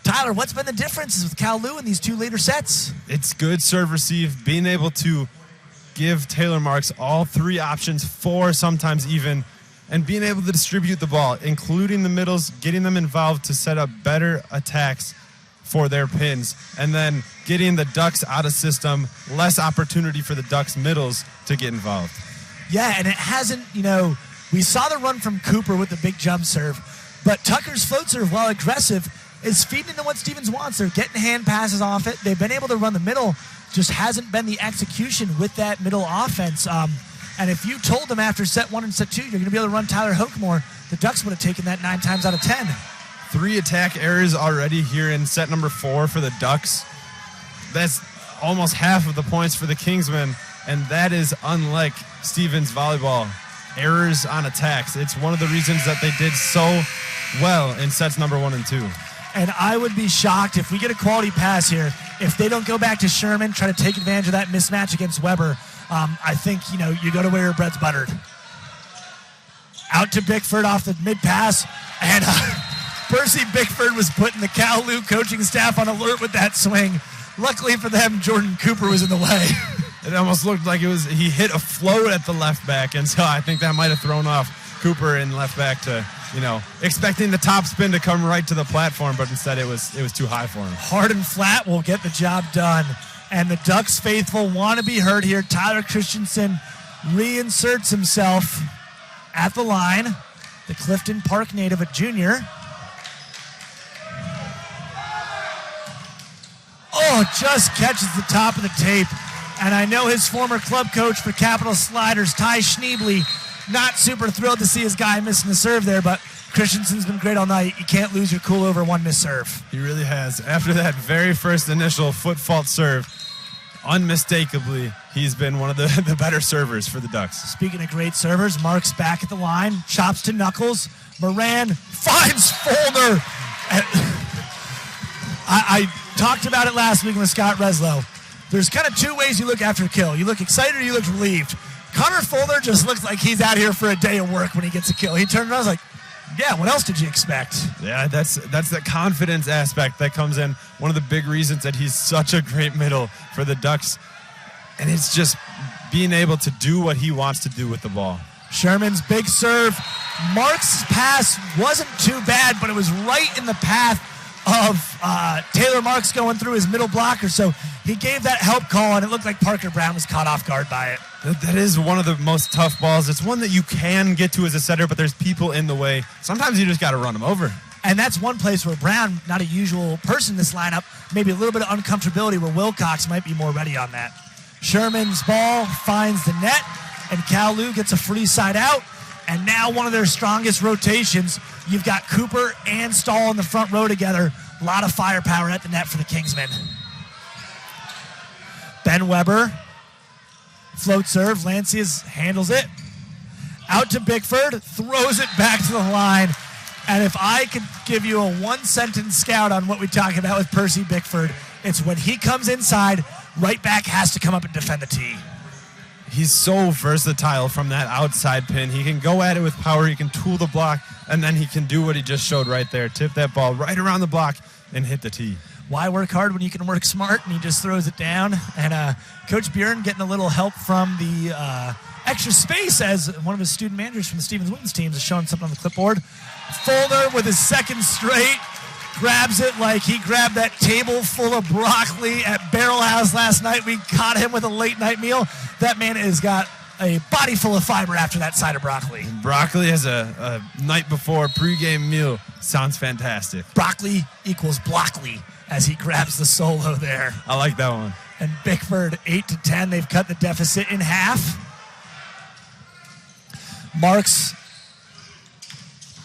Tyler, what's been the differences with CLU in these 2 later sets? It's good serve receive, being able to give Taylor Marks all 3 options, 4 sometimes even, and being able to distribute the ball, including the middles, getting them involved to set up better attacks for their pins, and then getting the Ducks out of system, less opportunity for the Ducks middles to get involved. Yeah, and it hasn't, we saw the run from Cooper with the big jump serve, but Tucker's float serve, while aggressive, is feeding into what Stevens wants. They're getting hand passes off it. They've been able to run the middle, just hasn't been the execution with that middle offense. And if you told them after set 1 and set 2 you're going to be able to run Tyler Hoke more, the Ducks would have taken that 9 times out of 10. 3 attack errors already here in set number 4 for the Ducks. That's almost half of the points for the Kingsmen, and that is unlike Stevens volleyball. Errors on attacks. It's one of the reasons that they did so well in sets number 1 and 2. And I would be shocked if we get a quality pass here, if they don't go back to Sherman, try to take advantage of that mismatch against Weber. I think, you go to where your bread's buttered. Out to Bickford off the mid-pass. And Percy Bickford was putting the CLU coaching staff on alert with that swing. Luckily for them, Jordan Cooper was in the way. It almost looked like he hit a float at the left back, and so I think that might have thrown off Cooper in left back to, expecting the top spin to come right to the platform, but instead it was too high for him. Hard and flat will get the job done. And the Ducks faithful want to be heard here. Tyler Christensen reinserts himself at the line. The Clifton Park native, a junior. Oh, just catches the top of the tape. And I know his former club coach for Capital Sliders, Ty Schneebly, not super thrilled to see his guy missing the serve there, but Christensen's been great all night. You can't lose your cool over one missed serve. He really has. After that very first initial foot fault serve, unmistakably, he's been one of the better servers for the Ducks. Speaking of great servers, Mark's back at the line, chops to Knuckles. Moran finds Fulner. I talked about it last week with Scott Reslow. There's kind of two ways you look after a kill. You look excited or you look relieved. Connor Fulner just looks like he's out here for a day of work when he gets a kill. He turned around and was like, yeah, what else did you expect? Yeah, that's the confidence aspect that comes in. One of the big reasons that he's such a great middle for the Ducks. And it's just being able to do what he wants to do with the ball. Sherman's big serve. Mark's pass wasn't too bad, but it was right in the path of Taylor Marks going through his middle blocker. So he gave that help call, and it looked like Parker Brown was caught off guard by it. That is one of the most tough balls. It's one that you can get to as a setter, but there's people in the way. Sometimes you just got to run them over. And that's one place where Brown, not a usual person in this lineup, maybe a little bit of uncomfortability where Wilcox might be more ready on that. Sherman's ball finds the net, and CLU gets a free side out. And now one of their strongest rotations. You've got Cooper and Stahl in the front row together. A lot of firepower at the net for the Kingsmen. Ben Weber, float serve. Lancius handles it. Out to Bickford, throws it back to the line. And if I could give you a one-sentence scout on what we talk about with Percy Bickford, it's when he comes inside, right back has to come up and defend the tee. He's so versatile from that outside pin. He can go at it with power, he can tool the block, and then he can do what he just showed right there. Tip that ball right around the block and hit the tee. Why work hard when you can work smart? And he just throws it down. And Coach Bjorn getting a little help from the extra space as one of his student managers from the Stevens women's teams is showing something on the clipboard. Fulner with his second straight. Grabs it like he grabbed that table full of broccoli at Barrel House last night. We caught him with a late night meal. That man has got a body full of fiber after that side of broccoli. Broccoli as a night before pregame meal sounds fantastic. Broccoli equals Blockly as he grabs the solo there. I like that one. And Bickford 8-10. They've cut the deficit in half. Marks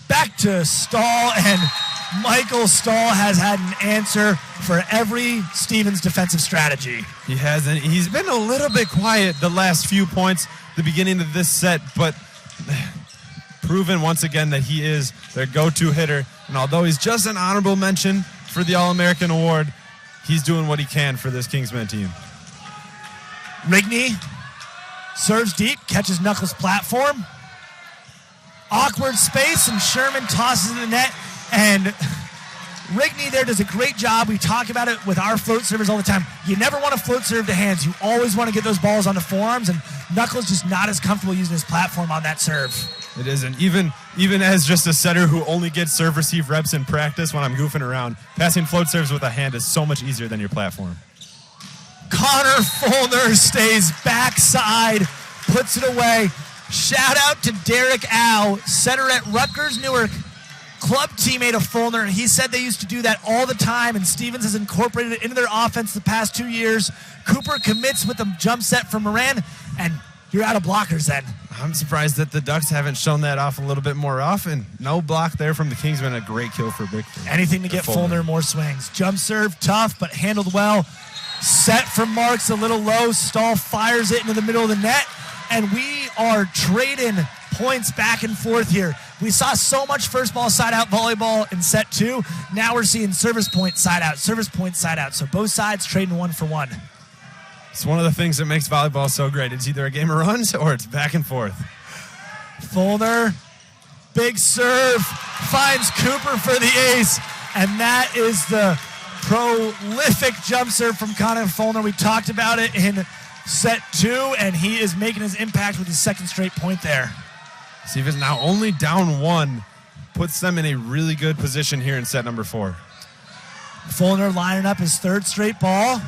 back to Stahl, and Michael Stahl has had an answer for every Stevens defensive strategy. He has, and he's been a little bit quiet the last few points, the beginning of this set, but proven once again that he is their go-to hitter. And although he's just an honorable mention for the All-American Award, he's doing what he can for this Kingsmen team. Rigney serves deep, catches Knuckles' platform. Awkward space, and Sherman tosses in the net. And Rigney there does a great job. We talk about it with our float servers all the time. You never want to float serve to hands. You always want to get those balls on the forearms, and Knuckles just not as comfortable using his platform on that serve. It isn't. Even as just a setter who only gets serve-receive reps in practice when I'm goofing around, passing float serves with a hand is so much easier than your platform. Connor Fulner stays backside, puts it away. Shout out to Derek Au, setter at Rutgers Newark, club teammate of Fulner, and he said they used to do that all the time, and Stevens has incorporated it into their offense the past 2 years. Cooper commits with a jump set from Moran, and you're out of blockers then. I'm surprised that the Ducks haven't shown that off a little bit more often. No block there from the Kingsmen, a great kill for Bickford. Anything to get Fulner more swings. Jump serve, tough, but handled well. Set from Marks, a little low. Stahl fires it into the middle of the net, and we are trading points back and forth here. We saw so much first ball side out volleyball in set 2. Now we're seeing service point side out, service point side out. So both sides trading 1 for 1. It's one of the things that makes volleyball so great. It's either a game of runs or it's back and forth. Fulner Big serve finds Cooper for the ace, and that is the prolific jump serve from Connor Fulner. We talked about it in set 2, and he is making his impact with his second straight point there. Stevens now only down 1, puts them in a really good position here in set number 4. Fulner lining up his third straight ball.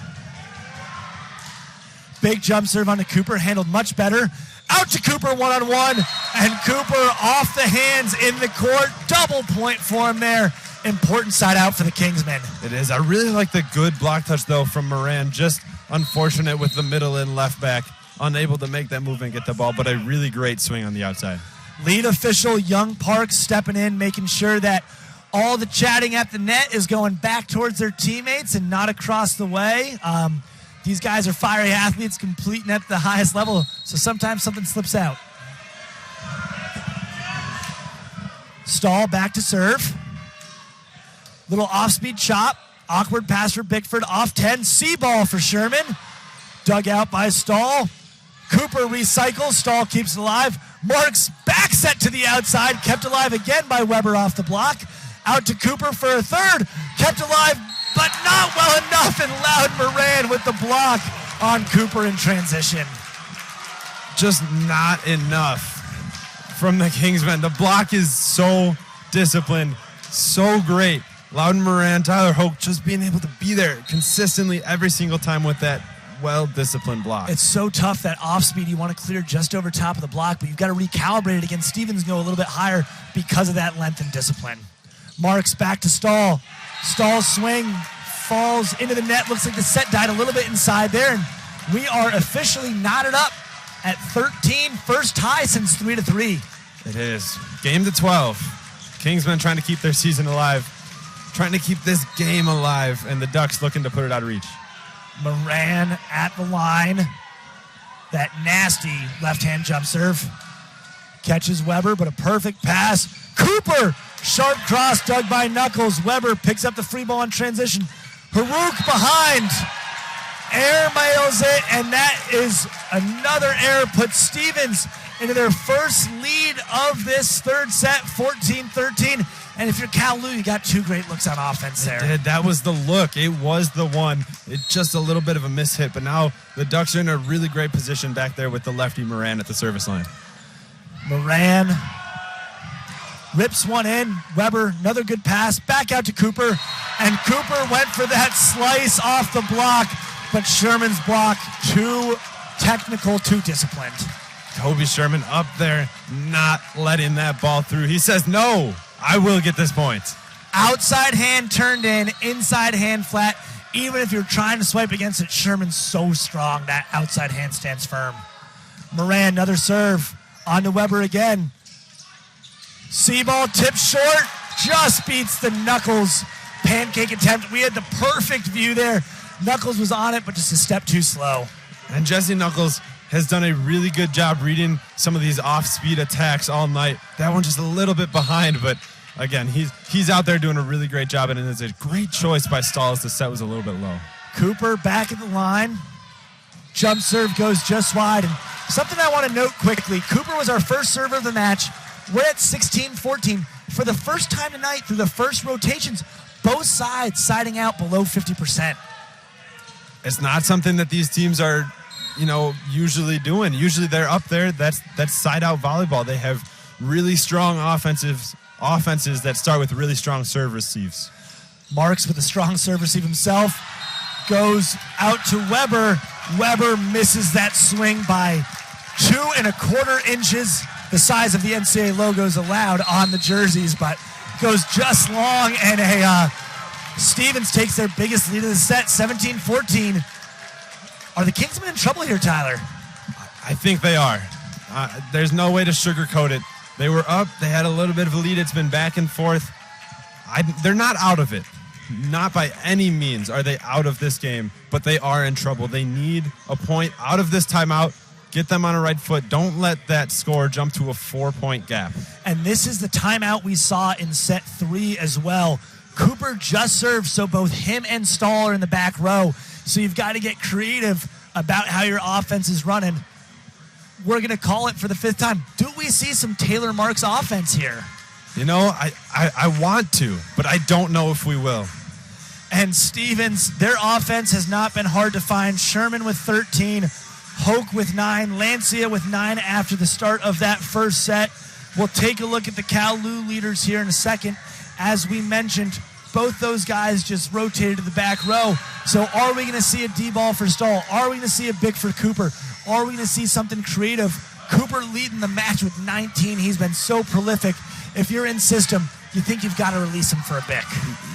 Big jump serve onto Cooper, handled much better. Out to Cooper one-on-one, and Cooper off the hands in the court. Double point for him there. Important side out for the Kingsmen. It is. I really like the good block touch, though, from Moran. Just unfortunate with the middle and left back. Unable to make that move and get the ball, but a really great swing on the outside. Lead official Young Parks stepping in, making sure that all the chatting at the net is going back towards their teammates and not across the way. These guys are fiery athletes competing at the highest level, so sometimes something slips out. Stahl back to serve. Little off-speed chop. Awkward pass for Bickford. Off 10. C-ball for Sherman. Dug out by Stahl. Cooper recycles. Stahl keeps it alive. Marks back set to the outside. Kept alive again by Weber off the block. Out to Cooper for a third. Kept alive, but not well enough, and Loudon Moran with the block on Cooper in transition. Just not enough from the Kingsmen. The block is so disciplined, so great. Loudon Moran, Tyler Hoke just being able to be there consistently every single time with that well-disciplined block. It's so tough that off-speed you want to clear just over top of the block, but you've got to recalibrate it against Stevens go a little bit higher because of that length and discipline. Marks back to Stahl. Stahl's swing falls into the net. Looks like the set died a little bit inside there, and we are officially knotted up at 13. First tie since 3-3. It is. Game to 12. Kingsmen trying to keep their season alive, trying to keep this game alive, and the Ducks looking to put it out of reach. Moran at the line. That nasty left-hand jump serve. Catches Weber, but a perfect pass. Cooper! Sharp cross dug by Knuckles. Weber picks up the free ball in transition. Haruk behind. Airmails it, and that is another error. Puts Stevens into their first lead of this third set, 14-13. And if you're CLU, you got 2 great looks on offense there. It did. That was the look. It was the one. It's just a little bit of a mishit, but now the Ducks are in a really great position back there with the lefty Moran at the service line. Moran rips one in. Weber, another good pass. Back out to Cooper. And Cooper went for that slice off the block, but Sherman's block too technical, too disciplined. Toby Sherman up there, not letting that ball through. He says, no, I will get this point. Outside hand turned in, inside hand flat. Even if you're trying to swipe against it, Sherman's so strong. That outside hand stands firm. Moran, another serve. On to Weber again. C-ball tipped short, just beats the Knuckles pancake attempt. We had the perfect view there. Knuckles was on it, but just a step too slow. And Jesse Knuckles has done a really good job reading some of these off-speed attacks all night. That one just a little bit behind, but again, he's out there doing a really great job, and it's a great choice by Stahl as the set was a little bit low. Cooper back at the line. Jump serve goes just wide. And something I want to note quickly, Cooper was our first server of the match. We're at 16-14. For the first time tonight, through the first rotations, both sides siding out below 50%. It's not something that these teams are, usually doing. Usually they're up there. That's side-out volleyball. They have really strong offenses that start with really strong serve receives. Marks with a strong serve receive himself. Goes out to Weber. Weber misses that swing by 2.25 inches. The size of the NCAA logos allowed on the jerseys, but goes just long, and Stevens takes their biggest lead of the set, 17-14. Are the Kingsmen in trouble here, Tyler? I think they are. There's no way to sugarcoat it. They were up. They had a little bit of a lead. It's been back and forth. They're not out of it. Not by any means are they out of this game, but they are in trouble. They need a point out of this timeout. Get them on a right foot. Don't let that score jump to a 4-point gap. And this is the timeout we saw in set 3 as well. Cooper just served, so both him and Stahl are in the back row. So you've got to get creative about how your offense is running. We're going to call it for the 5th time. Do we see some Taylor Marks offense here? You know, I want to, but I don't know if we will. And Stevens, their offense has not been hard to find. Sherman with 13, Hoke with 9, Lancia with 9 after the start of that first set. We'll take a look at the CLU leaders here in a second. As we mentioned, both those guys just rotated to the back row. So are we going to see a D-ball for Stahl? Are we going to see a big for Cooper? Are we going to see something creative? Cooper leading the match with 19. He's been so prolific. If you're in system, you think you've got to release him for a bic.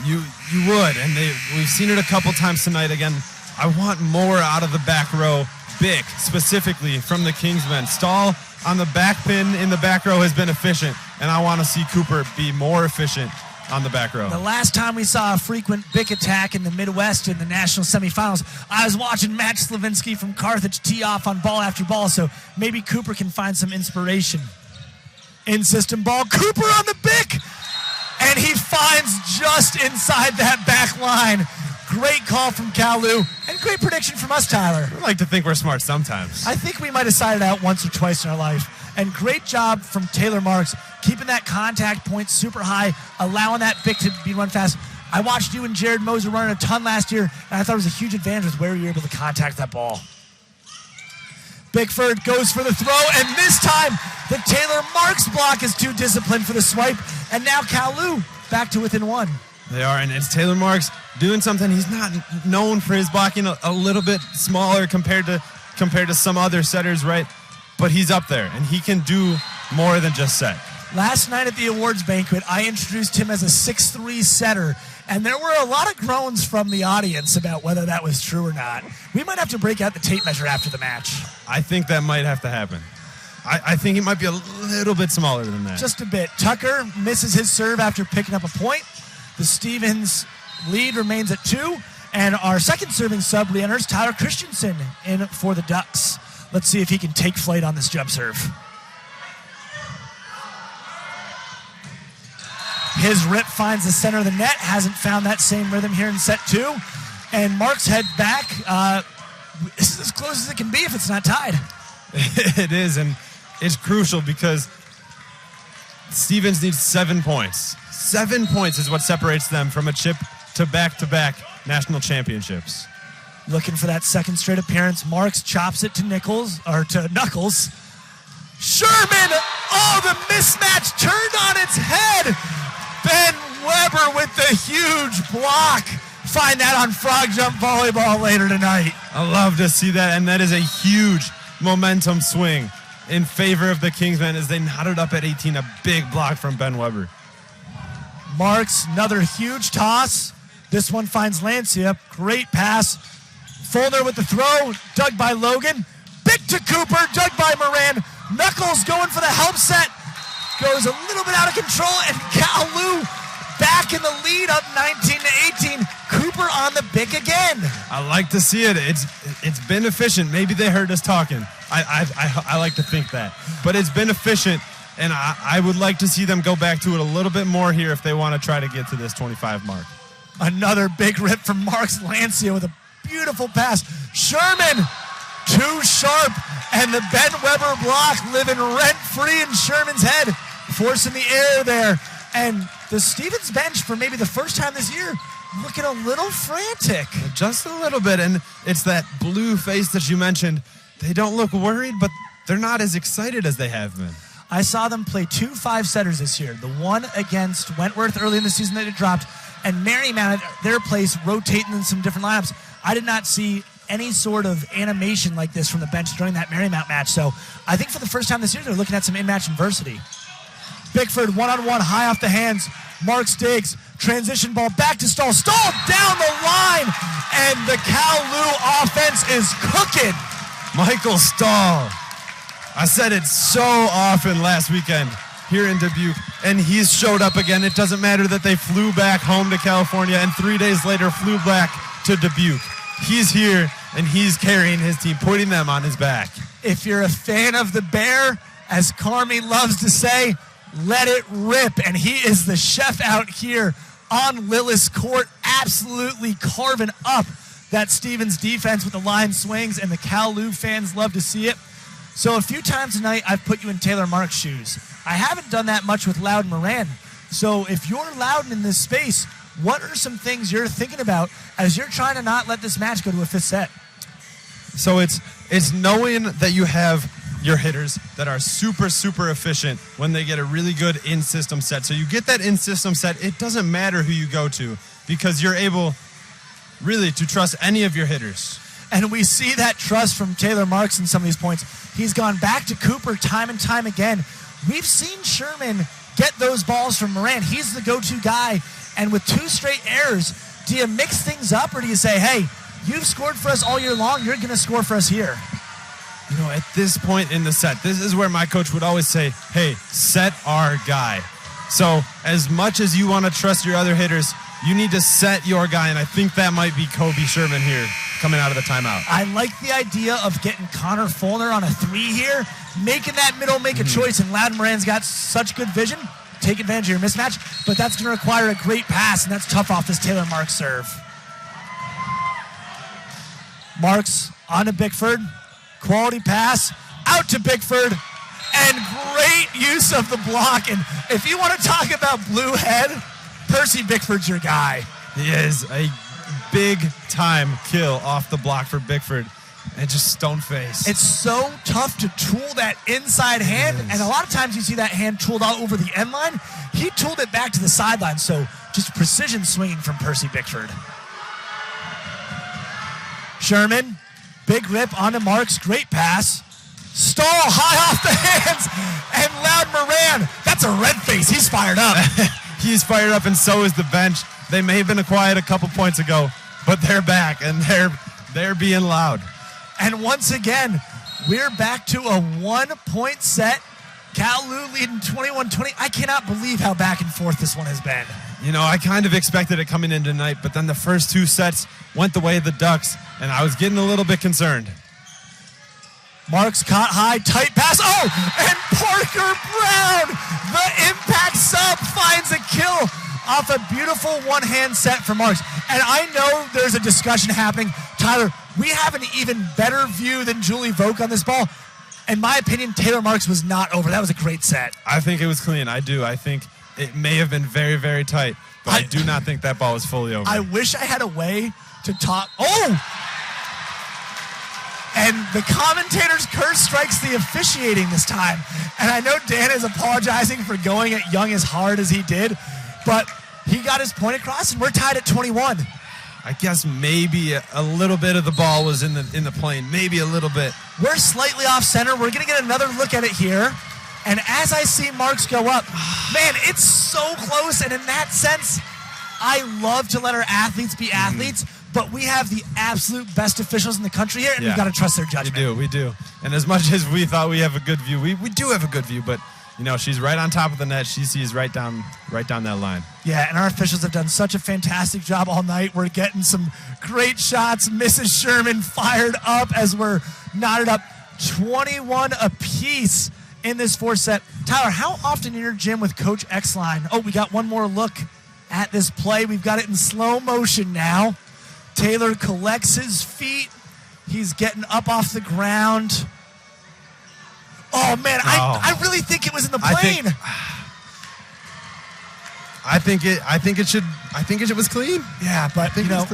You would, and we've seen it a couple times tonight. Again, I want more out of the back row. Bic, specifically from the Kingsmen. Stahl on the back pin in the back row has been efficient, and I want to see Cooper be more efficient on the back row. The last time we saw a frequent bic attack in the Midwest in the national semifinals, I was watching Matt Slavinsky from Carthage tee off on ball after ball, so maybe Cooper can find some inspiration. In-system ball, Cooper on the bic, and he finds just inside that back line. Great call from CLU, and great prediction from us, Tyler. I like to think we're smart sometimes. I think we might have sided out once or twice in our life. And great job from Taylor Marks, keeping that contact point super high, allowing that bic to be run fast. I watched you and Jared Moser running a ton last year, and I thought it was a huge advantage with where you were able to contact that ball. Bickford goes for the throw, and this time the Taylor Marks block is too disciplined for the swipe, and now CLU back to within 1. They are, and it's Taylor Marks doing something. He's not known for his blocking, a little bit smaller compared to some other setters, right? But he's up there, and he can do more than just set. Last night at the awards banquet, I introduced him as a 6'3" setter, and there were a lot of groans from the audience about whether that was true or not. We might have to break out the tape measure after the match. I think that might have to happen. I think he might be a little bit smaller than that. Just a bit. Tucker misses his serve after picking up a point. The Stevens lead remains at 2, and our second serving sub re-enters Tyler Christensen in for the Ducks. Let's see if he can take flight on this jump serve. His rip finds the center of the net. Hasn't found that same rhythm here in set 2. And Marks head back. This is as close as it can be if it's not tied. It is, and it's crucial because Stevens needs 7 points. 7 points is what separates them from a chip to back-to-back national championships. Looking for that second straight appearance. Marks chops it to Knuckles. Sherman! Oh, the mismatch turned on its head. Ben Weber with the huge block. Find that on Frog Jump Volleyball later tonight. I love to see that, and that is a huge momentum swing in favor of the Kingsmen as they knotted up at 18. A big block from Ben Weber. Marks, another huge toss. This one finds Lancia. Great pass. Fulner with the throw, dug by Logan. Big to Cooper, dug by Moran. Knuckles going for the help set. Goes a little bit out of control, and CLU back in the lead, up 19-18. Cooper on the bic again. I like to see it. It's been efficient. Maybe they heard us talking. I like to think that. But it's been efficient, and I would like to see them go back to it a little bit more here if they want to try to get to this 25 mark. Another big rip from Marks Lancia with a beautiful pass. Sherman, too sharp, and the Ben Weber block living rent-free in Sherman's head, forcing the error there. And the Stevens bench, for maybe the first time this year, looking a little frantic. Just a little bit, and it's that blue face that you mentioned. They don't look worried, but they're not as excited as they have been. I saw them play 2 5-setters this year. The one against Wentworth early in the season that it dropped, and Marymount at their place rotating in some different lineups. I did not see any sort of animation like this from the bench during that Marymount match. So I think for the first time this year, they're looking at some in-match adversity. Bickford one-on-one high off the hands. Marks digs. Transition ball back to Stahl. Stahl down the line, and the CLU offense is cooking. Michael Stahl. I said it so often last weekend here in Dubuque, and he's showed up again. It doesn't matter that they flew back home to California and 3 days later flew back to Dubuque. He's here, and he's carrying his team, putting them on his back. If you're a fan of the Bear, as Carmi loves to say, let it rip. And he is the chef out here on Lillis Court, absolutely carving up that Stevens defense with the line swings, and the CLU fans love to see it. So a few times tonight, I've put you in Taylor Marks' shoes. I haven't done that much with Loud Moran, So if you're Loudon in this space, what are some things you're thinking about as you're trying to not let this match go to a fifth set? So it's knowing that you have your hitters that are super, super efficient when they get a really good in-system set. So you get that in-system set, it doesn't matter who you go to because you're able really to trust any of your hitters. And we see that trust from Taylor Marks in some of these points. He's gone back to Cooper time and time again. We've seen Sherman get those balls from Moran. He's the go-to guy. And with 2 straight errors, do you mix things up or do you say, hey, you've scored for us all year long, you're going to score for us here? You know, at this point in the set, this is where my coach would always say, hey, set our guy. So as much as you want to trust your other hitters, you need to set your guy, and I think that might be Kobe Sherman here coming out of the timeout. I like the idea of getting Connor Fulner on a 3 here, making that middle make a choice, and Loudon Moran's got such good vision. Take advantage of your mismatch, but that's going to require a great pass, and that's tough off this Taylor Marks serve. Marks on to Bickford. Quality pass out to Bickford, and great use of the block. And if you want to talk about blue head, Percy Bickford's your guy. He is a big-time kill off the block for Bickford, and just stone face. It's so tough to tool that inside hand, and a lot of times you see that hand tooled out over the end line. He tooled it back to the sideline, so just precision swinging from Percy Bickford. Sherman. Big rip onto Marks, great pass. Stahl high off the hands, and Loudon Moran. That's a red face. He's fired up. He's fired up, and so is the bench. They may have been quiet a couple points ago, but they're back, and they're being loud. And once again, we're back to a 1-point set. CLU leading 21-20. I cannot believe how back and forth this one has been. You know, I kind of expected it coming in tonight, but then the first 2 sets went the way of the Ducks, and I was getting a little bit concerned. Marks caught high, tight pass. Oh, and Parker Brown, the impact sub, finds a kill off a beautiful one-hand set for Marks. And I know there's a discussion happening. Tyler, we have an even better view than Julie Vogt on this ball. In my opinion, Taylor Marks was not over. That was a great set. I think it was clean. I do. I think it may have been very, very tight, but I do not think that ball was fully over. I wish I had a way to talk. Oh! And the commentator's curse strikes the officiating this time. And I know Dan is apologizing for going at Young as hard as he did, but he got his point across, and we're tied at 21. I guess maybe a little bit of the ball was in the plane. Maybe a little bit. We're slightly off center. We're going to get another look at it here. And as I see Marks go up, man, it's so close. And in that sense, I love to let our athletes be athletes, but we have the absolute best officials in the country here, and we've got to trust their judgment. We do. And as much as we thought we have a good view, we do have a good view, but you know, she's right on top of the net. She sees right down that line. Yeah, and our officials have done such a fantastic job all night. We're getting some great shots. Mrs. Sherman fired up as we're knotted up 21 apiece in this 4th set. Tyler, how often in your gym with Coach Exline? Oh, we got one more look at this play. We've got it in slow motion now. Taylor collects his feet. He's getting up off the ground. Oh, man, I really think it was in the plane. I think it was clean. Yeah, but, you know,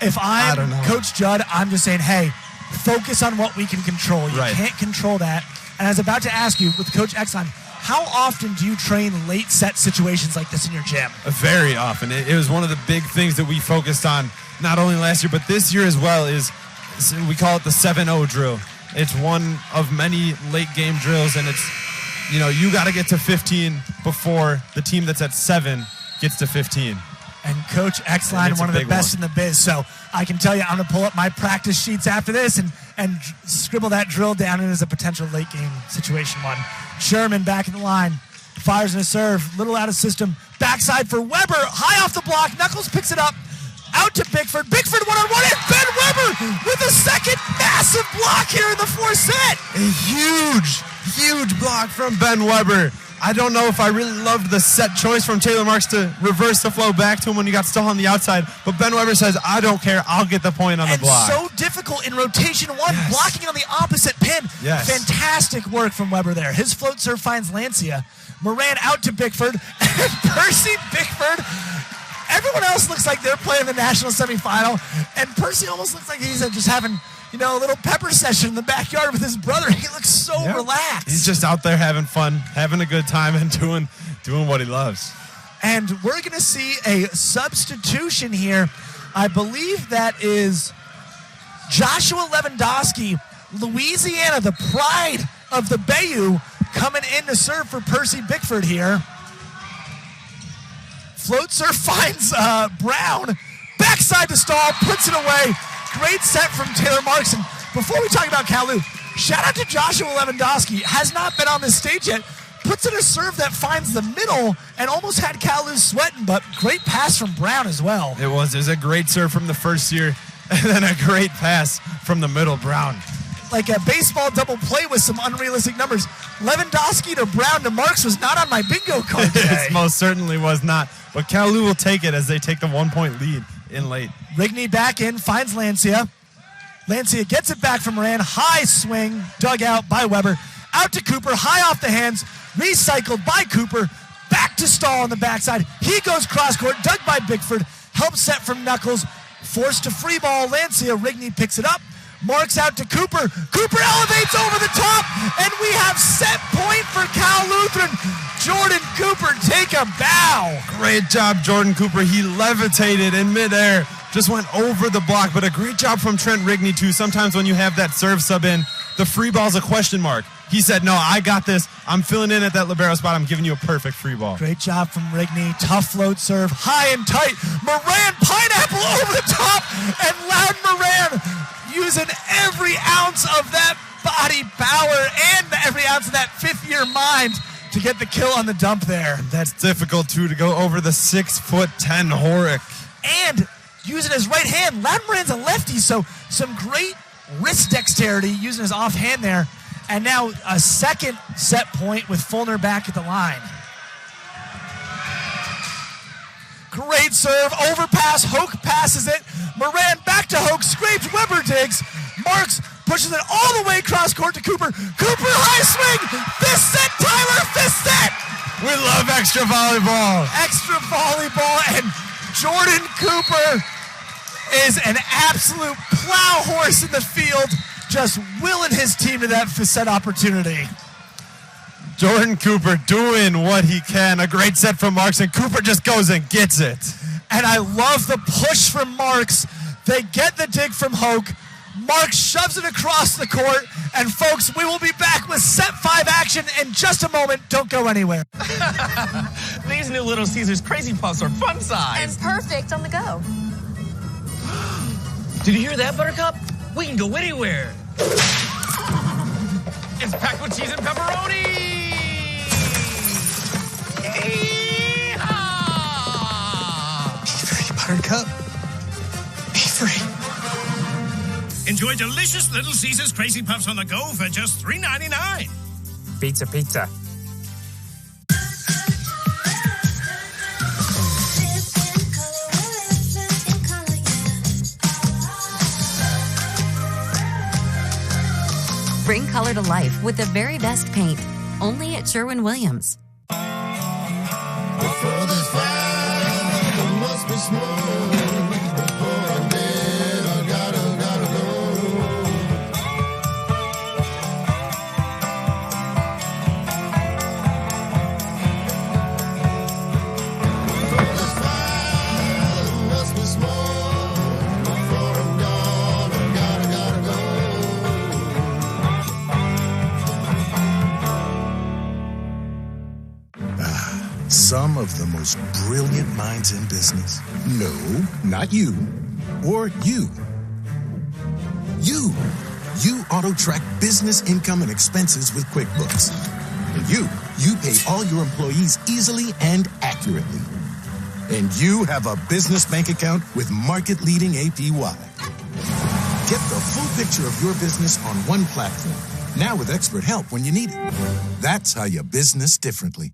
if I'm Coach Judd, I'm just saying, hey, focus on what we can control. You can't control that. And I was about to ask you, with Coach Exxon, how often do you train late set situations like this in your gym? Very often. It was one of the big things that we focused on, not only last year, but this year as well, is we call it the 7-0 drill. It's one of many late game drills, and it's, you know, you got to get to 15 before the team that's at 7 gets to 15. And Coach Exline, one of the best in the biz. So I can tell you, I'm going to pull up my practice sheets after this and scribble that drill down in as a potential late game situation one. Sherman back in the line, fires in a serve, little out of system, backside for Weber, high off the block. Knuckles picks it up, out to Bickford. Bickford one-on-one, and Ben Weber with a second massive block here in the 4th set. A huge block from Ben Weber. I don't know if I really loved the set choice from Taylor Marks to reverse the flow back to him when you got Stahl on the outside. But Ben Weber says, I don't care. I'll get the point on the block. And so difficult in rotation one, blocking on the opposite pin. Yes. Fantastic work from Weber there. His float serve finds Lancia. Moran out to Bickford. And Percy Bickford. Everyone else looks like they're playing the national semifinal. And Percy almost looks like he's just having, a little pepper session in the backyard with his brother. He looks so relaxed. He's just out there having fun, having a good time, and doing what he loves. And we're going to see a substitution here. I believe that is Joshua Lewandowski, Louisiana, the pride of the Bayou, coming in to serve for Percy Bickford here. Float serve finds Brown. Backside to Stahl, puts it away. Great set from Taylor Marks. And before we talk about CLU, shout out to Joshua Lewandowski. Has not been on this stage yet. Puts in a serve that finds the middle and almost had CLU sweating, but great pass from Brown as well. It was a great serve from the first year, and then a great pass from the middle, Brown. Like a baseball double play with some unrealistic numbers. Lewandowski to Brown to Marks was not on my bingo card today. It most certainly was not, but CLU will take it as they take the 1-point lead in late. Rigney back in, finds Lancia. Lancia gets it back from Moran. High swing, dug out by Weber. Out to Cooper, high off the hands. Recycled by Cooper. Back to Stahl on the backside. He goes cross court, dug by Bickford. Help set from Knuckles. Forced to free ball. Lancia, Rigney picks it up. Marks out to Cooper. Cooper elevates over the top. And we have set point for Cal Lutheran. Jordan Cooper, take a bow. Great job, Jordan Cooper. He levitated in midair. Just went over the block, but a great job from Trent Rigney, too. Sometimes when you have that serve sub in, the free ball's a question mark. He said, no, I got this. I'm filling in at that libero spot. I'm giving you a perfect free ball. Great job from Rigney. Tough float serve. High and tight. Moran, pineapple over the top. And Loud Moran using every ounce of that body power and every ounce of that fifth-year mind to get the kill on the dump there. That's difficult, too, to go over the 6'10" Horick. And using his right hand. Loud Moran's a lefty, so some great wrist dexterity using his offhand there. And now a second set point with Fulner back at the line. Great serve, overpass, Hoke passes it. Moran back to Hoke, scrapes, Weber digs. Marks pushes it all the way across court to Cooper. Cooper, high swing, fist set, Tyler, fist set. We love extra volleyball. Extra volleyball, and Jordan Cooper is an absolute plow horse in the field, just willing his team to that set opportunity. Jordan Cooper doing what he can. A great set from Marks, and Cooper just goes and gets it. And I love the push from Marks. They get the dig from Hoke. Marks shoves it across the court. And folks, we will be back with set 5 action in just a moment. Don't go anywhere. These new Little Caesars Crazy Puffs are fun size. And perfect on the go. Did you hear that, Buttercup? We can go anywhere. It's packed with cheese and pepperoni. Yeehaw! Be free, Buttercup. Be free. Enjoy delicious Little Caesars Crazy Puffs on the go for just $3.99. Pizza, pizza. Bring color to life with the very best paint. Only at Sherwin-Williams. Before this fire, there must be smoke. Before I'm dead, I gotta go. Before this fire, there must be smoke. Before I'm gone, I gotta go. Some of the most brilliant minds in business. No, not you. Or you. You auto-track business income and expenses with QuickBooks. And you pay all your employees easily and accurately. And you have a business bank account with market-leading APY. Get the full picture of your business on one platform. Now with expert help when you need it. That's how you business differently.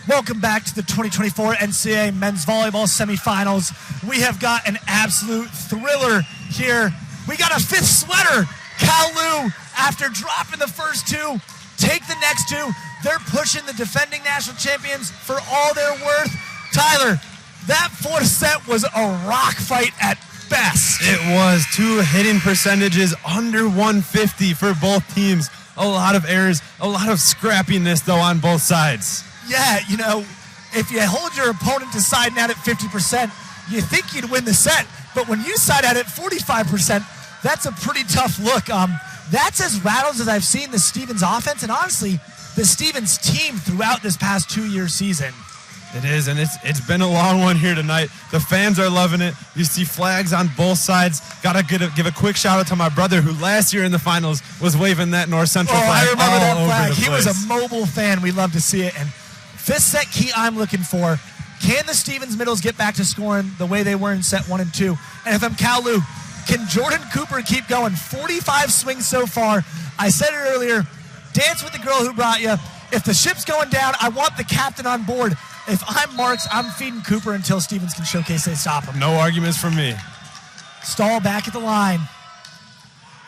Welcome back to the 2024 NCAA Men's Volleyball Semifinals. We have got an absolute thriller here. We got a fifth sweater. CLU, after dropping the first two, take the next two. They're pushing the defending national champions for all they're worth. Tyler, that fourth set was a rock fight at best. It was. Two hitting percentages under 150 for both teams. A lot of errors, a lot of scrappiness, though, on both sides. Yeah, you know, if you hold your opponent to siding out at 50%, you think you'd win the set. But when you side out at 45%, that's a pretty tough look. That's as rattled as I've seen the Stevens offense and honestly the Stevens team throughout this past 2-year season. It is, and it's been a long one here tonight. The fans are loving it. You see flags on both sides. Gotta give a quick shout out to my brother who last year in the finals was waving that North Central flag. I remember that all flag. over the He place. was a mobile fan. We love to see it. And fifth set key I'm looking for. Can the Stevens middles get back to scoring the way they were in set 1 and 2? And if I'm CLU, can Jordan Cooper keep going? 45 swings so far. I said it earlier, dance with the girl who brought you. If the ship's going down, I want the captain on board. If I'm Marks, I'm feeding Cooper until Stevens can showcase they stop him. No arguments from me. Stall back at the line.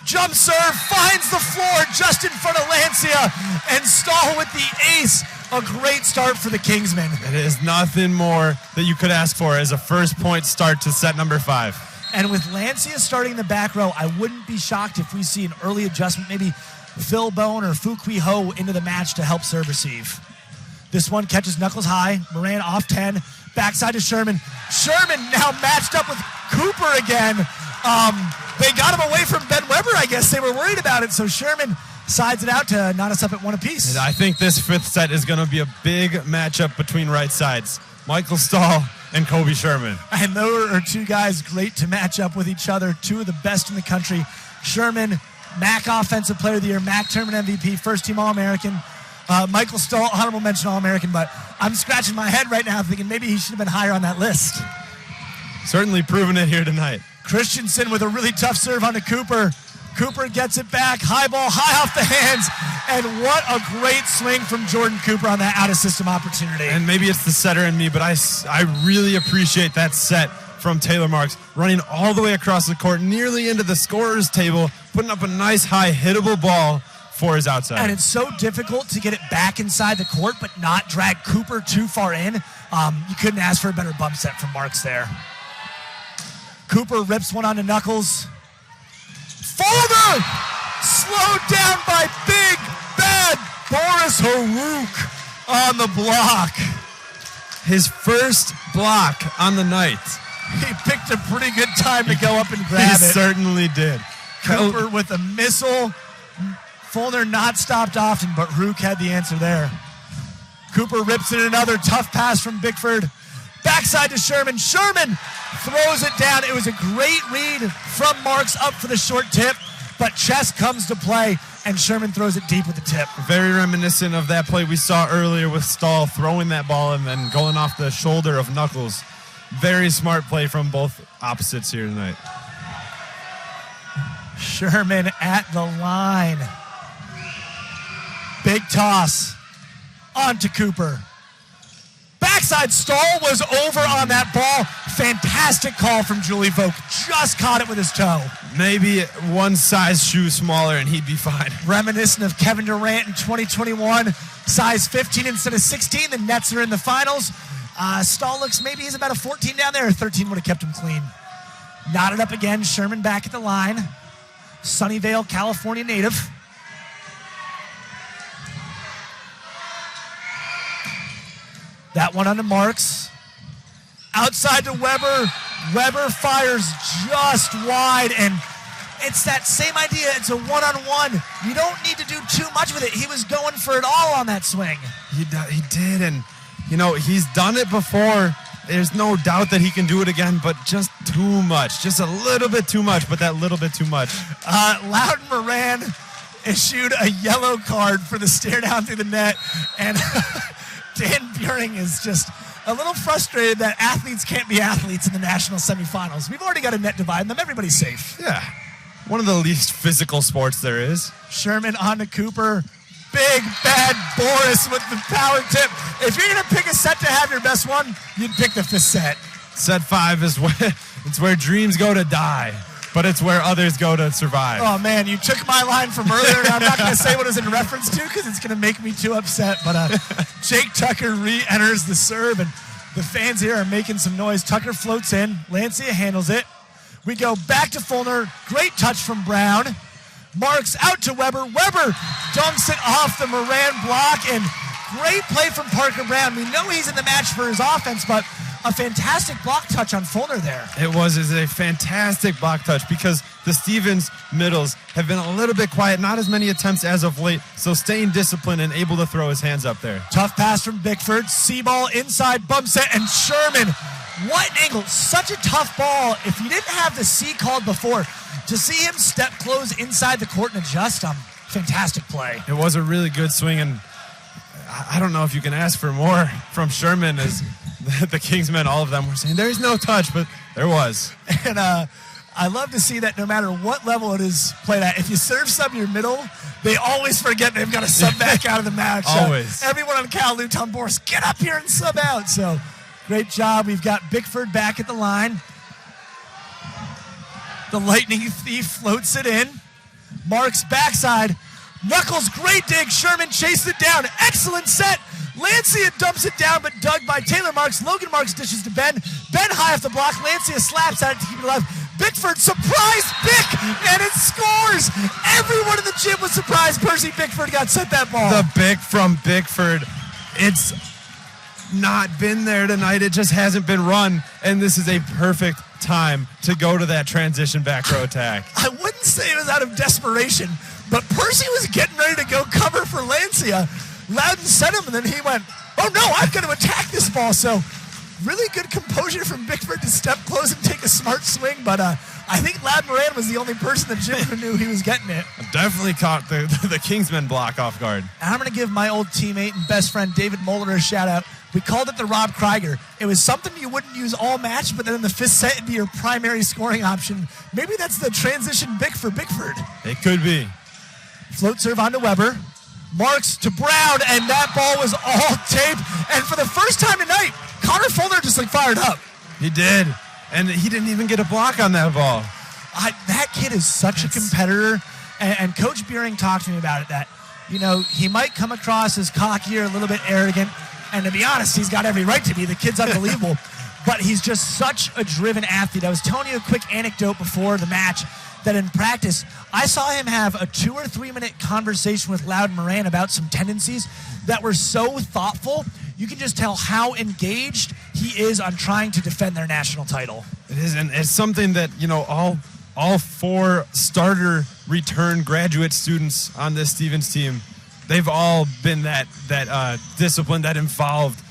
Jump serve, finds the floor just in front of Lancia, and Stall with the ace. A great start for the Kingsmen. It is nothing more that you could ask for as a first point start to set number 5. And with Lancia starting in the back row, I wouldn't be shocked if we see an early adjustment, maybe Phil Bone or Fukui Ho into the match to help serve receive. This one catches knuckles high. Moran off 10. Backside to Sherman. Sherman now matched up with Cooper again. They got him away from Ben Weber, I guess. They were worried about it, so Sherman sides it out to knot us up at 1 apiece. And I think this fifth set is going to be a big matchup between right sides. Michael Stahl and Kobe Sherman. And those are two guys great to match up with each other. Two of the best in the country. Sherman, MAC Offensive Player of the Year, MAC Tournament MVP, first team All-American. Michael Stahl, honorable mention All-American, but I'm scratching my head right now thinking maybe he should have been higher on that list. Certainly proving it here tonight. Christensen with a really tough serve onto Cooper. Cooper gets it back, high ball, high off the hands, and what a great swing from Jordan Cooper on that out-of-system opportunity. And maybe it's the setter in me, but I really appreciate that set from Taylor Marks, running all the way across the court, nearly into the scorer's table, putting up a nice high hittable ball for his outside. And it's so difficult to get it back inside the court, but not drag Cooper too far in. You couldn't ask for a better bump set from Marks there. Cooper rips one onto Knuckles. Folder! Slowed down by big, bad Boris Haruk on the block. His first block on the night. He picked a pretty good time to go up and grab He it. certainly did. Cooper with a missile. Folder not stopped often, but Haruk had the answer there. Cooper rips in another tough pass from Bickford. Backside to Sherman. Sherman throws it down. It was a great read from Marks up for the short tip, but chest comes to play, and Sherman throws it deep with the tip. Very reminiscent of that play we saw earlier with Stahl throwing that ball and then going off the shoulder of Knuckles. Very smart play from both opposites here tonight. Sherman at the line. Big toss onto Cooper. Backside Stahl was over on that ball. Fantastic call from Julie Vogt. Just caught it with his toe. Maybe one size shoe smaller and he'd be fine. Reminiscent of Kevin Durant in 2021. Size 15 instead of 16. The Nets are in the finals. Stahl looks, maybe he's about a 14 down there. 13 would have kept him clean. Knotted up again. Sherman back at the line. Sunnyvale, California native. That one onto Marks. Outside to Weber. Weber fires just wide, and It's that same idea. It's a one-on-one. You don't need to do too much with it. He was going for it all on that swing. He did, and, he's done it before. There's no doubt that he can do it again, but just too much. Just a little bit too much, but that little bit too much. Loudon Moran issued a yellow card for the stare down through the net, and Dan Buring is just a little frustrated that athletes can't be athletes in the national semifinals. We've already got a net dividing them. Everybody's safe. Yeah. One of the least physical sports there is. Sherman on to Cooper. Big bad Boris with the power tip. If you're going to pick a set to have your best one, you'd pick the fifth set. Set 5 is where dreams go to die, but it's where others go to survive. Oh, man, you took my line from earlier, and I'm not going to say what it was in reference to because it's going to make me too upset. But Jake Tucker re-enters the serve, and the fans here are making some noise. Tucker floats in. Lancia handles it. We go back to Fulner. Great touch from Brown. Marks out to Weber. Weber dunks it off the Moran block, and great play from Parker Brown. We know he's in the match for his offense, but a fantastic block touch on Fulner there. It was a fantastic block touch because the Stevens middles have been a little bit quiet, not as many attempts as of late, so staying disciplined and able to throw his hands up there. Tough pass from Bickford. C-ball inside, bump set, and Sherman. What an angle. Such a tough ball. If you didn't have the C called before, to see him step close inside the court and adjust, fantastic play. It was a really good swing, and I don't know if you can ask for more from Sherman as the Kingsmen, all of them were saying there's no touch, but there was. And I love to see that no matter what level it is played at, if you serve sub your middle, they always forget they've got to sub back out of the match. Always. Everyone on CLU telling Boris, get up here and sub out. So great job. We've got Bickford back at the line. The Lightning Thief floats it in. Marks backside. Knuckles, great dig. Sherman chases it down. Excellent set. Lancia dumps it down, but dug by Taylor Marks. Logan Marks dishes to Ben. Ben high off the block. Lancia slaps at it to keep it alive. Bickford, surprise Bick, and it scores. Everyone in the gym was surprised Percy Bickford got sent that ball. The Bick from Bickford. It's not been there tonight. It just hasn't been run, and this is a perfect time to go to that transition back row attack. I wouldn't say it was out of desperation, but Percy was getting ready to go cover for Lancia. Loudon sent him, and then he went, oh no, I've got to attack this ball. So really good composure from Bickford to step close and take a smart swing, but I think Loudon Moran was the only person in the gym who knew he was getting it. Definitely caught the Kingsmen block off guard. And I'm going to give my old teammate and best friend David Moeller a shout out. We called it the Rob Krieger. It was something you wouldn't use all match, but then in the fifth set it'd be your primary scoring option. Maybe that's the transition Bick for Bickford. It could be. Float serve onto Weber. Marks to Brown, and that ball was all taped. And for the first time tonight, Connor Fulner just fired up. He did. And he didn't even get a block on that ball. That kid is such a competitor. And Coach Buring talked to me about it, that, he might come across as cocky or a little bit arrogant. And to be honest, he's got every right to be. The kid's unbelievable. But he's just such a driven athlete. I was telling you a quick anecdote before the match that in practice, I saw him have a 2 or 3 minute conversation with Loudon Moran about some tendencies that were so thoughtful. You can just tell how engaged he is on trying to defend their national title. It is, and it's something that, all 4 starter return graduate students on this Stevens team, they've all been that disciplined, that involved.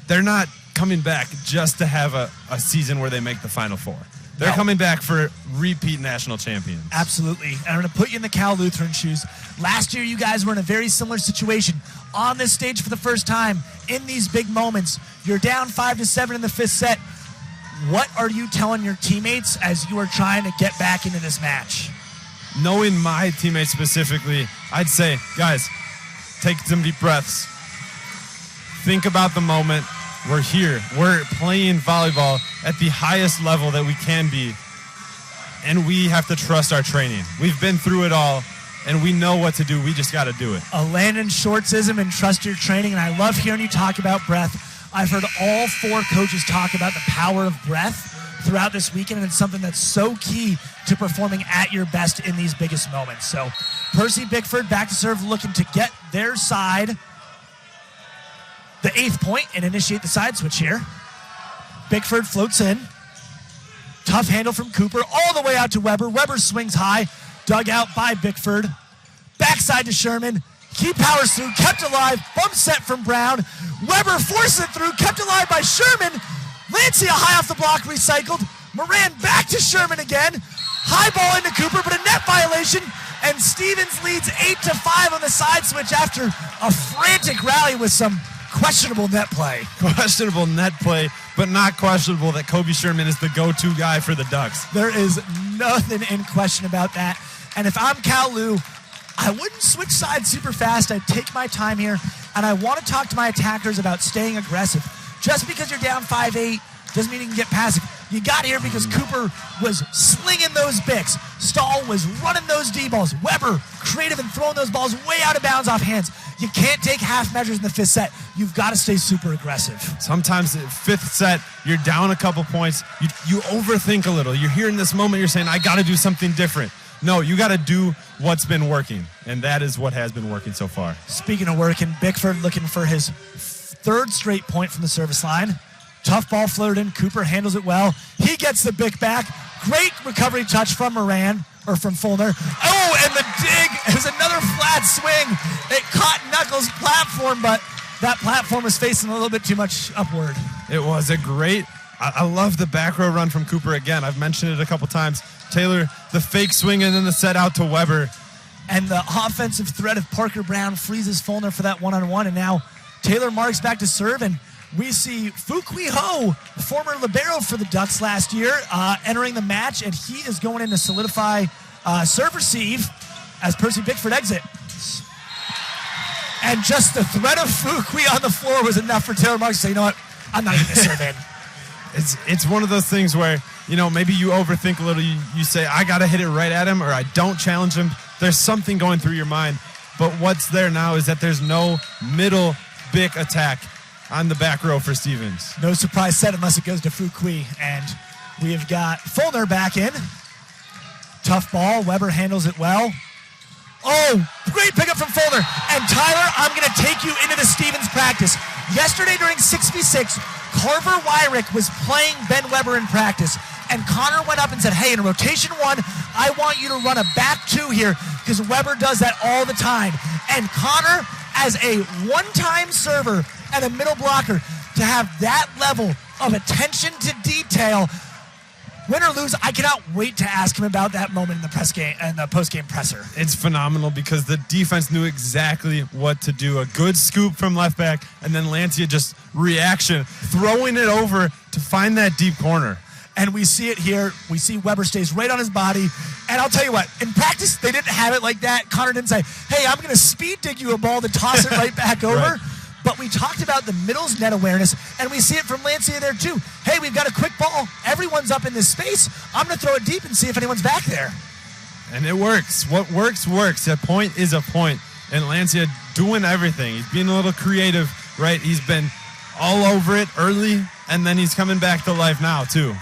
They're not coming back just to have a season where they make the Final Four. They're coming back for repeat national champions. Absolutely. And I'm going to put you in the Cal Lutheran shoes. Last year, you guys were in a very similar situation. On this stage for the first time, in these big moments, you're down 5-7 in the fifth set. What are you telling your teammates as you are trying to get back into this match? Knowing my teammates specifically, I'd say, guys, take some deep breaths. Think about the moment. We're here. We're playing volleyball at the highest level that we can be, and we have to trust our training. We've been through it all, and we know what to do. We just got to do it. A Landon Shortsism and trust your training, and I love hearing you talk about breath. I've heard all 4 coaches talk about the power of breath throughout this weekend, and it's something that's so key to performing at your best in these biggest moments. So Percy Bickford back to serve, looking to get their side the 8th point and initiate the side switch here. Bickford floats in. Tough handle from Cooper all the way out to Weber. Weber swings high, dug out by Bickford. Backside to Sherman. He powers through, kept alive, bump set from Brown. Weber forces it through, kept alive by Sherman. Lancia high off the block, recycled. Moran back to Sherman again. High ball into Cooper, but a net violation. And Stevens leads 8-5 on the side switch after a frantic rally with some questionable net play. Questionable net play, but not questionable that Kobe Sherman is the go-to guy for the Ducks. There is nothing in question about that. And if I'm CLU, I wouldn't switch sides super fast. I'd take my time here, and I want to talk to my attackers about staying aggressive. Just because you're down 5-8 doesn't mean you can get passive. You got here because Cooper was slinging those bicks. Stahl was running those D-balls. Weber, creative and throwing those balls way out of bounds off hands. You can't take half measures in the fifth set. You've got to stay super aggressive. Sometimes the fifth set, you're down a couple points. You overthink a little. You're here in this moment, you're saying, I got to do something different. No, you got to do what's been working, and that is what has been working so far. Speaking of working, Bickford looking for his third straight point from the service line. Tough ball floated in. Cooper handles it well. He gets the Bick back. Great recovery touch from Moran, or from Fulner. Oh, and the dig. It was another flat swing. It caught Knuckles' platform, but that platform was facing a little bit too much upward. It was a great, I love the back row run from Cooper again. I've mentioned it a couple times. Taylor, the fake swing and then the set out to Weber. And the offensive threat of Parker Brown freezes Fulner for that one-on-one, and now Taylor Marks back to serve, and we see Fukui Ho, former libero for the Ducks last year, entering the match, and he is going in to solidify serve-receive as Percy Bickford exits. And just the threat of Fukui on the floor was enough for Taylor Marks to say, you know what, I'm not even going to serve in. It's one of those things where, maybe you overthink a little. You say, I got to hit it right at him, or I don't challenge him. There's something going through your mind. But what's there now is that there's no middle Bick attack on the back row for Stevens. No surprise set unless it goes to Fukui. And we have got Fulner back in. Tough ball. Weber handles it well. Oh, great pickup from Fulner. And Tyler, I'm going to take you into the Stevens practice. Yesterday during 6v6, Carver Wyrick was playing Ben Weber in practice. And Connor went up and said, hey, in rotation 1, I want you to run a back 2 here because Weber does that all the time. And Connor, as a one-time server and a middle blocker, to have that level of attention to detail, win or lose, I cannot wait to ask him about that moment in the press game and the post-game presser. It's phenomenal because the defense knew exactly what to do. A good scoop from left back, and then Lancia just reaction, throwing it over to find that deep corner. And we see it here. We see Weber stays right on his body. And I'll tell you what, in practice, they didn't have it like that. Connor didn't say, hey, I'm going to speed dig you a ball to toss it right back over. Right. But we talked about the middle's net awareness, and we see it from Lancia there too. Hey, we've got a quick ball. Everyone's up in this space. I'm going to throw it deep and see if anyone's back there. And it works. What works, works. A point is a point. And Lancia doing everything. He's being a little creative, right? He's been all over it early, and then he's coming back to life now too.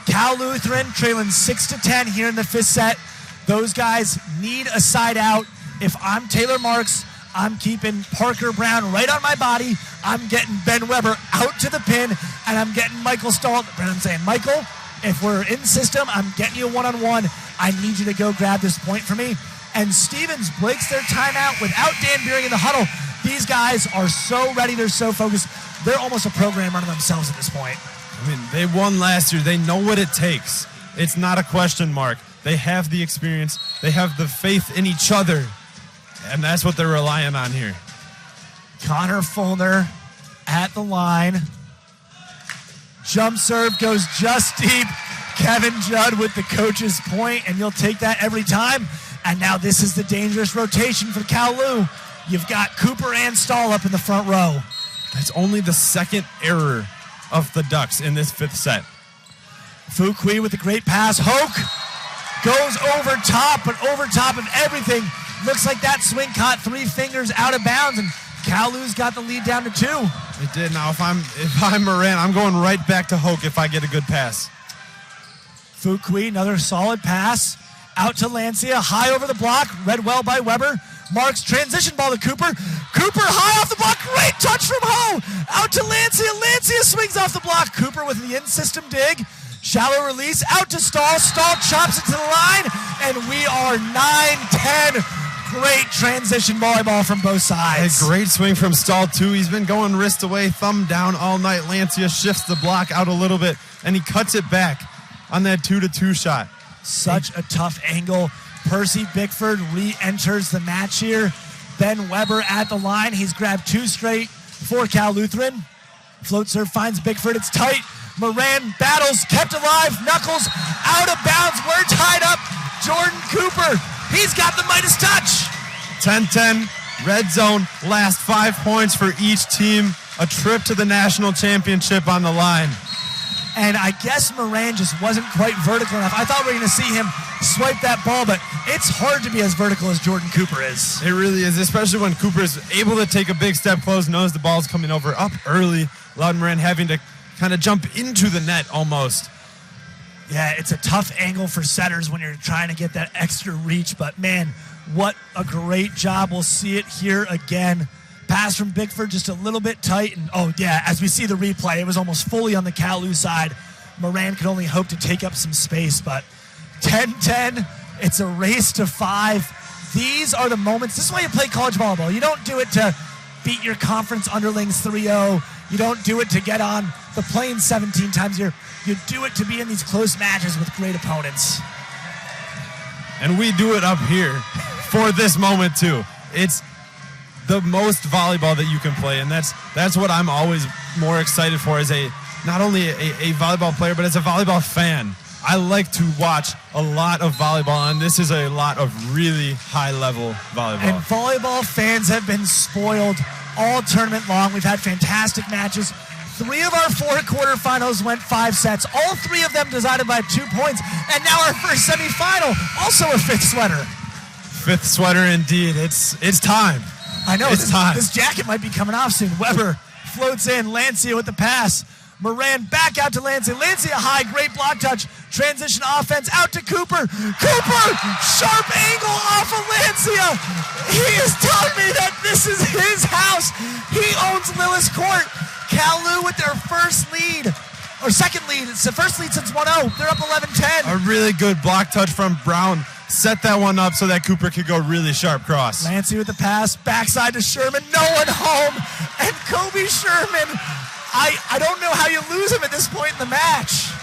Cal Lutheran trailing 6-10 here in the fifth set. Those guys need a side out. If I'm Taylor Marks, I'm keeping Parker Brown right on my body. I'm getting Ben Weber out to the pin, and I'm getting Michael Stahl. And I'm saying, Michael, if we're in system, I'm getting you one-on-one. I need you to go grab this point for me. And Stevens breaks their timeout without Dan Beering in the huddle. These guys are so ready. They're so focused. They're almost a program running themselves at this point. I mean, they won last year. They know what it takes. It's not a question mark. They have the experience. They have the faith in each other. And that's what they're relying on here. Connor Fulner at the line. Jump serve goes just deep. Kevin Judd with the coach's point, and you'll take that every time. And now this is the dangerous rotation for CLU. You've got Cooper and Stahl up in the front row. That's only the second error of the Ducks in this fifth set. Fukui with a great pass. Hoke goes over top, but over top of everything. Looks like that swing caught 3 fingers out of bounds, and CLU's got the lead down to 2. It did. Now, if I'm Moran, I'm going right back to Hoke if I get a good pass. Fukui, another solid pass. Out to Lancia, high over the block, read well by Weber. Marks transition ball to Cooper. Cooper high off the block, great touch from Ho. Out to Lancia, Lancia swings off the block. Cooper with the in-system dig. Shallow release out to Stahl. Stahl chops it to the line, and we are 9-10. Great transition volleyball from both sides. A great swing from Stahl, too. He's been going wrist away, thumb down all night. Lancia shifts the block out a little bit, and he cuts it back on that 2-2 shot. Such a tough angle. Percy Bickford re-enters the match here. Ben Weber at the line. He's grabbed 2 straight for Cal Lutheran. Float serve finds Bickford. It's tight. Moran battles, kept alive. Knuckles out of bounds. We're tied up. Jordan Cooper. He's got the Midas touch. 10-10, red zone, last 5 points for each team. A trip to the national championship on the line. And I guess Moran just wasn't quite vertical enough. I thought we were going to see him swipe that ball, but it's hard to be as vertical as Jordan Cooper is. It really is, especially when Cooper's able to take a big step close, knows the ball's coming over up early. Loudon Moran having to kind of jump into the net almost. Yeah, it's a tough angle for setters when you're trying to get that extra reach, but man, what a great job. We'll see it here again. Pass from Bickford just a little bit tight, and oh yeah, as we see the replay, it was almost fully on the CLU side. Moran could only hope to take up some space, but 10-10, it's a race to 5. These are the moments. This is why you play college volleyball. You don't do it to beat your conference underlings 3-0. You don't do it to get on the plane 17 times a year. You do it to be in these close matches with great opponents. And we do it up here for this moment too. It's the most volleyball that you can play, and that's what I'm always more excited for as not only a volleyball player, but as a volleyball fan. I like to watch a lot of volleyball, and this is a lot of really high-level volleyball. And volleyball fans have been spoiled all tournament long. We've had fantastic matches. 3 of our 4 quarterfinals went 5 sets. All 3 of them decided by 2 points. And now our first semifinal, also a 5th sweater. 5th sweater indeed. It's time. I know. It's time. This jacket might be coming off soon. Weber floats in. Lancia with the pass. Moran back out to Lancia. Lancia high, great block touch. Transition offense out to Cooper. Cooper, sharp angle off of Lancia. He is telling me that this is his house. He owns Lillis Court. CLU with their first lead, or second lead. It's the first lead since 1-0. They're up 11-10. A really good block touch from Brown. Set that one up so that Cooper could go really sharp cross. Lancia with the pass, backside to Sherman. No one home. And Kobe Sherman, I don't know how you lose him at this point in the match.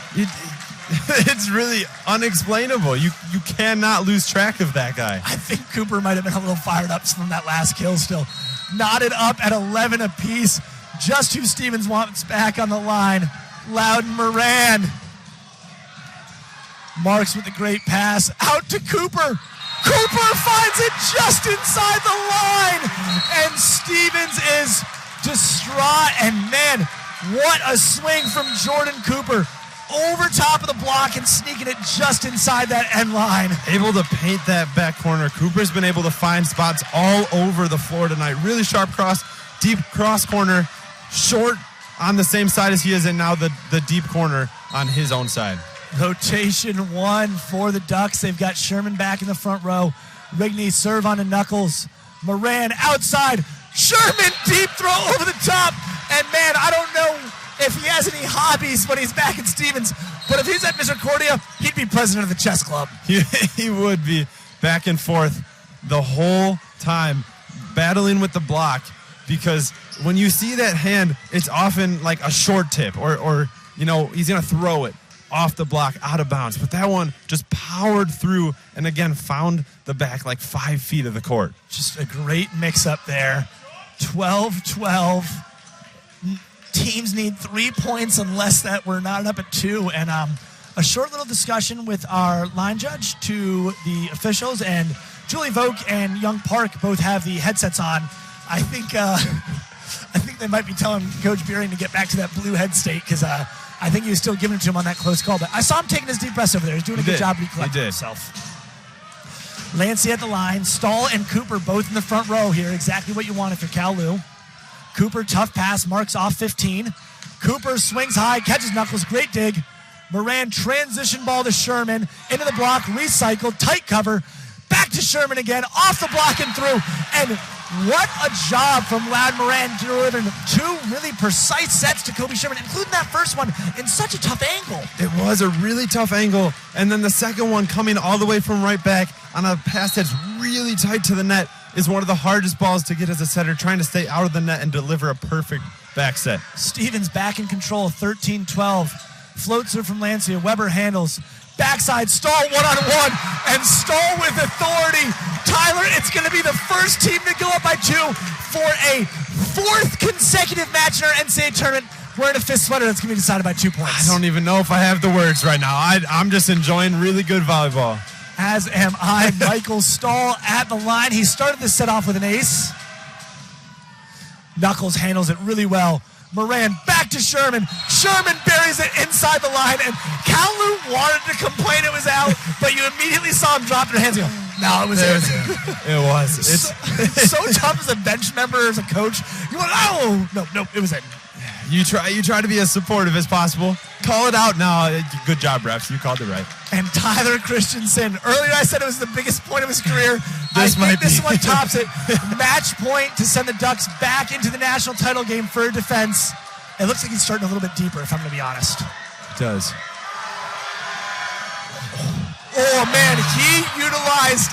It's really unexplainable. You cannot lose track of that guy. I think Cooper might have been a little fired up from that last kill still. Knotted up at 11 apiece. Just who Stevens wants back on the line. Loudon Moran. Marks with the great pass. Out to Cooper. Cooper finds it just inside the line. And Stevens is distraught. And man, what a swing from Jordan Cooper. Over top of the block and sneaking it just inside that end line. Able to paint that back corner. Cooper's been able to find spots all over the floor tonight. Really sharp cross, deep cross corner, short on the same side as he is, and now the deep corner on his own side. Rotation 1 for the Ducks. They've got Sherman back in the front row. Rigney serve on to Knuckles. Moran outside. Sherman deep throw over the top. And man, I don't know if he has any hobbies when he's back at Stevens, but if he's at Misericordia, he'd be president of the chess club. He would be back and forth the whole time, battling with the block, because when you see that hand, it's often like a short tip or he's going to throw it off the block, out of bounds. But that one just powered through and, again, found the back like 5 feet of the court. Just a great mix-up there. 12-12. Teams need 3 points unless that we're not up at 2. And a short little discussion with our line judge to the officials. And Julie Vogt and Young Park both have the headsets on. I think they might be telling Coach Beering to get back to that blue head state because I think he was still giving it to him on that close call. But I saw him taking his deep breaths over there. He's doing a good job recollecting himself. Lancia at the line. Stahl and Cooper both in the front row here. Exactly what you want if you're CLU. Cooper, tough pass, marks off 15. Cooper swings high, catches Knuckles, great dig. Moran, transition ball to Sherman, into the block, recycled, tight cover, back to Sherman again, off the block and through. And What a job from Loudon Moran delivering 2 really precise sets to Kobe Sherman, including that first one in such a tough angle. It was a really tough angle, and then the second one coming all the way from right back on a pass that's really tight to the net is one of the hardest balls to get as a setter, trying to stay out of the net and deliver a perfect back set. Stevens back in control, 13-12. Float serve from Lancia. Weber handles. Backside, Stahl one-on-one, and Stahl with authority. Tyler, it's going to be the first team to go up by 2 for a 4th consecutive match in our NCAA tournament. We're in a fist sweater that's going to be decided by 2 points. I don't even know if I have the words right now. I'm just enjoying really good volleyball. As am I. Michael Stahl at the line. He started the set off with an ace. Knuckles handles it really well. Moran back to Sherman. Sherman buries it inside the line, and CLU wanted to complain it was out, but you immediately saw him drop their hands and go, no, it was in. It was. It's so tough as a bench member, as a coach. You went, oh, no, it was in. You try to be as supportive as possible. Call it out now. Good job, refs. You called it right. And Tyler Christensen. Earlier I said it was the biggest point of his career. This one tops it. Match point to send the Ducks back into the national title game for defense. It looks like he's starting a little bit deeper, if I'm going to be honest. It does. Oh, man, he utilized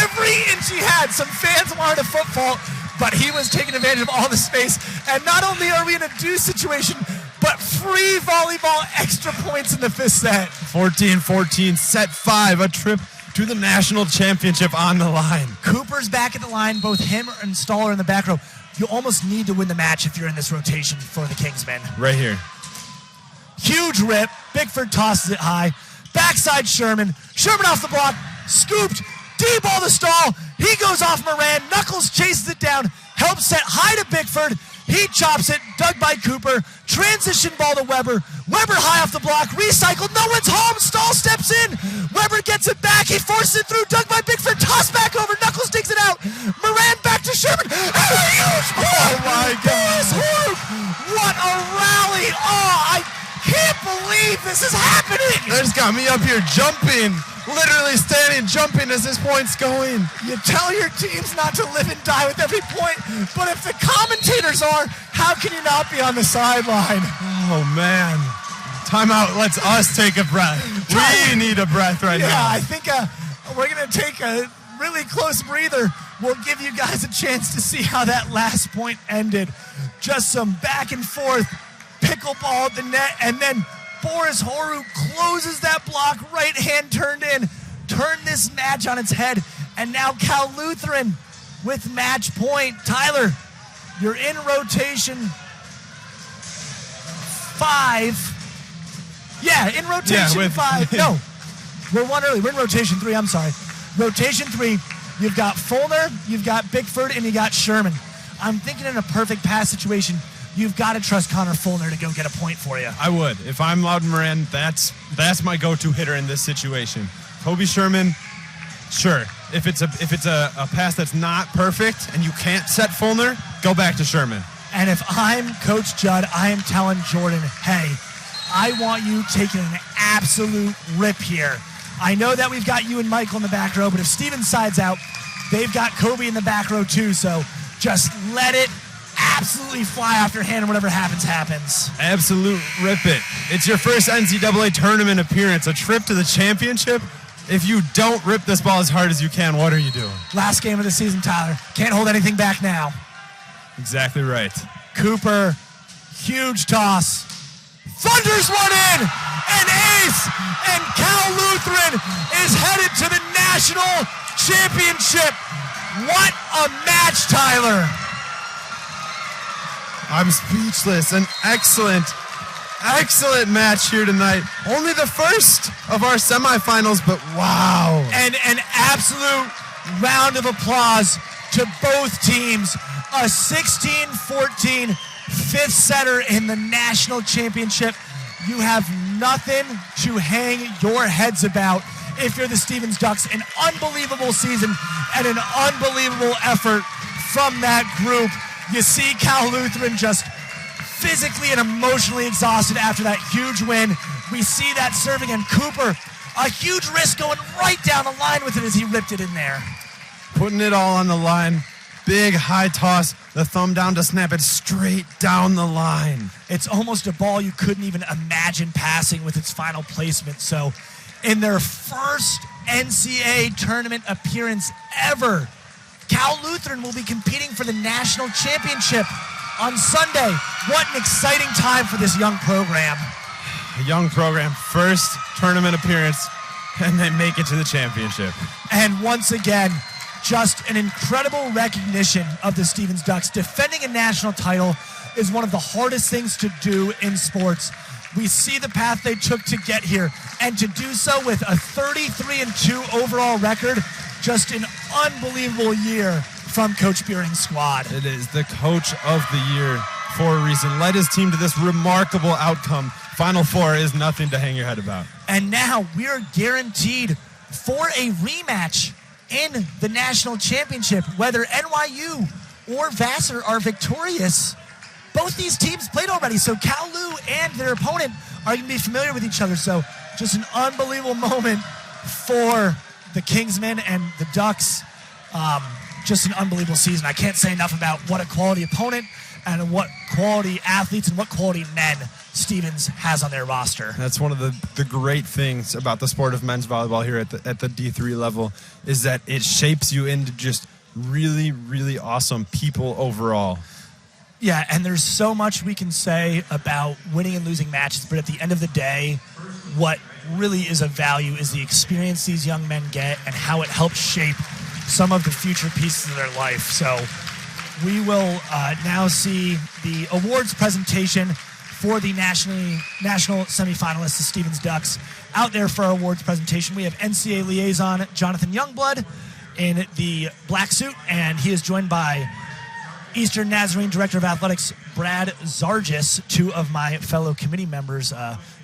every inch he had. Some fans wanted a foot fault, but he was taking advantage of all the space. And not only are we in a deuce situation, but free volleyball extra points in the 5th set. 14-14, set 5, a trip to the national championship on the line. Cooper's back at the line. Both him and Stahl are in the back row. You almost need to win the match if you're in this rotation for the Kingsmen. Right here. Huge rip. Bigford tosses it high. Backside Sherman. Sherman off the block. Scooped. D-ball to Stahl. He goes off Moran. Knuckles chases it down. Help set high to Bigford. He chops it. Dug by Cooper. Transition ball to Weber. Weber high off the block. Recycled. No one's home. Stahl steps in. Weber gets it back. He forces it through. Dug by Bigford. Toss back over. Knuckles digs it out. Moran back to Sherman. And a huge ball. Oh, my God. What a rally. Oh, I can't believe this is happening. That's got me up here jumping. Literally standing, jumping as this point's going. You tell your teams not to live and die with every point, but if the commentators are, how can you not be on the sideline? Oh, man. Timeout lets us take a breath. We need a breath right now. Yeah, I think we're going to take a really close breather. We'll give you guys a chance to see how that last point ended. Just some back and forth, pickleball at the net, and then Boris Horu closes that block, right hand turned in, turned this match on its head, and now Cal Lutheran with match point. Tyler, you're in rotation 5. Yeah, in rotation 5. No, we're one early. We're in rotation 3, I'm sorry. Rotation 3, you've got Fulner, you've got Bigford, and you got Sherman. I'm thinking in a perfect pass situation, you've got to trust Connor Fulner to go get a point for you. I would. If I'm Loudon Moran, that's my go-to hitter in this situation. Kobe Sherman, sure. If it's a pass that's not perfect and you can't set Fulner, go back to Sherman. And if I'm Coach Judd, I am telling Jordan, hey, I want you taking an absolute rip here. I know that we've got you and Michael in the back row, but if Steven sides out, they've got Kobe in the back row too, so just let it absolutely fly off your hand, and whatever happens, happens. Absolute rip it. It's your first NCAA tournament appearance, a trip to the championship. If you don't rip this ball as hard as you can, what are you doing? Last game of the season, Tyler. Can't hold anything back now. Exactly right. Cooper, huge toss. Thunders one in, an ace, and Cal Lutheran is headed to the national championship. What a match, Tyler. I'm speechless. An excellent match here tonight. Only the first of our semifinals, but wow. And an absolute round of applause to both teams. A 16-14 fifth setter in the national championship. You have nothing to hang your heads about if you're the Stevens Ducks. An unbelievable season and an unbelievable effort from that group. You see Cal Lutheran just physically and emotionally exhausted after that huge win. We see that serving, and Cooper, a huge risk going right down the line with it as he ripped it in there. Putting it all on the line. Big high toss, the thumb down to snap it straight down the line. It's almost a ball you couldn't even imagine passing with its final placement. So in their first NCAA tournament appearance ever, Cal Lutheran will be competing for the national championship on Sunday. What an exciting time for this young program. A young program, first tournament appearance, and they make it to the championship. And once again, just an incredible recognition of the Stevens Ducks. Defending a national title is one of the hardest things to do in sports. We see the path they took to get here, and to do so with a 33-2 overall record, just an unbelievable year from Coach Beering's squad. It is the coach of the year for a reason. Led his team to this remarkable outcome. Final Four is nothing to hang your head about. And now we are guaranteed for a rematch in the national championship. Whether NYU or Vassar are victorious, both these teams played already, so Cal Lu and their opponent are going to be familiar with each other. So just an unbelievable moment for the Kingsmen and the Ducks. Just an unbelievable season. I can't say enough about what a quality opponent and what quality athletes and what quality men Stevens has on their roster. That's one of the great things about the sport of men's volleyball here at the D3 level, is that it shapes you into just really, really awesome people overall. Yeah, and there's so much we can say about winning and losing matches, but at the end of the day, what really is of value is the experience these young men get and how it helps shape some of the future pieces of their life. So we will now see the awards presentation for the national semifinalists, the Stevens Ducks. Out there for our awards presentation, we have NCAA liaison Jonathan Youngblood in the black suit, and he is joined by Eastern Nazarene Director of Athletics Brad Zargis, two of my fellow committee members.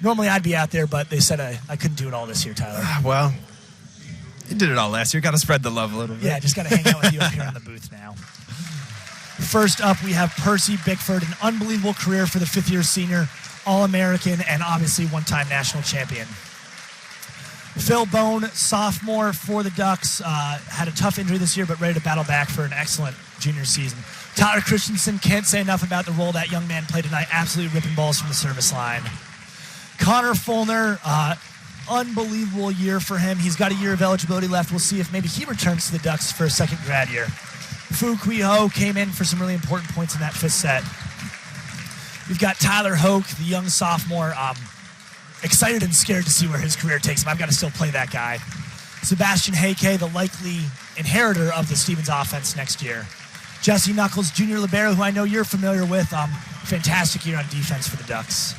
Normally I'd be out there, but they said I couldn't do it all this year, Tyler. Well, you did it all last year. Got to spread the love a little bit. Yeah, just got to hang out with you up here in the booth now. First up, we have Percy Bickford, an unbelievable career for the fifth-year senior, All-American, and obviously one-time national champion. Phil Bone, sophomore for the Ducks, had a tough injury this year, but ready to battle back for an excellent junior season. Tyler Christensen, can't say enough about the role that young man played tonight, absolutely ripping balls from the service line. Connor Fulner, unbelievable year for him. He's got a year of eligibility left. We'll see if maybe he returns to the Ducks for a second grad year. Fu Kui Ho came in for some really important points in that fifth set. We've got Tyler Hoke, the young sophomore. Excited and scared to see where his career takes him. I've got to still play that guy. Sebastian Heike, the likely inheritor of the Stevens offense next year. Jesse Knuckles, junior libero, who I know you're familiar with. Fantastic year on defense for the Ducks.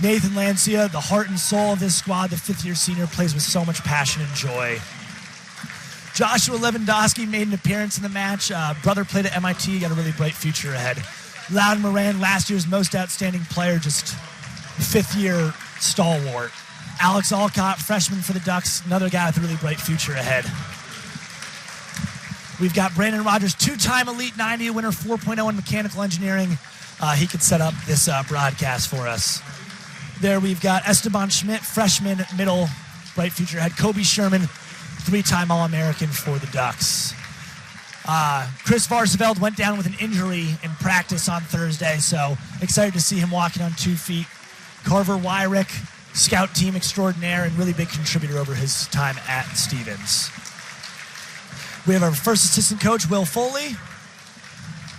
Nathan Lancia, the heart and soul of this squad, the fifth-year senior, plays with so much passion and joy. Joshua Lewandowski made an appearance in the match. Brother played at MIT, got a really bright future ahead. Loudon Moran, last year's most outstanding player, just fifth-year stalwart. Alex Alcott, freshman for the Ducks, another guy with a really bright future ahead. We've got Brandon Rogers, two-time Elite 90 winner, 4.0 in mechanical engineering. He could set up this broadcast for us. There we've got Esteban Schmidt, freshman, middle, bright future ahead. Kobe Sherman, three-time All-American for the Ducks. Chris Varseveld went down with an injury in practice on Thursday, so excited to see him walking on 2 feet. Carver Wyrick, scout team extraordinaire and really big contributor over his time at Stevens. We have our first assistant coach, Will Foley.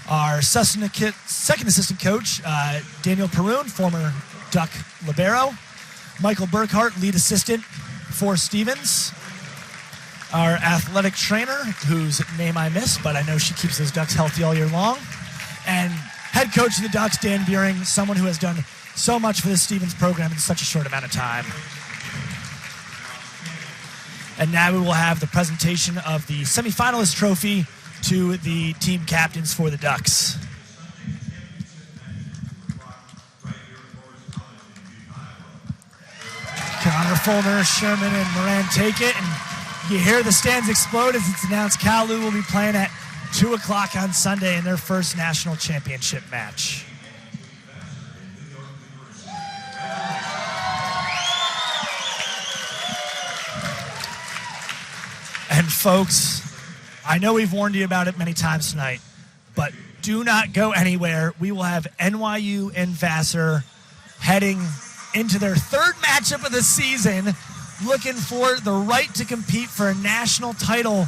Our second assistant coach, Daniel Perun, former Duck libero. Michael Burkhart, lead assistant for Stevens. Our athletic trainer, whose name I missed, but I know she keeps those Ducks healthy all year long. And head coach of the Ducks, Dan Beering, someone who has done so much for this Stevens program in such a short amount of time. And now we will have the presentation of the semifinalist trophy to the team captains for the Ducks. Connor Fulner, Sherman, and Moran take it, and you hear the stands explode as it's announced Cal Lu will be playing at 2 o'clock on Sunday in their first national championship match. And folks, I know we've warned you about it many times tonight, But do not go anywhere. We will have NYU and Vassar heading into their third matchup of the season, looking for the right to compete for a national title.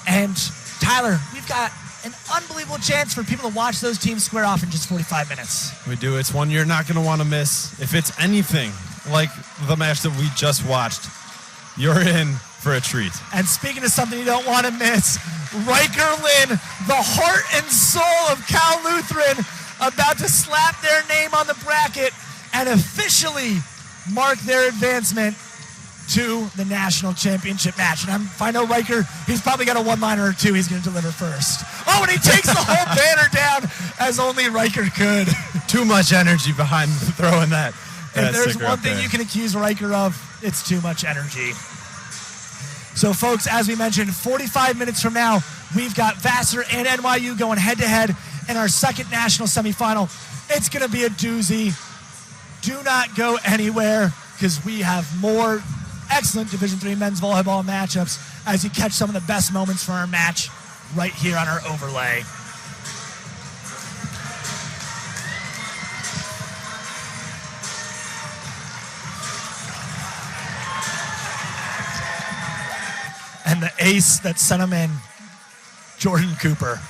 And Tyler, we've got an unbelievable chance for people to watch those teams square off in just 45 minutes. We do. It's one you're not going to want to miss. If it's anything like the match that we just watched, you're in for a treat. And speaking of something you don't want to miss, Riker Lynn, the heart and soul of Cal Lutheran, about to slap their name on the bracket and officially mark their advancement to the national championship match. And if I know Riker, he's probably got a one-liner or two he's going to deliver first. Oh, and he takes the whole banner down as only Riker could. Too much energy behind throwing that. If there's one thing you can accuse Riker of, it's too much energy. So, folks, as we mentioned, 45 minutes from now, we've got Vassar and NYU going head-to-head in our second national semifinal. It's going to be a doozy. Do not go anywhere because we have more excellent Division III men's volleyball matchups as you catch some of the best moments from our match right here on our overlay. And the ace that sent him in, Jordan Cooper.